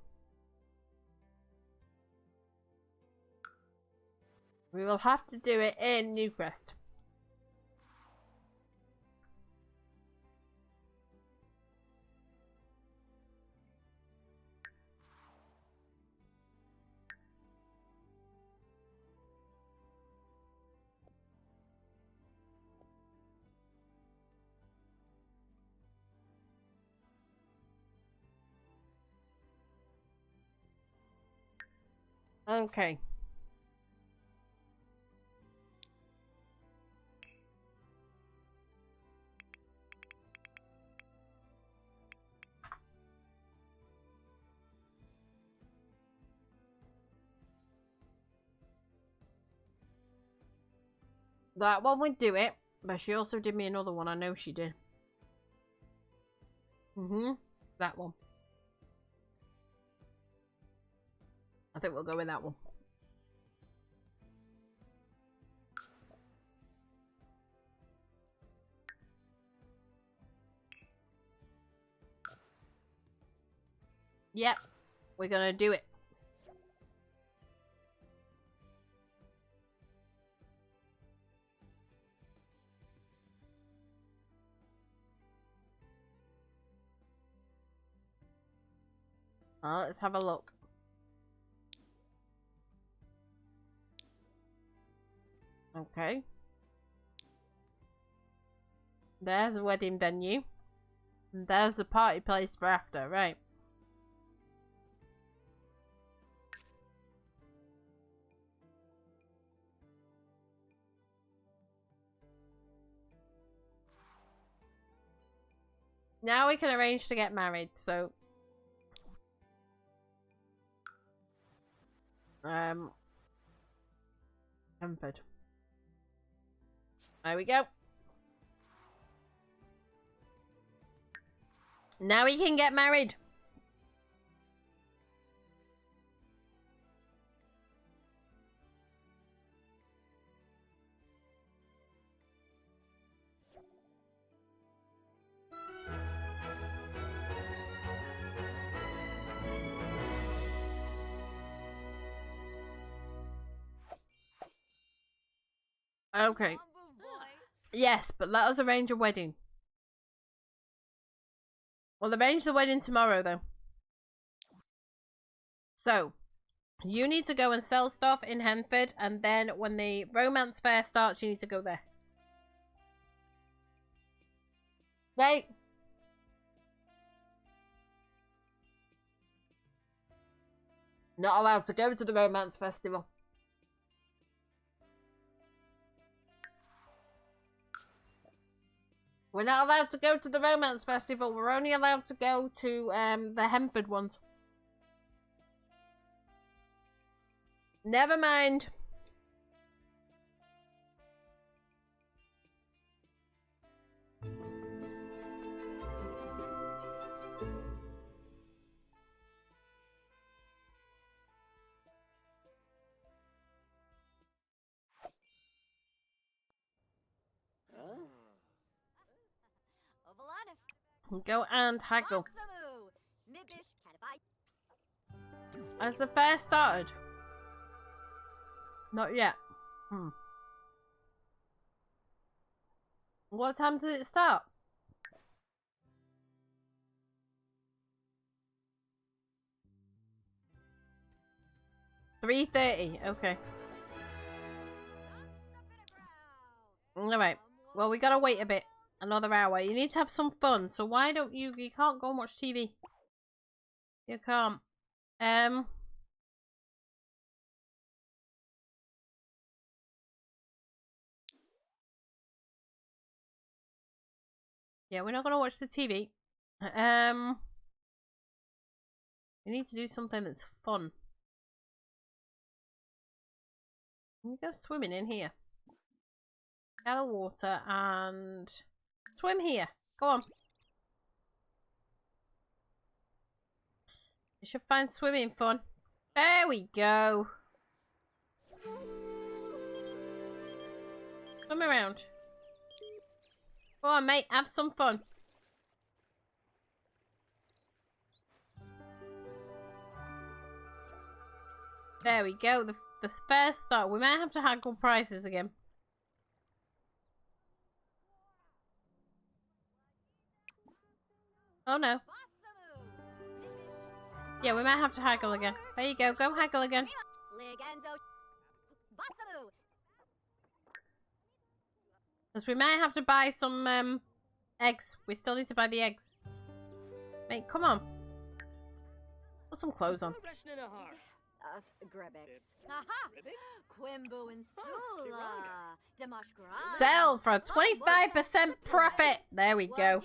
We will have to do it in Newcrest. Okay. That one would do it, but she also did me another one. I know she did. That one. I think we'll go with that one. Yep, we're gonna do it. Let's have a look. Okay. There's a wedding venue. And there's a party place for after, right? Now we can arrange to get married, so... Hanford. There we go. Now we can get married. Okay. Yes, but let us arrange a wedding. We'll arrange the wedding tomorrow, though. So, you need to go and sell stuff in Henford, and then when the romance fair starts, you need to go there. Right? Not allowed to go to the romance festival. We're not allowed to go to the romance festival. We're only allowed to go to the Henford ones. Never mind. Go and haggle. Has the fair started? Not yet. What time does it start? 3:30. Okay. Alright. Well, we gotta wait a bit. Another hour. You need to have some fun. So why don't you... You can't go and watch TV. You can't. Yeah, we're not gonna watch the TV. We need to do something that's fun. You go swimming in here. Gather water and swim here. Go on. You should find swimming fun. There we go. Swim around. Go on, mate. Have some fun. There we go. The first start. We might have to haggle prices again. Oh no. Yeah, we might have to haggle again. There you go. Go haggle again. Because we might have to buy some eggs. We still need to buy the eggs. Mate, come on. Put some clothes on. Sell for a 25% profit. There we go.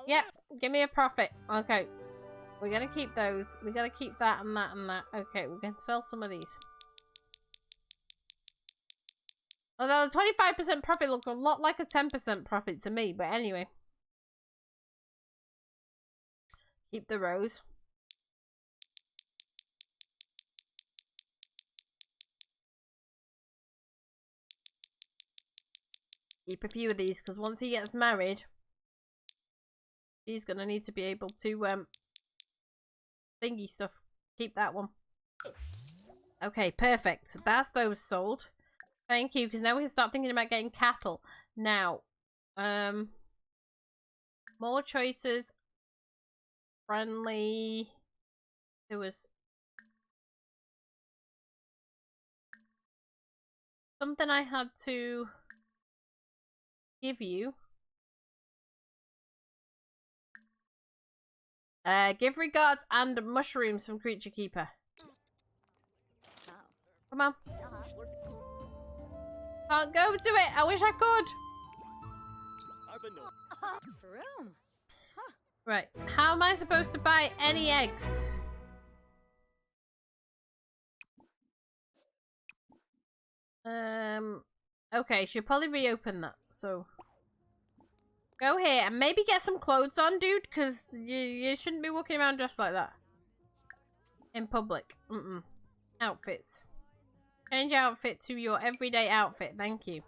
Yep, give me a profit. Okay. We're gonna keep those. We're gonna keep that and that and that. Okay, we're gonna sell some of these. Although the 25% profit looks a lot like a 10% profit to me, but anyway. Keep the rows. Keep a few of these, because once he gets married, he's gonna need to be able to thingy stuff. Keep that one. Okay, perfect. So that's those sold. Thank you, because now we can start thinking about getting cattle. Now, more choices. Friendly. There was something I had to give you. Give regards and mushrooms from Creature Keeper. Come on. Can't go to it. I wish I could. Right. How am I supposed to buy any eggs? Okay, should probably reopen that. So go here and maybe get some clothes on, dude, because you shouldn't be walking around dressed like that in public. Outfits. Change outfit to your everyday outfit. Thank you.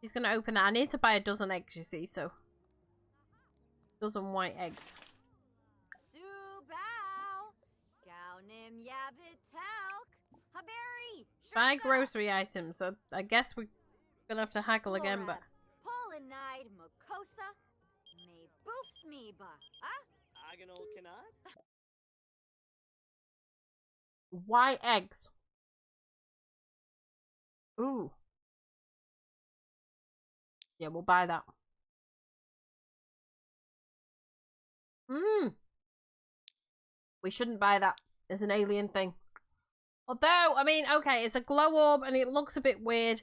He's gonna open that. I need to buy a dozen eggs, you see, so dozen white eggs. Buy grocery items. So I guess we're gonna have to haggle again, but white eggs. Ooh. Yeah, we'll buy that. We shouldn't buy that. It's an alien thing. Although, I mean, okay, it's a glow orb and it looks a bit weird.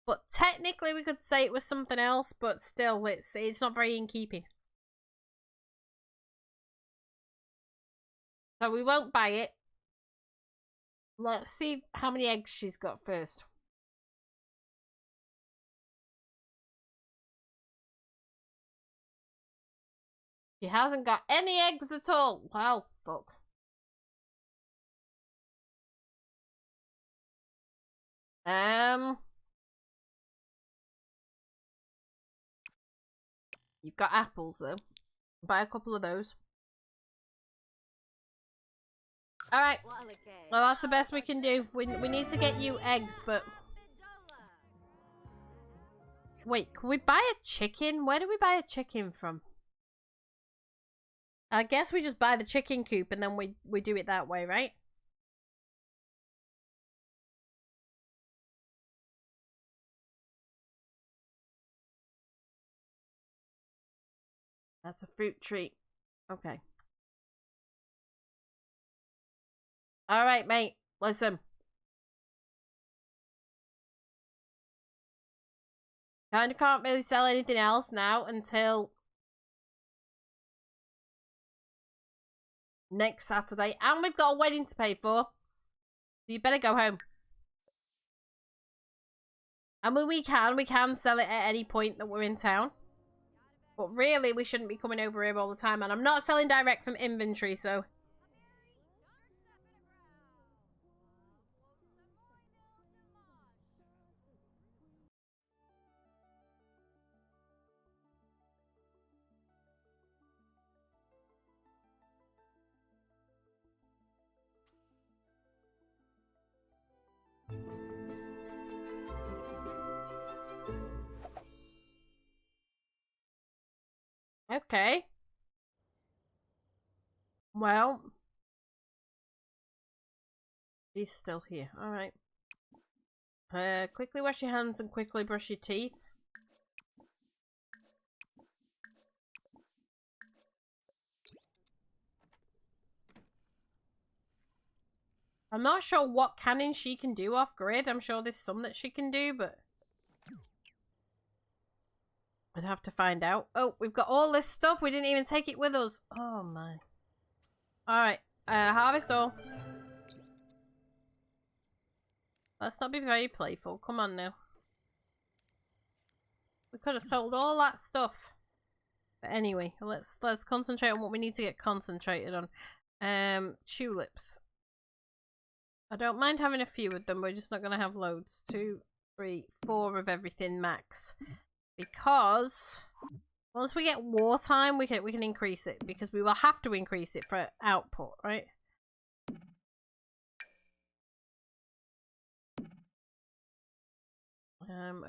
But technically we could say it was something else, but still, it's not very in keeping. So we won't buy it. Let's see how many eggs she's got first. She hasn't got any eggs at all. Well, fuck. You've got apples though. Buy a couple of those. Alright. Well, that's the best we can do. We need to get you eggs, but wait, can we buy a chicken? Where do we buy a chicken from? I guess we just buy the chicken coop and then we do it that way, right? That's a fruit tree. Okay. Alright, mate. Listen. Kinda can't really sell anything else now until next Saturday. And we've got a wedding to pay for. So you better go home. And when we can sell it at any point that we're in town. But really, we shouldn't be coming over here all the time. And I'm not selling direct from inventory, so... Okay. Well. She's still here. Alright. Quickly wash your hands and quickly brush your teeth. I'm not sure what cannon she can do off grid. I'm sure there's some that she can do, but I'd have to find out. Oh, we've got all this stuff. We didn't even take it with us. Oh my. Alright. Harvest all. Let's not be very playful. Come on now. We could have sold all that stuff. But anyway, let's concentrate on what we need to get concentrated on. Tulips. I don't mind having a few of them. We're just not going to have loads. 2, 3, 4 of everything max. Because once we get wartime, we can increase it. Because we will have to increase it for output, right?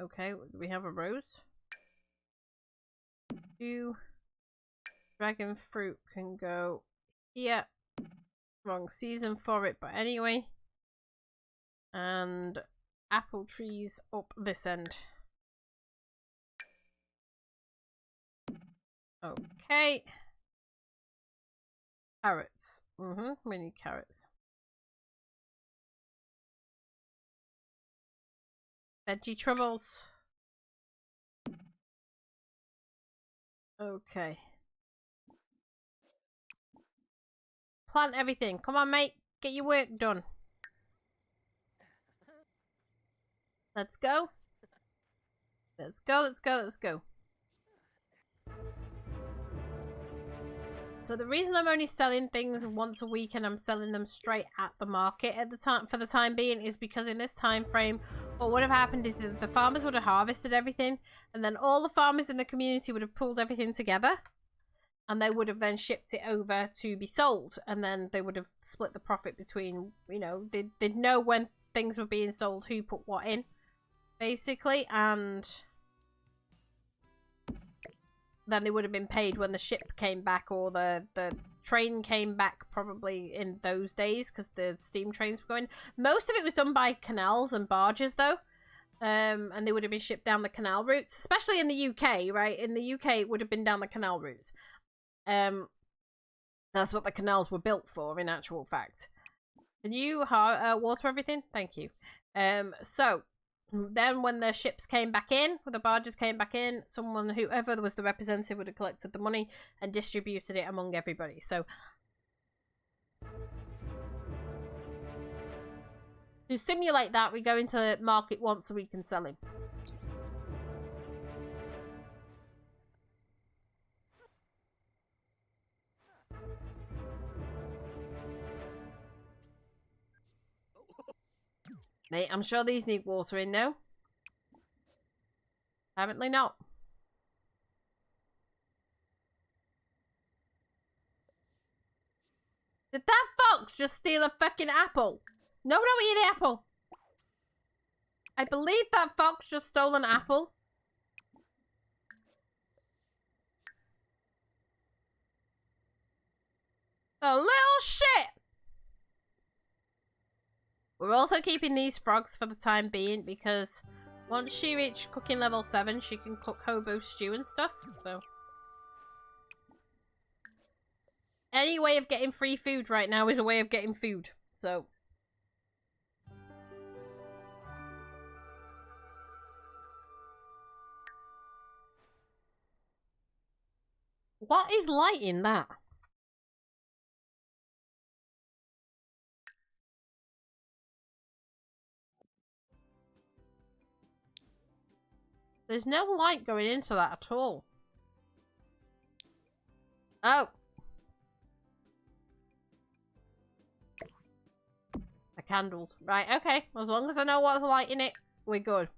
Okay, we have a rose. 2. Dragon fruit can go here. Wrong season for it, but anyway. And apple trees up this end. Okay. Carrots. We need carrots. Veggie troubles. Okay. Plant everything. Come on, mate. Get your work done. Let's go. Let's go, let's go, let's go. So the reason I'm only selling things once a week and I'm selling them straight at the market at the time for the time being is because in this time frame what would have happened is that the farmers would have harvested everything and then all the farmers in the community would have pulled everything together and they would have then shipped it over to be sold and then they would have split the profit between, you know, they'd know when things were being sold, who put what in basically, and then they would have been paid when the ship came back or the train came back probably in those days because the steam trains were going. Most of it was done by canals and barges though. And they would have been shipped down the canal routes, especially in the UK, right? In the UK, it would have been down the canal routes. That's what the canals were built for in actual fact. Can you water everything? Thank you. So then when the ships came back in, when the barges came back in, whoever was the representative would have collected the money and distributed it among everybody. So to simulate that, we go into market once a week and sell him. Mate, I'm sure these need watering now. Apparently not. Did that fox just steal a fucking apple? No, don't eat the apple. I believe that fox just stole an apple. A little shit! We're also keeping these frogs for the time being because once she reaches cooking level 7, she can cook hobo stew and stuff, so. Any way of getting free food right now is a way of getting food, so. What is lighting that? There's no light going into that at all. Oh. The candles. Right, okay. As long as I know what's lighting it, we're good.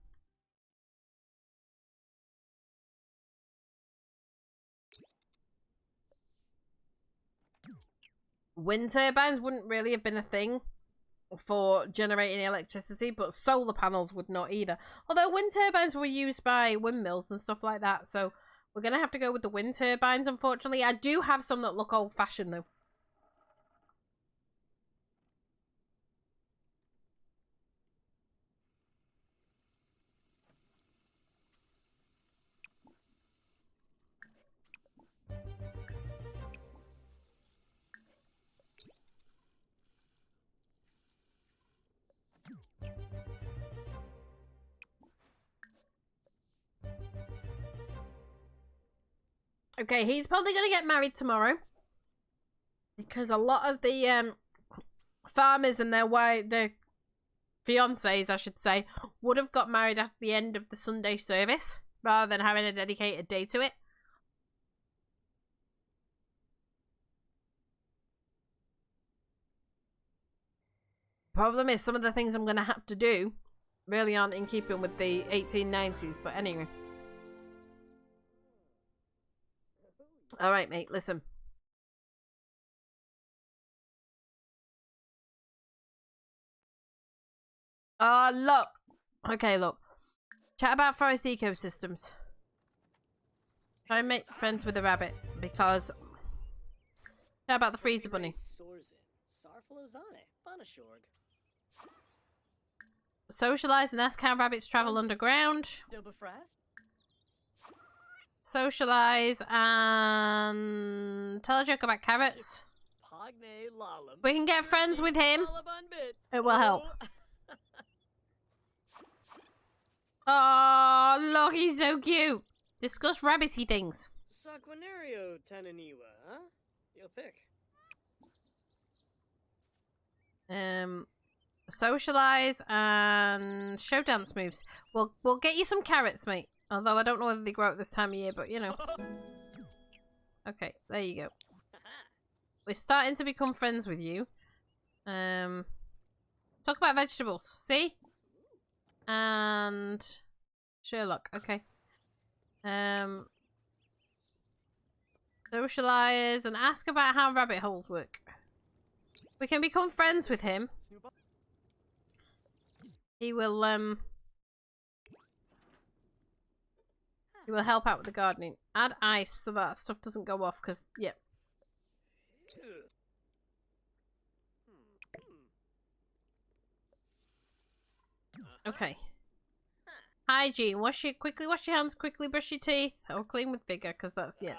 Wind turbines wouldn't really have been a thing for generating electricity, but solar panels would not either. Although wind turbines were used by windmills and stuff like that, so we're going to have to go with the wind turbines, unfortunately. I do have some that look old-fashioned, though. Okay, he's probably going to get married tomorrow. Because a lot of the farmers and their fiancés, I should say, would have got married at the end of the Sunday service, rather than having a dedicated day to it. Problem is, some of the things I'm going to have to do really aren't in keeping with the 1890s, but anyway. Alright, mate, listen. Look. Okay, look. Chat about forest ecosystems. Try and make friends with the rabbit, because... Chat about the freezer bunny. Socialize and ask how rabbits travel underground. Socialize and tell a joke about carrots. We can get friends with him. It will help. Oh, look, he's so cute. Discuss rabbity things. Saquinario Tananiwa, huh? Your pick. Socialize and show dance moves. We'll get you some carrots, mate. Although I don't know whether they grow at this time of year, but you know. Okay, there you go. We're starting to become friends with you. Talk about vegetables. See? And Sherlock. Okay. Socialize and ask about how rabbit holes work. We can become friends with him. He will help out with the gardening. Add ice so that stuff doesn't go off, because, yeah. Okay. Hygiene. Quickly wash your hands, quickly brush your teeth, or clean with vigor, because that's, yeah.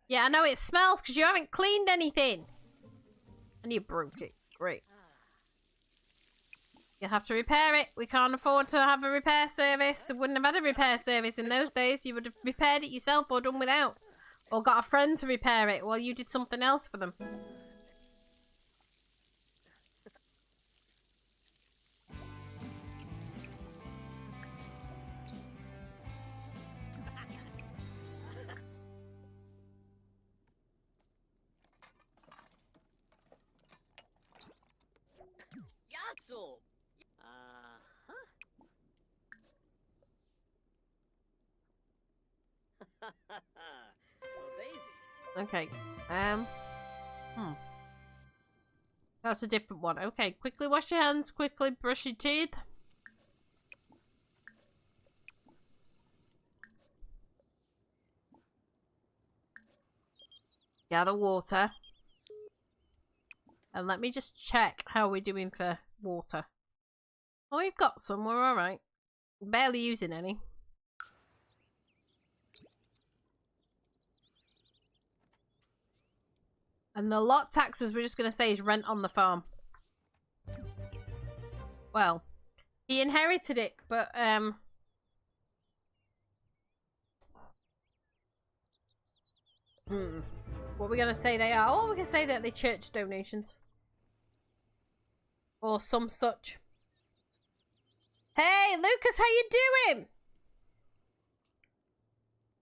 Yeah, I know it smells because you haven't cleaned anything. And you broke it. Great. You have to repair it. We can't afford to have a repair service. We wouldn't have had a repair service in those days. You would have repaired it yourself or done without. Or got a friend to repair it while you did something else for them. Yatzel! Okay. That's a different one. Okay, quickly wash your hands, quickly brush your teeth. Gather water. And let me just check how we're doing for water. Oh, we've got some. We're alright. Barely using any. And the lot taxes we're just going to say is rent on the farm. Well, he inherited it, but what are we going to say they are? Oh, we can say that they're church donations. Or some such. Hey, Lucas, how you doing?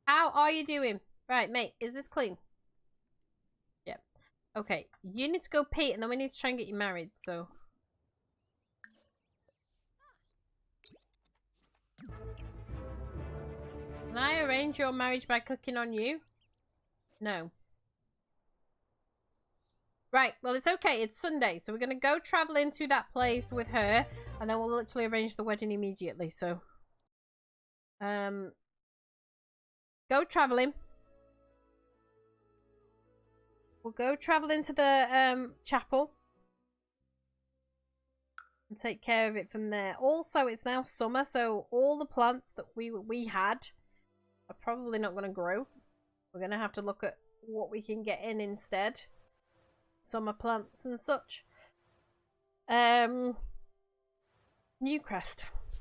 How are you doing? Right, mate, is this clean? Yep. Okay, you need to go pee, and then we need to try and get you married, so... Can I arrange your marriage by clicking on you? No. Right, well, it's okay. It's Sunday, so we're going to go travel into that place with her, and then we'll literally arrange the wedding immediately, so... Go traveling. We'll go travel into the chapel. And take care of it from there. Also, it's now summer, so all the plants that we had are probably not going to grow. We're going to have to look at what we can get in instead. Summer plants and such. Newcrest.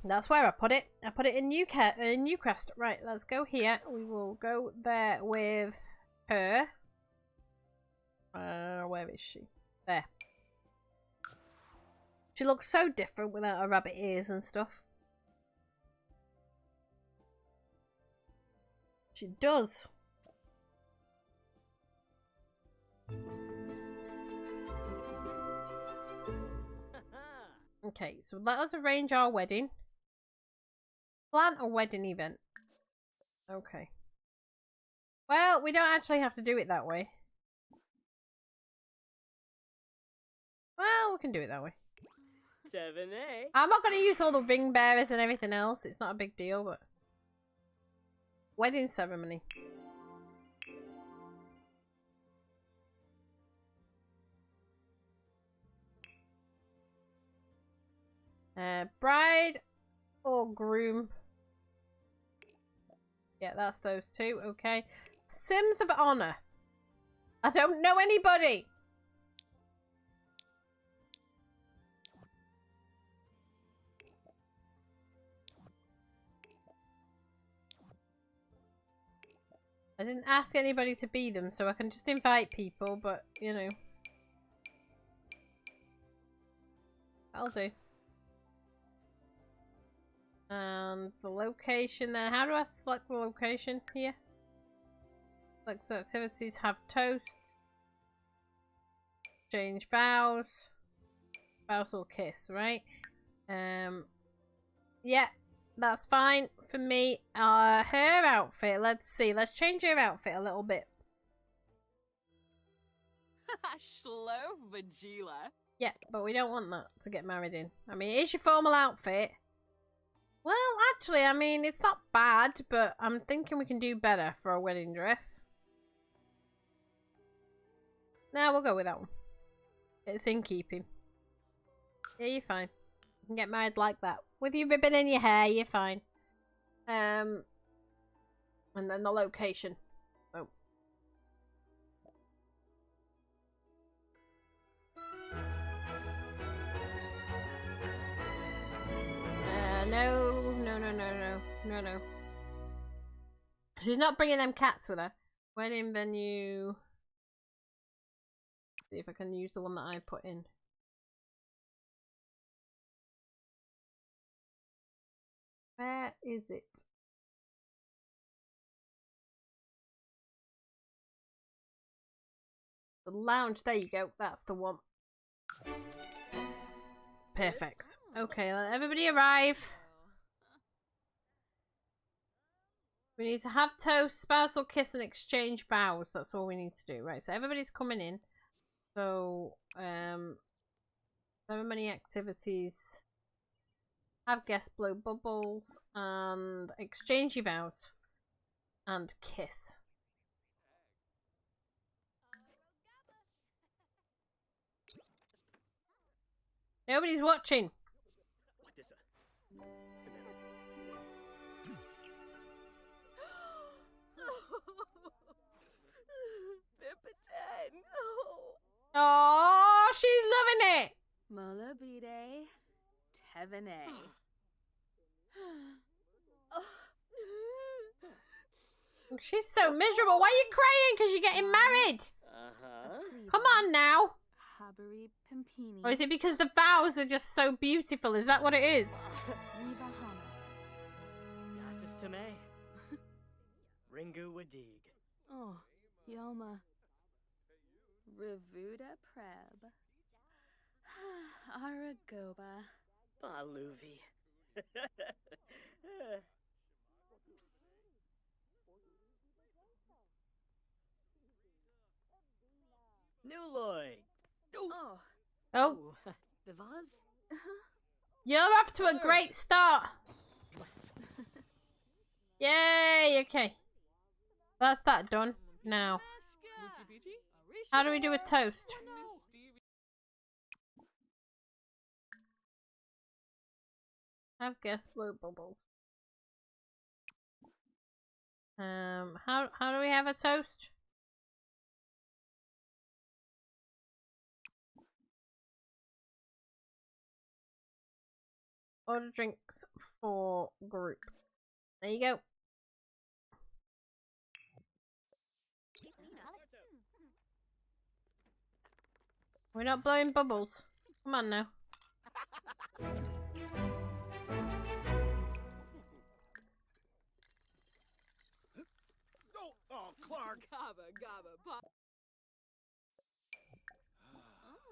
That's where I put it. I put it in Newcrest. Right, let's go here. We will go there with her. Where is she? There. She looks so different without her rabbit ears and stuff. She does. Okay, so let us arrange our wedding. Plan a wedding event. Okay. Well, we don't actually have to do it that way. Well, we can do it that way. 7A. I'm not going to use all the ring bearers and everything else. It's not a big deal, but... Wedding ceremony. Bride or groom. Yeah, that's those two. Okay. Sims of honor. I don't know anybody. I didn't ask anybody to be them, so I can just invite people, but, you know. That'll do. And the location then. How do I select the location here? Select activities, have toast. Change vows. Spousal kiss, right? Yeah. That's fine for me. Her outfit. Let's see. Let's change her outfit a little bit. Shlo Vagila. Yeah, but we don't want that to get married in. I mean, it's your formal outfit. Well, actually, I mean, it's not bad, but I'm thinking we can do better for a wedding dress. No, we'll go with that one. It's in keeping. Yeah, you're fine. You can get married like that. With your ribbon in your hair, you're fine. And then the location. Oh. No. She's not bringing them cats with her. Wedding venue. See if I can use the one that I put in. Where is it? The lounge. There you go. That's the one. Perfect. Okay, let everybody arrive. We need to have toast, spousal kiss, and exchange vows. That's all we need to do. Right, so everybody's coming in. So, ceremony activities. Have guests blow bubbles. And exchange your vows. And kiss. Nobody's watching. What is a Pipitan. Oh, she's loving it. Molabide. Tevene. She's so miserable. Why are you crying? Because you're getting married. Come on now. Habari Pimpini. Or is it because the vows are just so beautiful? Is that what it is? Nibahana. Yathis Tame. Ringu Wadig. Oh, Yoma. Revuda Preb. Aragoba. Baluvi. New Lloyd. Oh. Oh, The vase? you're off to a great start. Yay, okay. That's that done. Now, how do we do a toast? Have guests blow bubbles. How do we have a toast? Order drinks for group. There you go. We're not blowing bubbles. Come on now. Oh, Clark. Gabba, gabba, pop.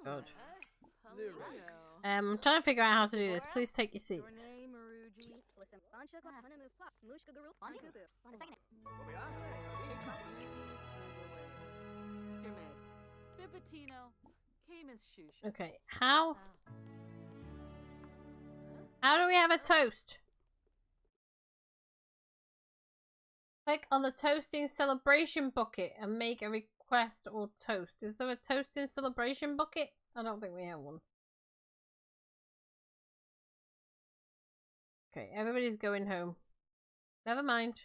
God. Paleo. I'm trying to figure out how to do this. Please take your seats. Dermid. Bibitino. Camus Shusha. Okay, how do we have a toast? Click on the toasting celebration bucket and make a request or toast. Is there a toasting celebration bucket? I don't think we have one. Okay, everybody's going home. Never mind.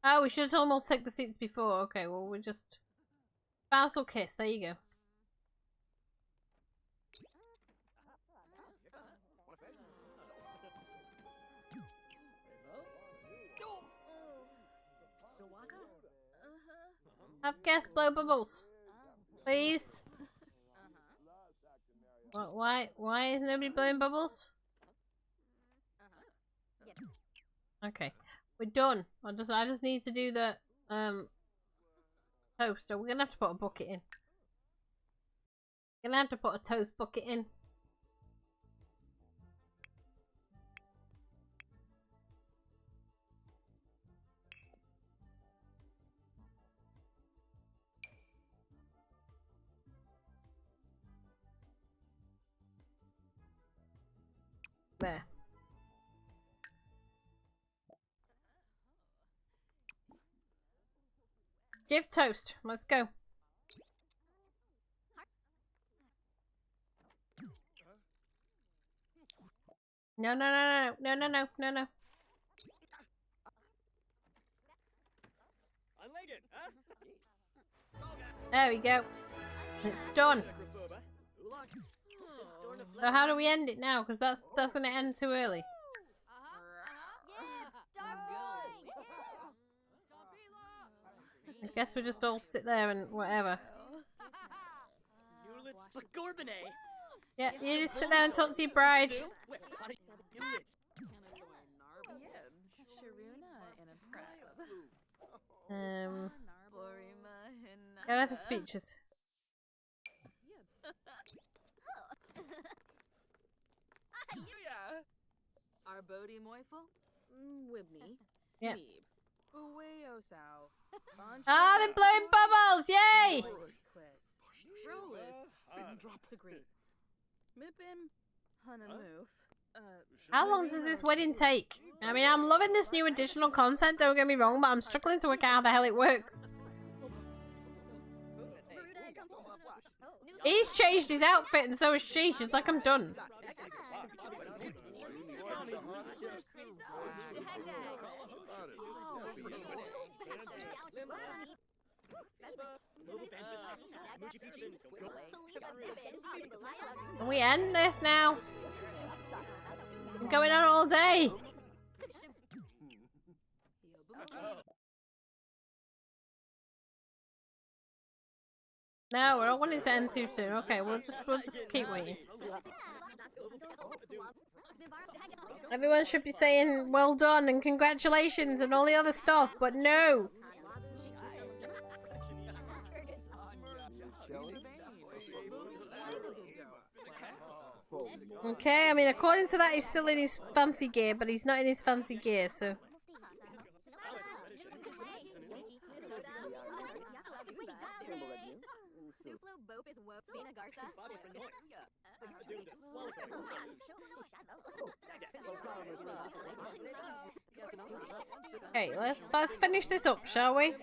Oh, we should have told them all to take the seats before. Okay, well, we're just... Spousal kiss, there you go. Have guests blow bubbles. Please. What, why is nobody blowing bubbles? Okay. We're done. I just need to do the toaster. We're gonna have to put a bucket in. Gonna have to put a toast bucket in. There. Give toast. Let's go. No, no, no, no, no, no, no, no, no. There we go. It's done. So how do we end it now? Because that's going to end too early. I guess we just all sit there and whatever. Yeah, you just sit there and talk to your bride. Yeah, they're for speeches. Arbodi Moifel? Wibney. Yeah. Ah, they're blowing bubbles! Yay! How long does this wedding take? I mean, I'm loving this new additional content, don't get me wrong, but I'm struggling to work out how the hell it works. He's changed his outfit and so has she. She's like, I'm done. Can we end this now? I'm going on all day. No, we're not wanting to end too soon. Okay, we'll just keep waiting. Everyone should be saying well done and congratulations and all the other stuff, but no. Okay, I mean, according to that, he's still in his fancy gear, but he's not in his fancy gear, so. Okay, let's finish this up, shall we?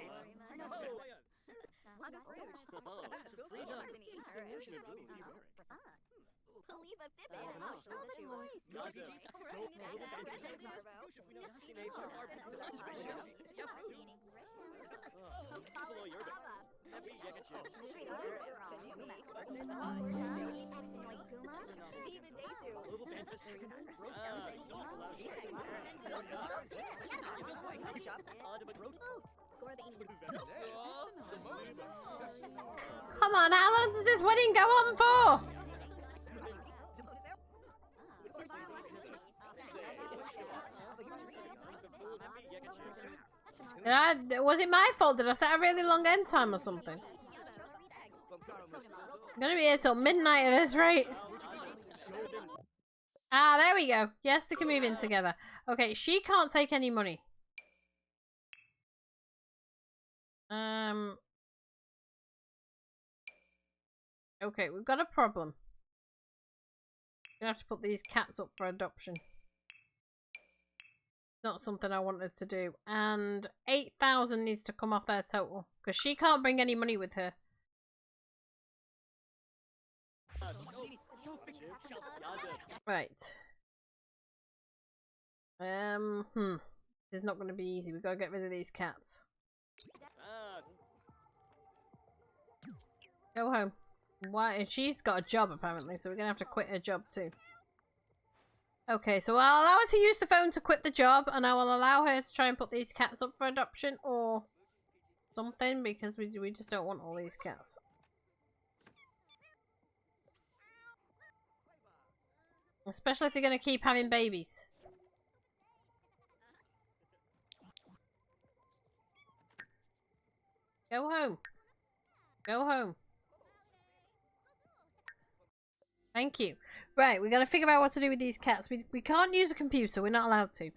Come on, how long does this wedding go on for? Was it my fault? Did I set a really long end time or something? I'm gonna be here till midnight at this rate. Ah, there we go. Yes, they can move in together. Okay, she can't take any money. Okay, we've got a problem. We're gonna have to put these cats up for adoption. Not something I wanted to do. And 8,000 needs to come off their total. Because she can't bring any money with her. Right. This is not going to be easy. We've got to get rid of these cats. Go home. Why? And she's got a job apparently, so we're going to have to quit her job too. Okay, so I'll allow her to use the phone to quit the job, and I will allow her to try and put these cats up for adoption or something, because we just don't want all these cats. Especially if they're going to keep having babies. Go home. Go home. Thank you. Right, we're going to figure out what to do with these cats. We can't use a computer. We're not allowed to.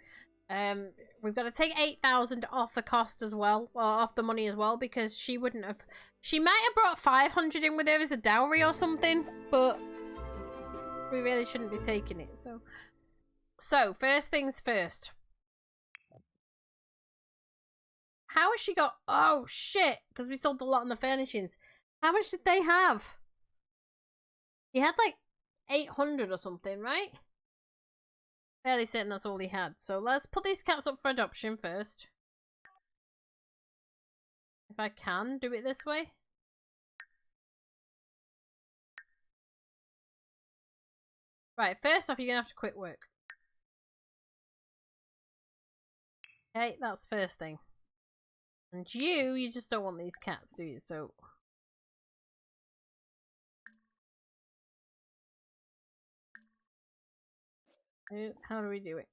We've got to take 8,000 off the cost as well. Or off the money as well, because she wouldn't have... She might have brought 500 in with her as a dowry or something, but we really shouldn't be taking it. So first things first. How has she got... Oh, shit. Because we sold a lot on the furnishings. How much did they have? He had like 800 or something, right? Fairly certain that's all he had. So let's put these cats up for adoption first. If I can do it this way. Right, first off, you're going to have to quit work. Okay, that's first thing. And you just don't want these cats, do you? So... How do we do it?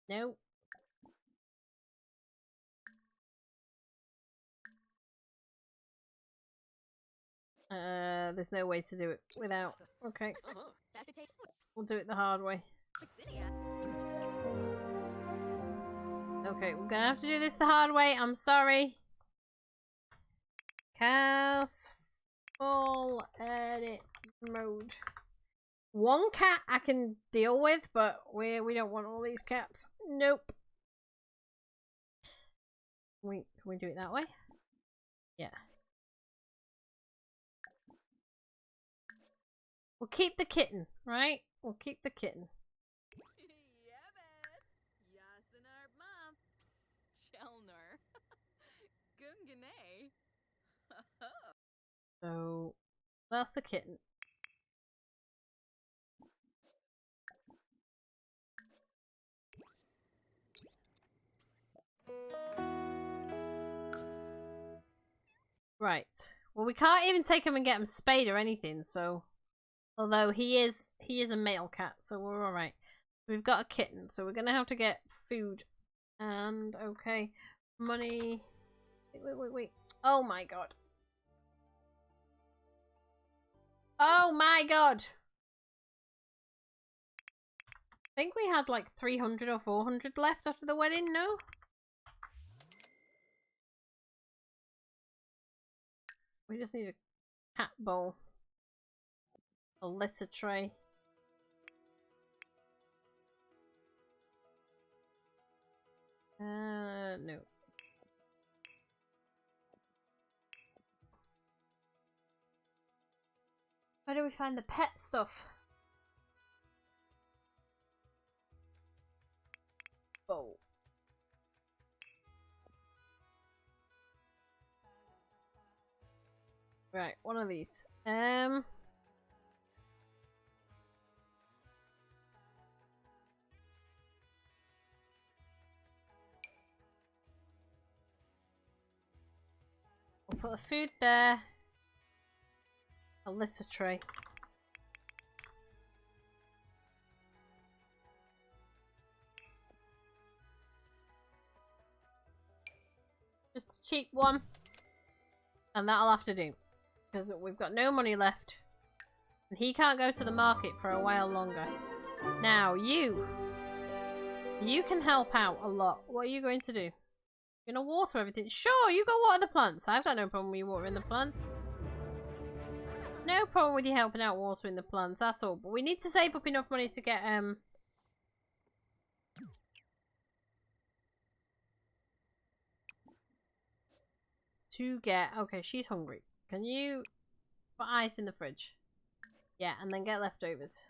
No. There's no way to do it without. Okay. We'll do it the hard way. Okay, we're gonna have to do this the hard way. I'm sorry. Cast full edit mode. One cat I can deal with, but we don't want all these cats. Nope. Wait, can we do it that way? Yeah. We'll keep the kitten, right? We'll keep the kitten. Yebes. Yasenar mom. Chelner. Gungane. So that's the kitten. Right. Well, we can't even take him and get him spayed or anything, so although he is a male cat, so we're alright. We've got a kitten, so we're gonna have to get food. And okay. Money. Wait. Oh my god. Oh my god! I think we had like 300 or 400 left after the wedding, no? We just need a cat bowl. A litter tray. No. Where do we find the pet stuff? Bowl. Right, one of these. We'll put the food there. A litter tray. Just a cheap one. And that'll have to do. Because we've got no money left. And he can't go to the market for a while longer. Now, you can help out a lot. What are you going to do? You're going to water everything? Sure, you go water the plants. I've got no problem with you watering the plants. No problem with you helping out watering the plants at all. But we need to save up enough money to get, okay, she's hungry. Can you put ice in the fridge? Yeah, and then get leftovers.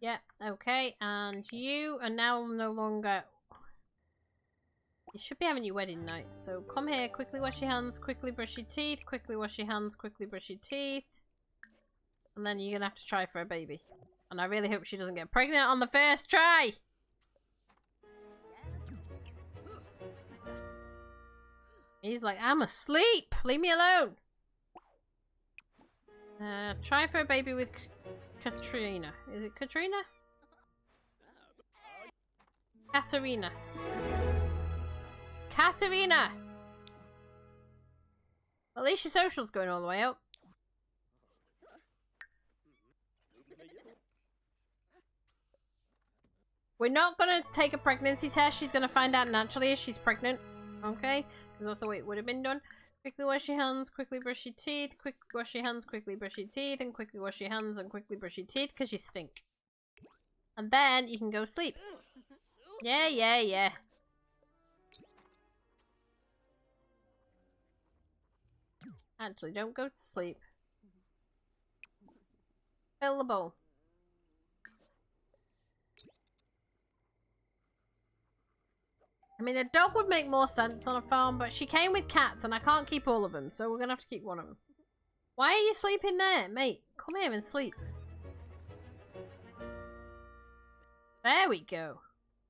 Yeah, okay, and you are now no longer... You should be having your wedding night. So come here, quickly wash your hands, quickly brush your teeth, quickly wash your hands, quickly brush your teeth. And then you're gonna have to try for a baby. And I really hope she doesn't get pregnant on the first try! He's like, I'm asleep! Leave me alone! Try for a baby with Katrina. Is it Katrina? Katerina. It's Katerina! At least your social's going all the way up. We're not gonna take a pregnancy test. She's gonna find out naturally if she's pregnant. Okay? Because that's the way it would have been done. Quickly wash your hands, quickly brush your teeth, quickly wash your hands, quickly brush your teeth, and quickly wash your hands and quickly brush your teeth because you stink. And then you can go sleep. Yeah. Actually, don't go to sleep. Fill the bowl. I mean, a dog would make more sense on a farm, but she came with cats and I can't keep all of them, so we're gonna have to keep one of them. Why are you sleeping there, mate? Come here and sleep. There we go.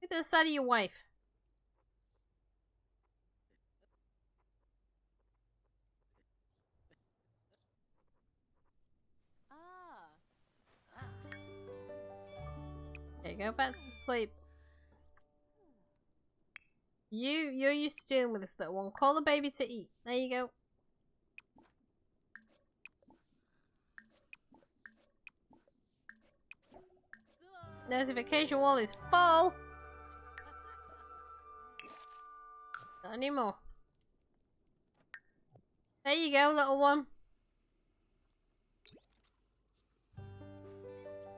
Look at the side of your wife. Okay, go back to sleep. You're used to dealing with this little one. Call the baby to eat. There you go. Notification wall is full. Not anymore. There you go, little one.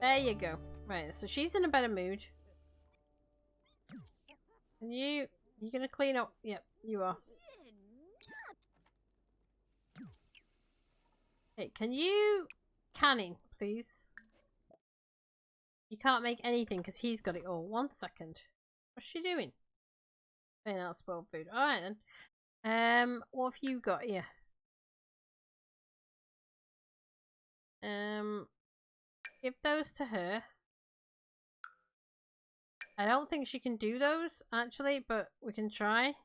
There you go. Right, so she's in a better mood. And you gonna clean up? Yep, you are. Hey, can you canning, please? You can't make anything because he's got it all. 1 second. What's she doing? Cleaning out spoiled food. Alright then. What have you got here? Give those to her. I don't think she can do those, actually, but we can try.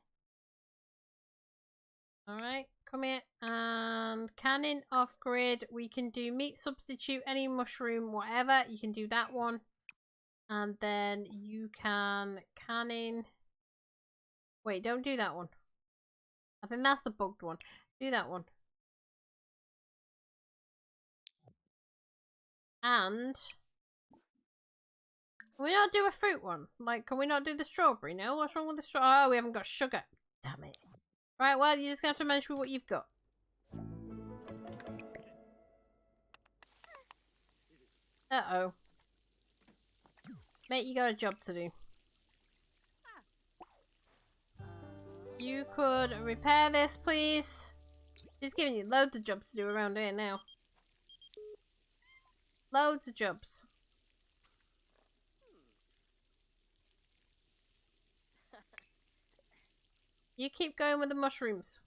Alright, come here. And canning off grid. We can do meat substitute, any mushroom, whatever. You can do that one. And then you can canning. Wait, don't do that one. I think that's the bugged one. Do that one. And can we not do a fruit one? Like, can we not do the strawberry? No? What's wrong with the straw? Oh, we haven't got sugar. Damn it. Right, well, you're just going to have to manage with what you've got. Uh-oh. Mate, you got a job to do. You could repair this, please. She's giving you loads of jobs to do around here now. Loads of jobs. You keep going with the mushrooms.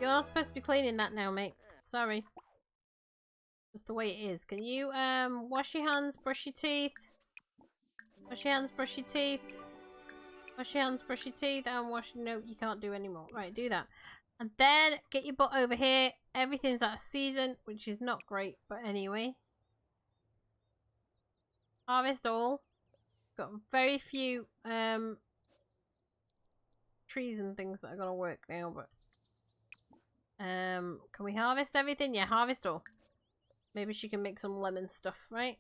You're not supposed to be cleaning that now, mate. Sorry. Just the way it is. Can you wash your hands, brush your teeth? Wash your hands, brush your teeth. Wash your hands, brush your teeth, and wash. No, you can't do anymore. Right, do that. And then get your butt over here. Everything's out of season, which is not great, but anyway. Harvest all. Got very few trees and things that are gonna work now, but can we harvest everything? Yeah, harvest all. Maybe she can make some lemon stuff, right?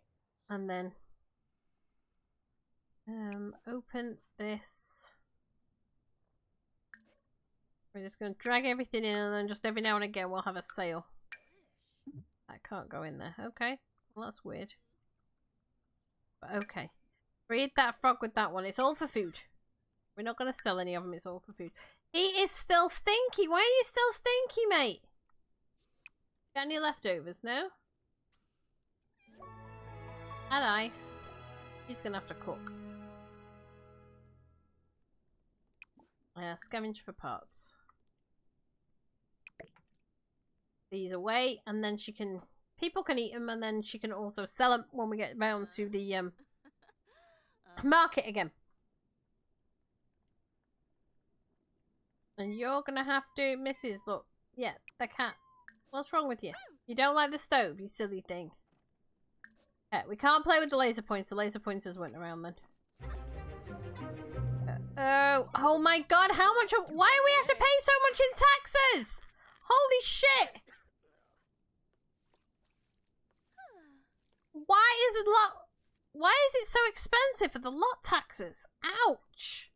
And then open this. We're just going to drag everything in, and then just every now and again we'll have a sale. That can't go in there. Okay. Well, that's weird. But okay. Breed that frog with that one. It's all for food. We're not going to sell any of them. It's all for food. He is still stinky. Why are you still stinky, mate? Got any leftovers? No? Add ice. He's going to have to cook. Scavenge for parts. These away, and then she can... People can eat them, and then she can also sell them when we get round to the market again. And you're gonna have to... Mrs. Look. Yeah, the cat. What's wrong with you? You don't like the stove, you silly thing. Yeah, we can't play with the laser points. The laser pointers went around then. Oh my god, how much... Why do we have to pay so much in taxes? Holy shit! Why is the lot... Why is it so expensive for the lot taxes? Ouch!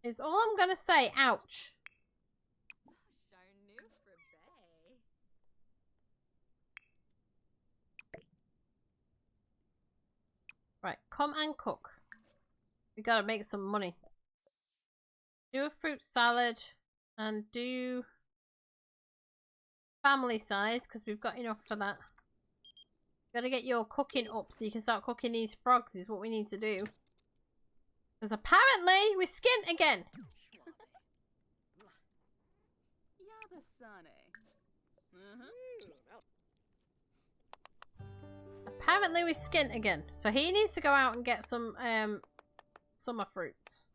Is all I'm gonna say. Ouch. Right, come and cook. We gotta make some money. Do a fruit salad and do family size because we've got enough for that. Gotta get your cooking up so you can start cooking these frogs is what we need to do. Because apparently we're skint again. Apparently we're skint again. So he needs to go out and get some summer fruits.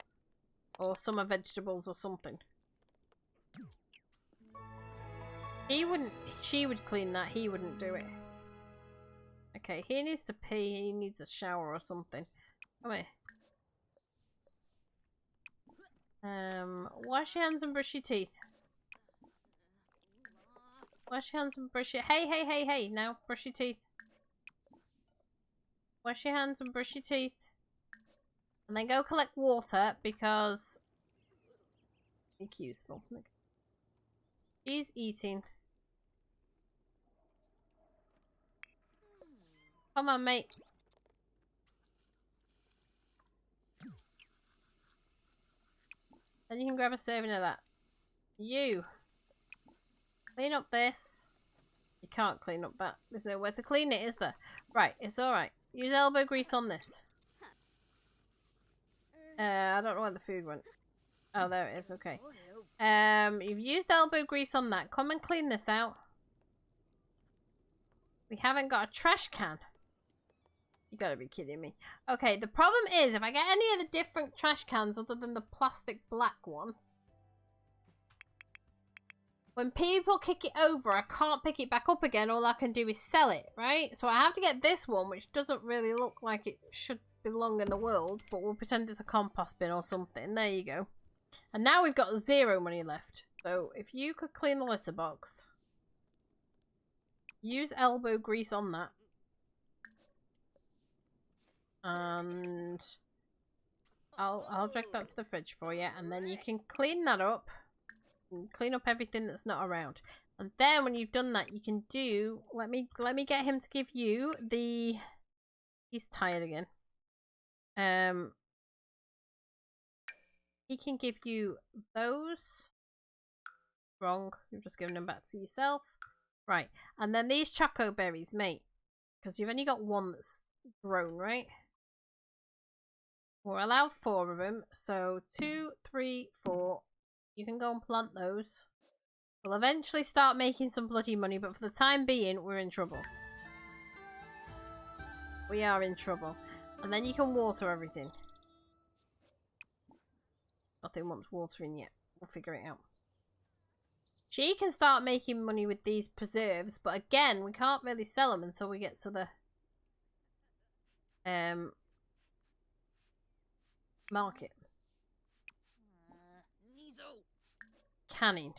Or summer vegetables or something. He wouldn't... She would clean that. He wouldn't do it. Okay, he needs to pee. He needs a shower or something. Come here. Wash your hands and brush your teeth. Wash your hands and brush your... Hey. Now, brush your teeth. Wash your hands and brush your teeth. And then go collect water because it's useful. She's eating. Come on, mate. Then you can grab a serving of that. You. Clean up this. You can't clean up that. There's nowhere to clean it, is there? Right, it's alright. Use elbow grease on this. I don't know where the food went. Oh, there it is. Okay. You've used elbow grease on that. Come and clean this out. We haven't got a trash can. You gotta be kidding me. Okay, the problem is if I get any of the different trash cans other than the plastic black one, when people kick it over, I can't pick it back up again. All I can do is sell it, right? So I have to get this one, which doesn't really look like it should belong in the world, but we'll pretend it's a compost bin or something. There you go. And now we've got 0 money left. So if you could clean the litter box, use elbow grease on that, and I'll drag that to the fridge for you, and then you can clean that up and clean up everything that's not around. And then when you've done that, you can do, let me get him to give you the, he's tired again. He can give you those. Wrong, you've just given them back to yourself. Right, and then these choco berries, mate, because you've only got one that's grown, right? We're allowed 4 of them, so 2, 3, 4. You can go and plant those. We'll eventually start making some bloody money, but for the time being, we're in trouble. We are in trouble. And then you can water everything. Nothing wants watering yet. We'll figure it out. She can start making money with these preserves, but again, we can't really sell them until we get to the market. Canning.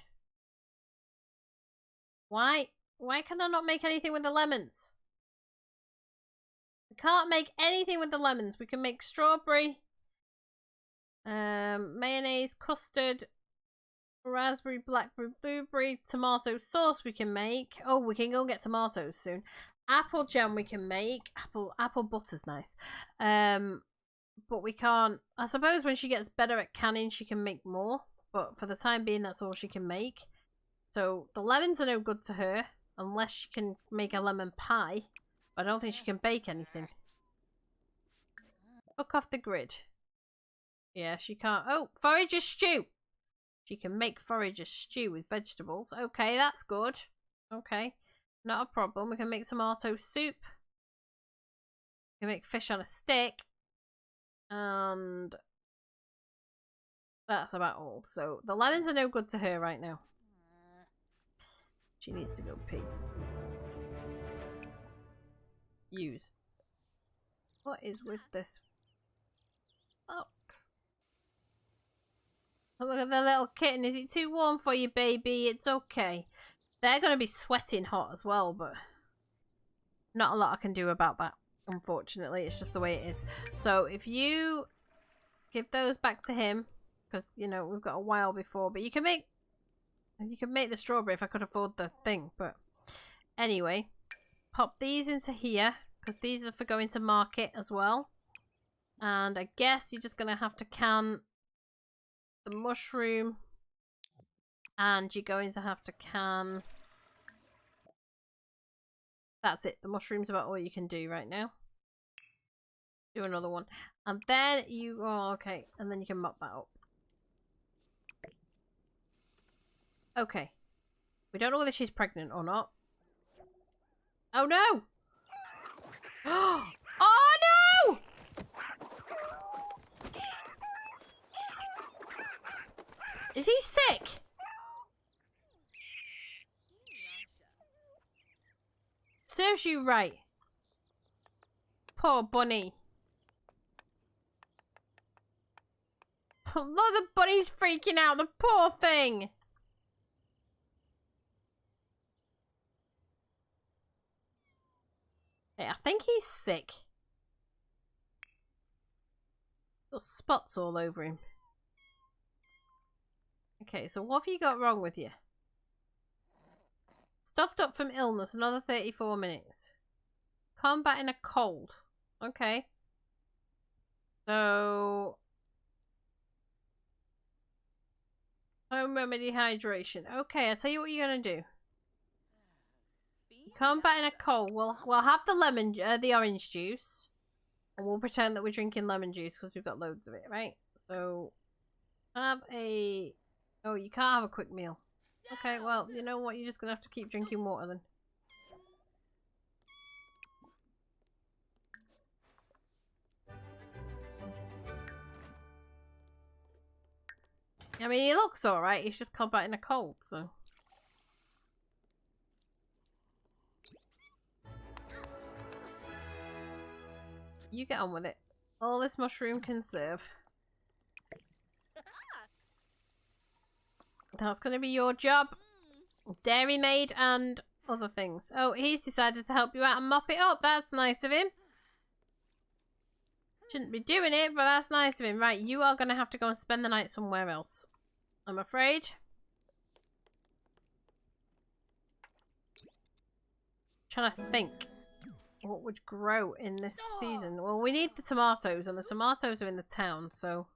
Why can I not make anything with the lemons? We can't make anything with the lemons. We can make strawberry, mayonnaise, custard, raspberry, blackberry, blueberry, tomato sauce we can make. Oh, we can go and get tomatoes soon. Apple jam we can make. Apple butter's nice. But we can't. I suppose when she gets better at canning, she can make more. But for the time being, that's all she can make. So the lemons are no good to her unless she can make a lemon pie. But I don't think she can bake anything. Look off the grid. Yeah, she can't. Oh, forager stew. She can make forager stew with vegetables. Okay, that's good. Okay, not a problem. We can make tomato soup. We can make fish on a stick. And that's about all. So the lemons are no good to her right now. She needs to go pee. Use. What is with this box? Oh, look at the little kitten. Is it too warm for you, baby? It's okay. They're going to be sweating hot as well, but not a lot I can do about that. Unfortunately, it's just the way it is. So if you give those back to him, because you know we've got a while before, but you can make the strawberry if I could afford the thing. But anyway, pop these into here because these are for going to market as well. And I guess you're just gonna have to can the mushroom, and you're going to have to can. That's it. The mushroom's about all you can do right now. Do another one. And then you... Oh, okay. And then you can mop that up. Okay. We don't know whether she's pregnant or not. Oh, no! Oh, no! Is he sick? Serves you right. Poor bunny. Oh, look, the bunny's freaking out. The poor thing. Hey, I think he's sick. got spots all over him. Okay, so what have you got wrong with you? Stuffed up from illness, another 34 minutes. Combating a cold. Okay. So... home remedy hydration. Okay, I'll tell you what you're going to do. Combating a cold. We'll have the the orange juice. And we'll pretend that we're drinking lemon juice because we've got loads of it, right? So, have a... oh, you can't have a quick meal. Okay, well, you know what? You're just going to have to keep drinking water then. I mean, he looks alright. He's just combating a cold, so... you get on with it. All this mushroom can serve. That's going to be your job. Dairy maid and other things. Oh, he's decided to help you out and mop it up. That's nice of him. Shouldn't be doing it, but that's nice of him. Right, you are going to have to go and spend the night somewhere else, I'm afraid. Trying to think what would grow in this season. Well, we need the tomatoes, and the tomatoes are in the town, so...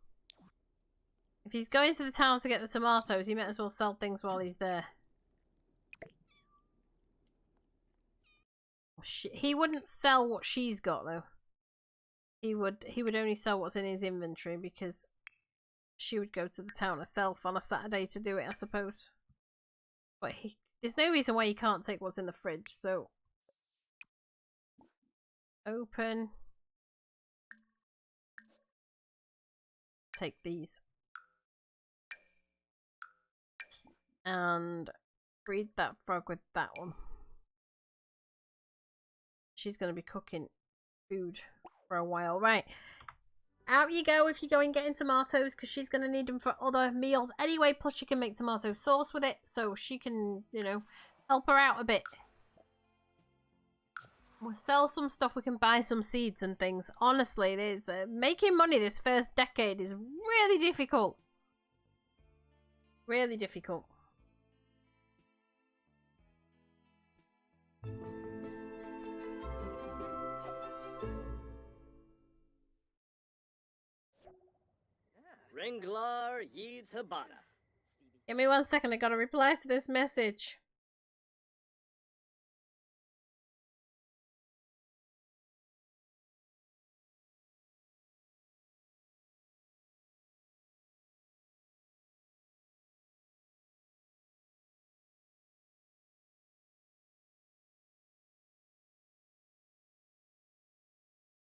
if he's going to the town to get the tomatoes, he might as well sell things while he's there. He wouldn't sell what she's got, though. He would only sell what's in his inventory, because she would go to the town herself on a Saturday to do it, I suppose. But there's no reason why you can't take what's in the fridge, so... open. Take these. And breed that frog with that one. She's going to be cooking food for a while. Right. Out you go if you're going getting tomatoes, because she's going to need them for other meals anyway. Plus she can make tomato sauce with it, so she can, you know, help her out a bit. We'll sell some stuff, we can buy some seeds and things. Honestly, making money this first decade is really difficult. Really difficult. Ringlar Yeeds Habana. Give me 1 second, I gotta reply to this message.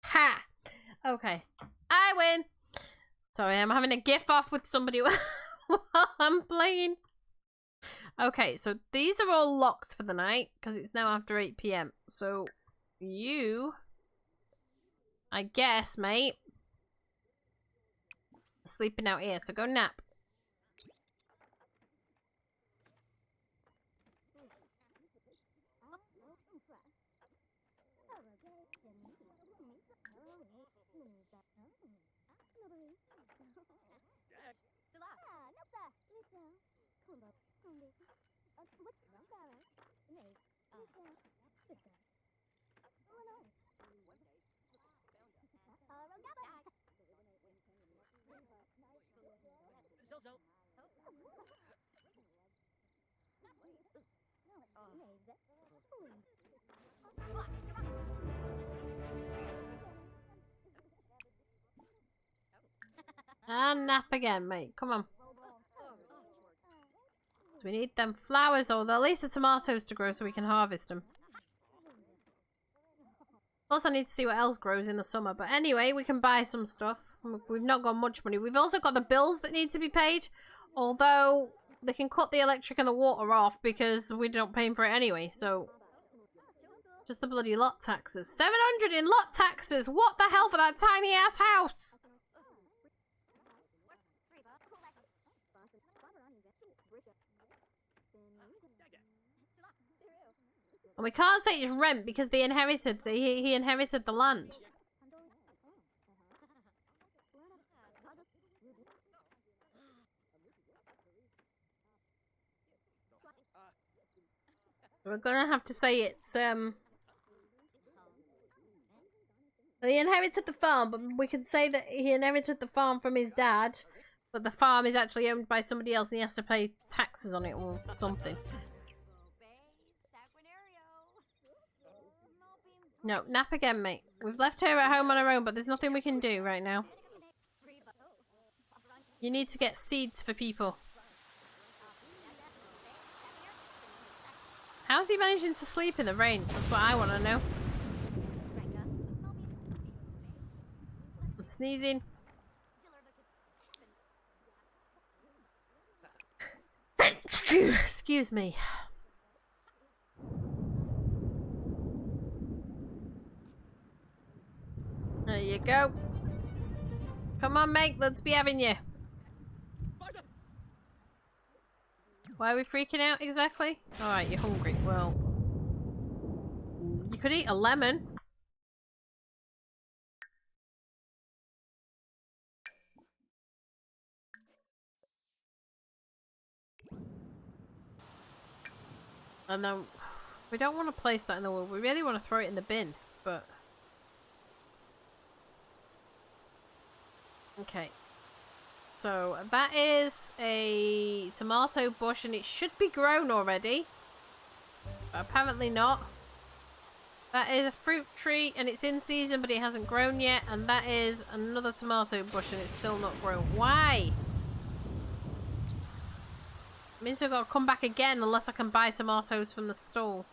Ha! Okay. I win! Sorry, I'm having a gif off with somebody while I'm playing. Okay, so these are all locked for the night, because it's now after 8 PM. So, you... I guess, mate. Are sleeping out here, so go nap. And nap again, mate. Come on. So we need them flowers, or at least the tomatoes to grow so we can harvest them. Plus I need to see what else grows in the summer. But anyway, we can buy some stuff. We've not got much money. We've also got the bills that need to be paid. Although they can cut the electric and the water off because we're not paying for it anyway. So just the bloody lot taxes. 700 in lot taxes. What the hell for that tiny ass house? And we can't say it's rent because they inherited he inherited the land. We're gonna have to say it's he inherited the farm, but we can say that he inherited the farm from his dad, but the farm is actually owned by somebody else and he has to pay taxes on it or something. No, nap again, mate. We've left her at home on her own, but there's nothing we can do right now. You need to get seeds for people. How's he managing to sleep in the rain? That's what I want to know. I'm sneezing. Excuse me. There you go. Come on, mate. Let's be having you. Why are we freaking out exactly? Alright, you're hungry. Well, you could eat a lemon. And then we don't want to place that in the wall. We really want to throw it in the bin, but okay. So that is a tomato bush and it should be grown already. But apparently not. That is a fruit tree and it's in season but it hasn't grown yet. And that is another tomato bush and it's still not grown. Why? It means I've got to come back again unless I can buy tomatoes from the stall.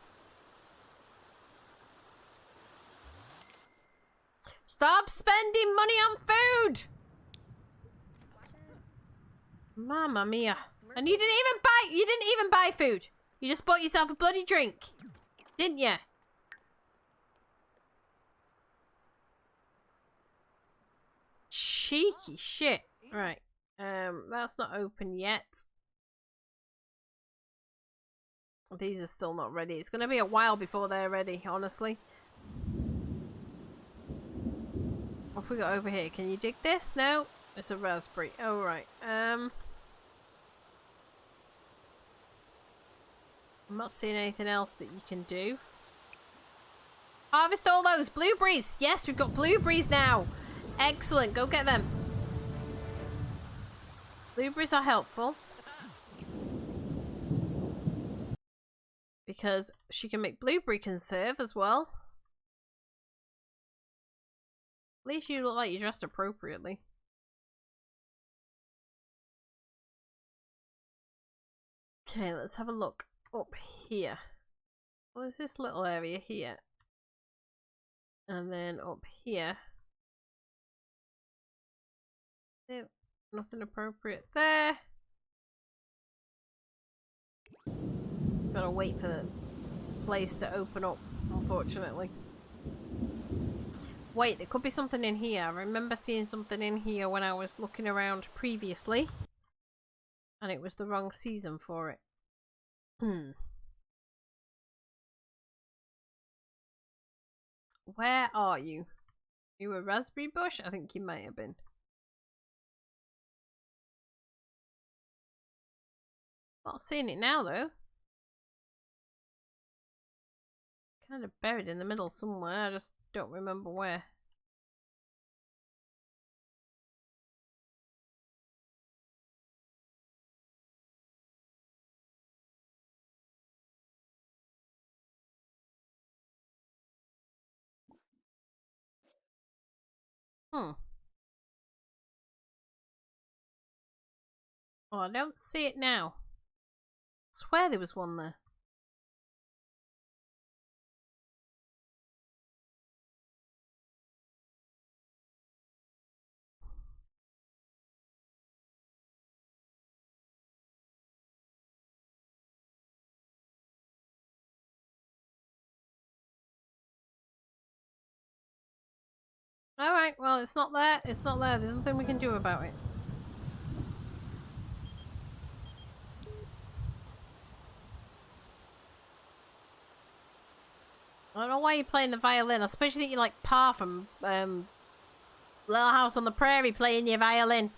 Stop spending money on food! Mamma mia. And you didn't even buy food. You just bought yourself a bloody drink. Didn't you? Cheeky shit. Right. That's not open yet. These are still not ready. It's going to be a while before they're ready, honestly. What have we got over here? Can you dig this? No. It's a raspberry. Oh, right. I'm not seeing anything else that you can do. Harvest all those blueberries. Yes, we've got blueberries now. Excellent. Go get them. Blueberries are helpful. Because she can make blueberry conserve as well. At least you look like you're dressed appropriately. Okay, let's have a look up here. What is this little area here? And then up here. No, nothing appropriate there. Gotta wait for the place to open up, unfortunately. Wait, there could be something in here. I remember seeing something in here when I was looking around previously. And it was the wrong season for it. Where are you? You a raspberry bush? I think you might have been. Not seeing it now though. Kind of buried in the middle somewhere. I just don't remember where. Oh, I don't see it now. I swear there was one there. Alright, well, it's not there. It's not there. There's nothing we can do about it. I don't know why you're playing the violin. I suppose you think you're like Pa from Little House on the Prairie playing your violin.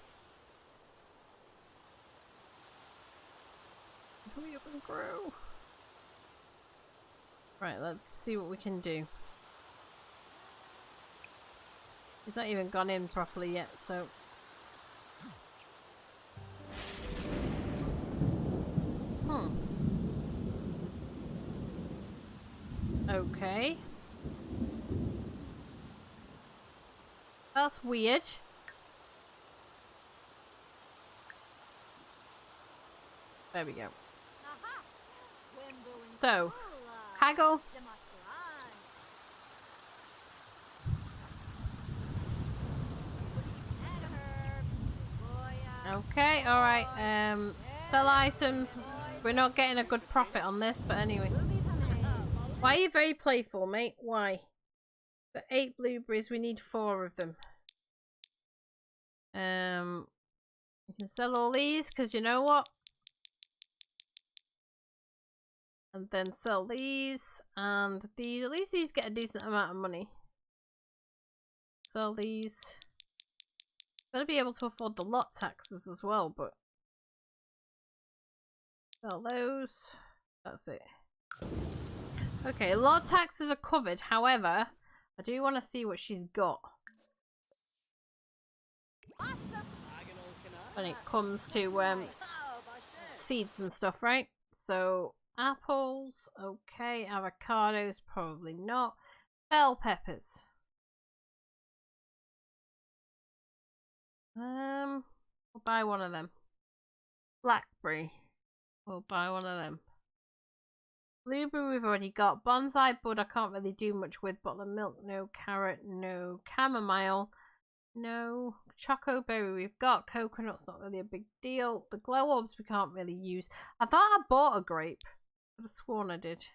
Hurry up and grow. Right, let's see what we can do. He's not even gone in properly yet, so... Okay. That's weird. There we go. So, haggle. Okay, alright. Sell items. We're not getting a good profit on this, but anyway. Why are you very playful, mate? Why? Got 8 blueberries, we need 4 of them. We can sell all these, because you know what? And then sell these, and these. At least these get a decent amount of money. Sell these. Gotta be able to afford the lot taxes as well, but... Sell those. That's it. Okay, lot taxes are covered. However, I do want to see what she's got. When it comes to seeds and stuff, right? So, apples, okay. Avocados, probably not. Bell peppers. We'll buy one of them. Blackberry. We'll buy one of them. Blueberry we've already got. Bonsai bud I can't really do much with. Bottle of milk, no. Carrot, no. Chamomile, no. Choco berry we've got. Coconut's not really a big deal. The glow orbs we can't really use. I thought I bought a grape. I could have sworn I did.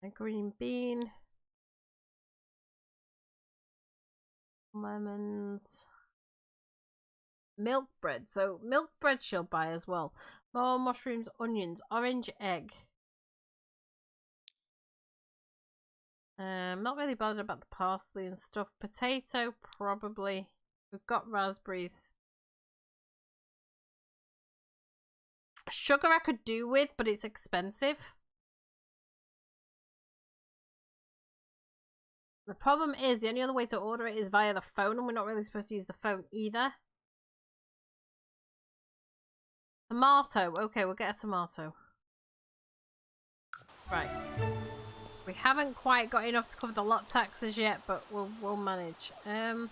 A green bean. Lemons. Milk bread. So milk bread she'll buy as well. More mushrooms, onions, orange egg. Not really bothered about the parsley and stuff. Potato, probably. We've got raspberries. Sugar I could do with, but it's expensive. The problem is the only other way to order it is via the phone, and we're not really supposed to use the phone either. Tomato. Okay, we'll get a tomato. Right. We haven't quite got enough to cover the lot taxes yet, but we'll manage. Let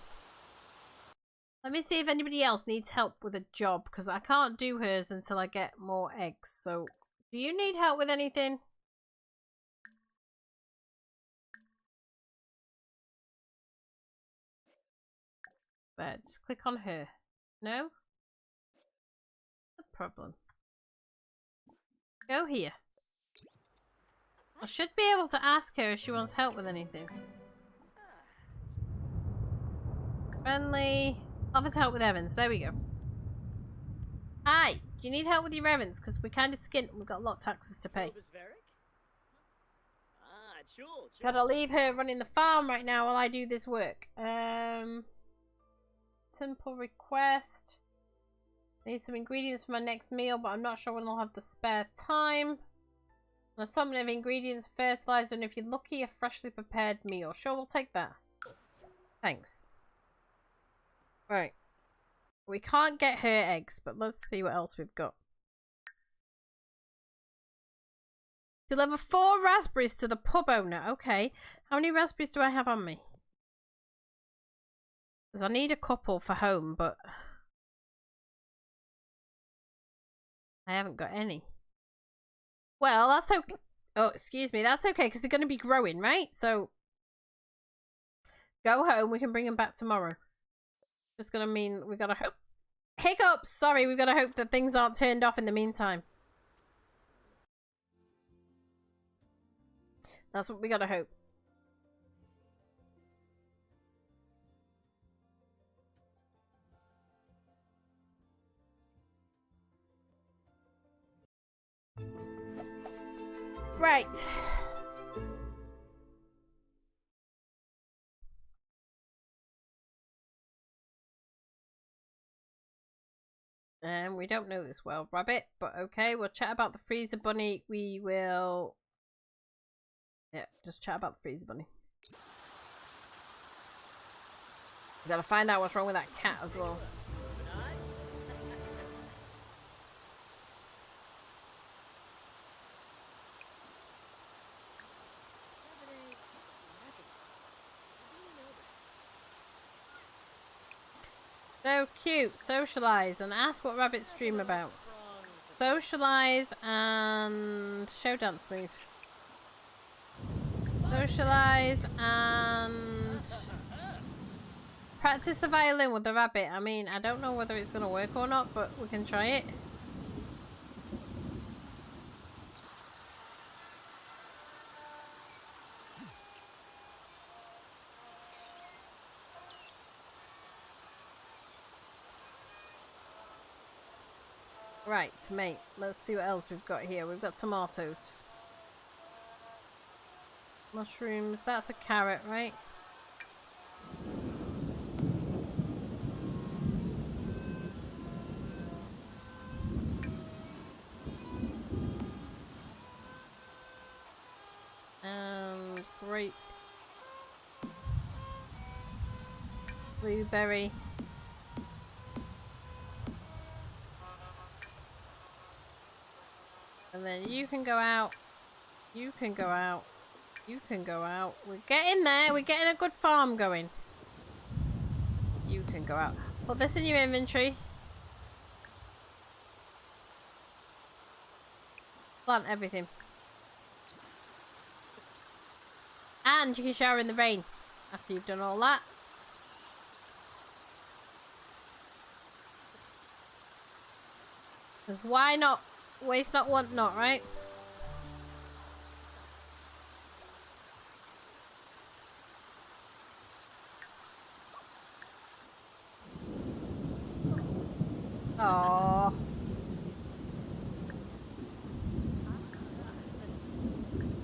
me see if anybody else needs help with a job, because I can't do hers until I get more eggs. So, do you need help with anything? But just click on her. No? Problem. Go here. I should be able to ask her if she wants help with anything. Friendly. Offer to help with Evans. There we go. Hi. Do you need help with your errands? Because we're kind of skint. We've got a lot of taxes to pay. Gotta leave her running the farm right now while I do this work. Simple request. Need some ingredients for my next meal, but I'm not sure when I'll have the spare time. An assortment of ingredients, fertilizer, and if you're lucky, a freshly prepared meal. Sure, we'll take that. Thanks. Right. We can't get her eggs, but let's see what else we've got. Deliver 4 raspberries to the pub owner. Okay. How many raspberries do I have on me? Because I need a couple for home, but... I haven't got any. Well, that's okay. Oh, excuse me. That's okay, because they're going to be growing, right? So, go home. We can bring them back tomorrow. Just going to mean we got to hope. Hiccups! Sorry, we've got to hope that things aren't turned off in the meantime. That's what we got to hope. Right. We don't know this world, rabbit, but okay, we'll chat about the freezer bunny. We will Yeah, just chat about the freezer bunny. We gotta find out what's wrong with that cat as well. So cute. Socialize and ask what rabbits dream about. Socialize and show dance move. Socialize and practice the violin with the rabbit. I mean, I don't know whether it's going to work or not, but we can try it. Right, mate. Let's see what else we've got here. We've got tomatoes. Mushrooms. That's a carrot, right? Grape. Blueberry. And then you can go out. You can go out. You can go out. We're getting there. We're getting a good farm going. You can go out. Put this in your inventory. Plant everything. And you can shower in the rain after you've done all that. Because why not? Waste not, want not, right? Aww.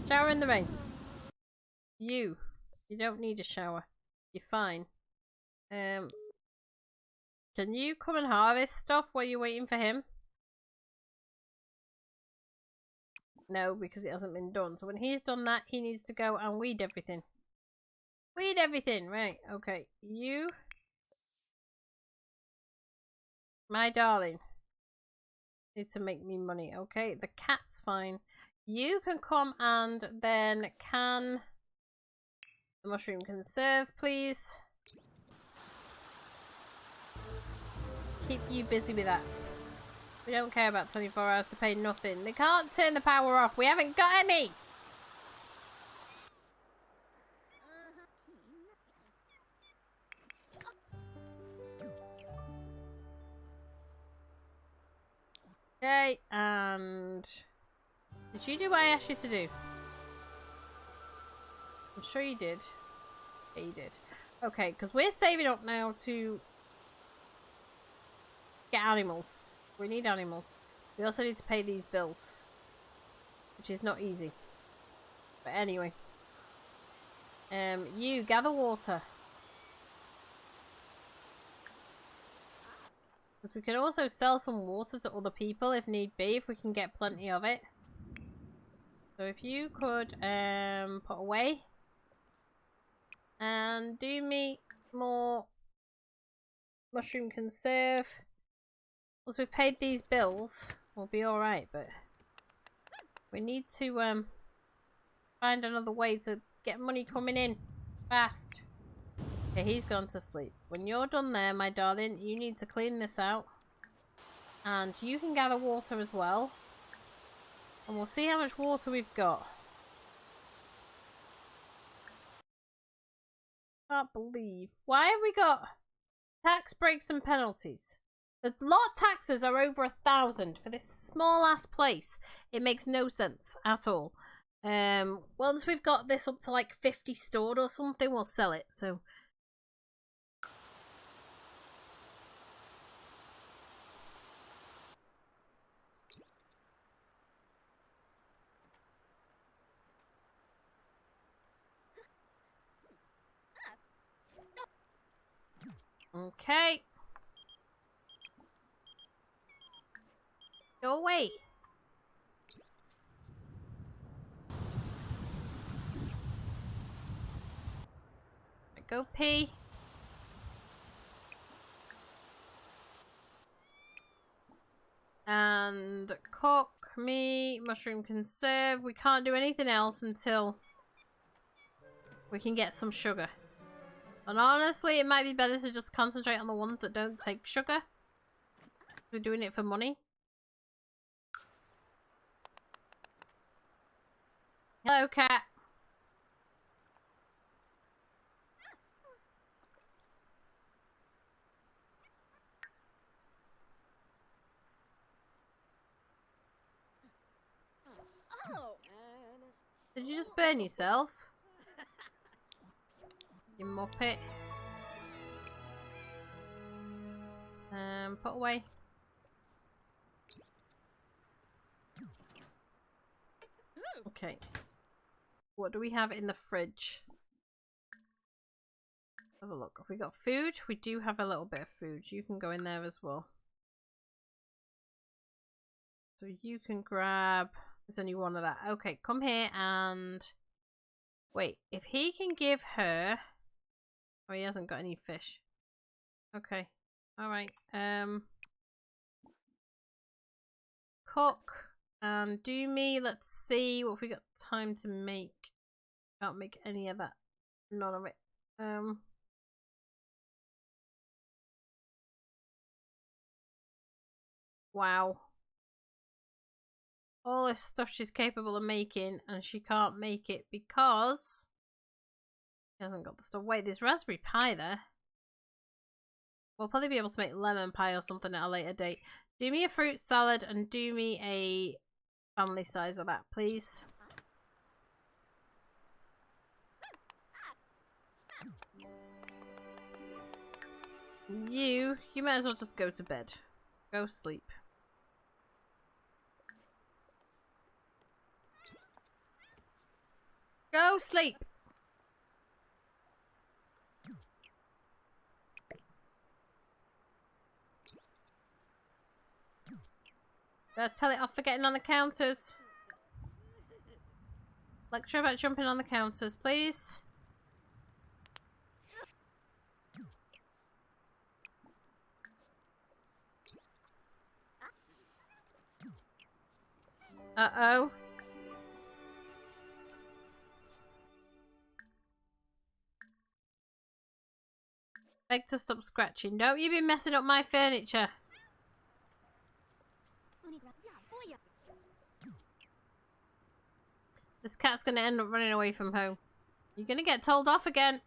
Shower in the rain. You don't need a shower. You're fine. Can you come and harvest stuff while you're waiting for him? No, because it hasn't been done. So when he's done that, he needs to go and weed everything. Weed everything, right? Okay, you, my darling, need to make me money. Okay, the cat's fine. You can come and then can the mushroom conserve, please. Keep you busy with that. We don't care about 24 hours to pay nothing. They can't turn the power off. We haven't got any. Okay, and did you do what I asked you to do? I'm sure you did. Yeah, you did. Okay, because we're saving up now to get animals. We need animals. We also need to pay these bills, which is not easy. But anyway, you gather water, because we can also sell some water to other people if need be, if we can get plenty of it. So if you could put away and do me more mushroom conserve. Once we've paid these bills, we'll be alright, but we need to find another way to get money coming in fast. Okay, he's gone to sleep. When you're done there, my darling, you need to clean this out. And you can gather water as well. And we'll see how much water we've got. Can't believe. Why have we got tax breaks and penalties? The lot taxes are over 1,000 for this small ass place. It makes no sense at all. Once we've got this up to like 50 stored or something, we'll sell it. So okay. Go away. go pee. And cook me mushroom conserve. We can't do anything else until we can get some sugar. And honestly, it might be better to just concentrate on the ones that don't take sugar. We're doing it for money. Hello, cat. Oh. Did you just burn yourself? You muppet. Put away. Okay. What do we have in the fridge? Have a look. Have we got food? We do have a little bit of food. You can go in there as well. So you can grab... There's only one of that. Okay, come here and... Wait, if he can give her... Oh, he hasn't got any fish. Okay. Alright. Cook. And do me. Let's see what we got time to make. Can't make any of that. None of it. Wow. All this stuff she's capable of making, and she can't make it because she hasn't got the stuff. Wait, there's raspberry pie there. We'll probably be able to make lemon pie or something at a later date. Do me a fruit salad and do me a family size of that, please. You might as well just go to bed. Go sleep. Go sleep. Gotta tell it off for getting on the counters. Lecture about jumping on the counters, please. Uh-oh. Beg to stop scratching. Don't you be messing up my furniture. This cat's gonna end up running away from home. You're gonna get told off again.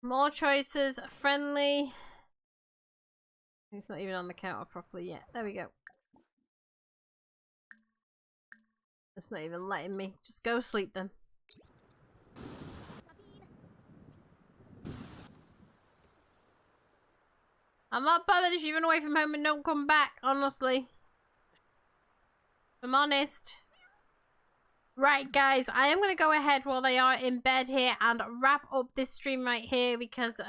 More choices. Friendly. It's not even on the counter properly yet. There we go. It's not even letting me. Just go sleep then. I'm not bothered if you run away from home and don't come back, honestly. I'm honest. Right, guys, I am going to go ahead while they are in bed here and wrap up this stream right here because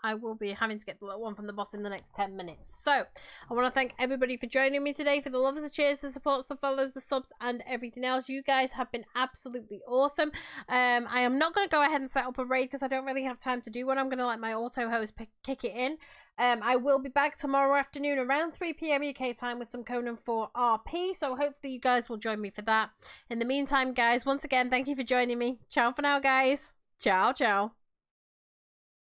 I will be having to get the little one from the bottom in the next 10 minutes. So, I want to thank everybody for joining me today, for the loves, the cheers, the supports, the follows, the subs, and everything else. You guys have been absolutely awesome. I am not going to go ahead and set up a raid because I don't really have time to do one. I'm going to let my auto host kick it in. I will be back tomorrow afternoon around 3 PM UK time with some Conan 4 RP, so hopefully you guys will join me for that. In the meantime, guys, once again, thank you for joining me. Ciao for now, guys. Ciao, ciao.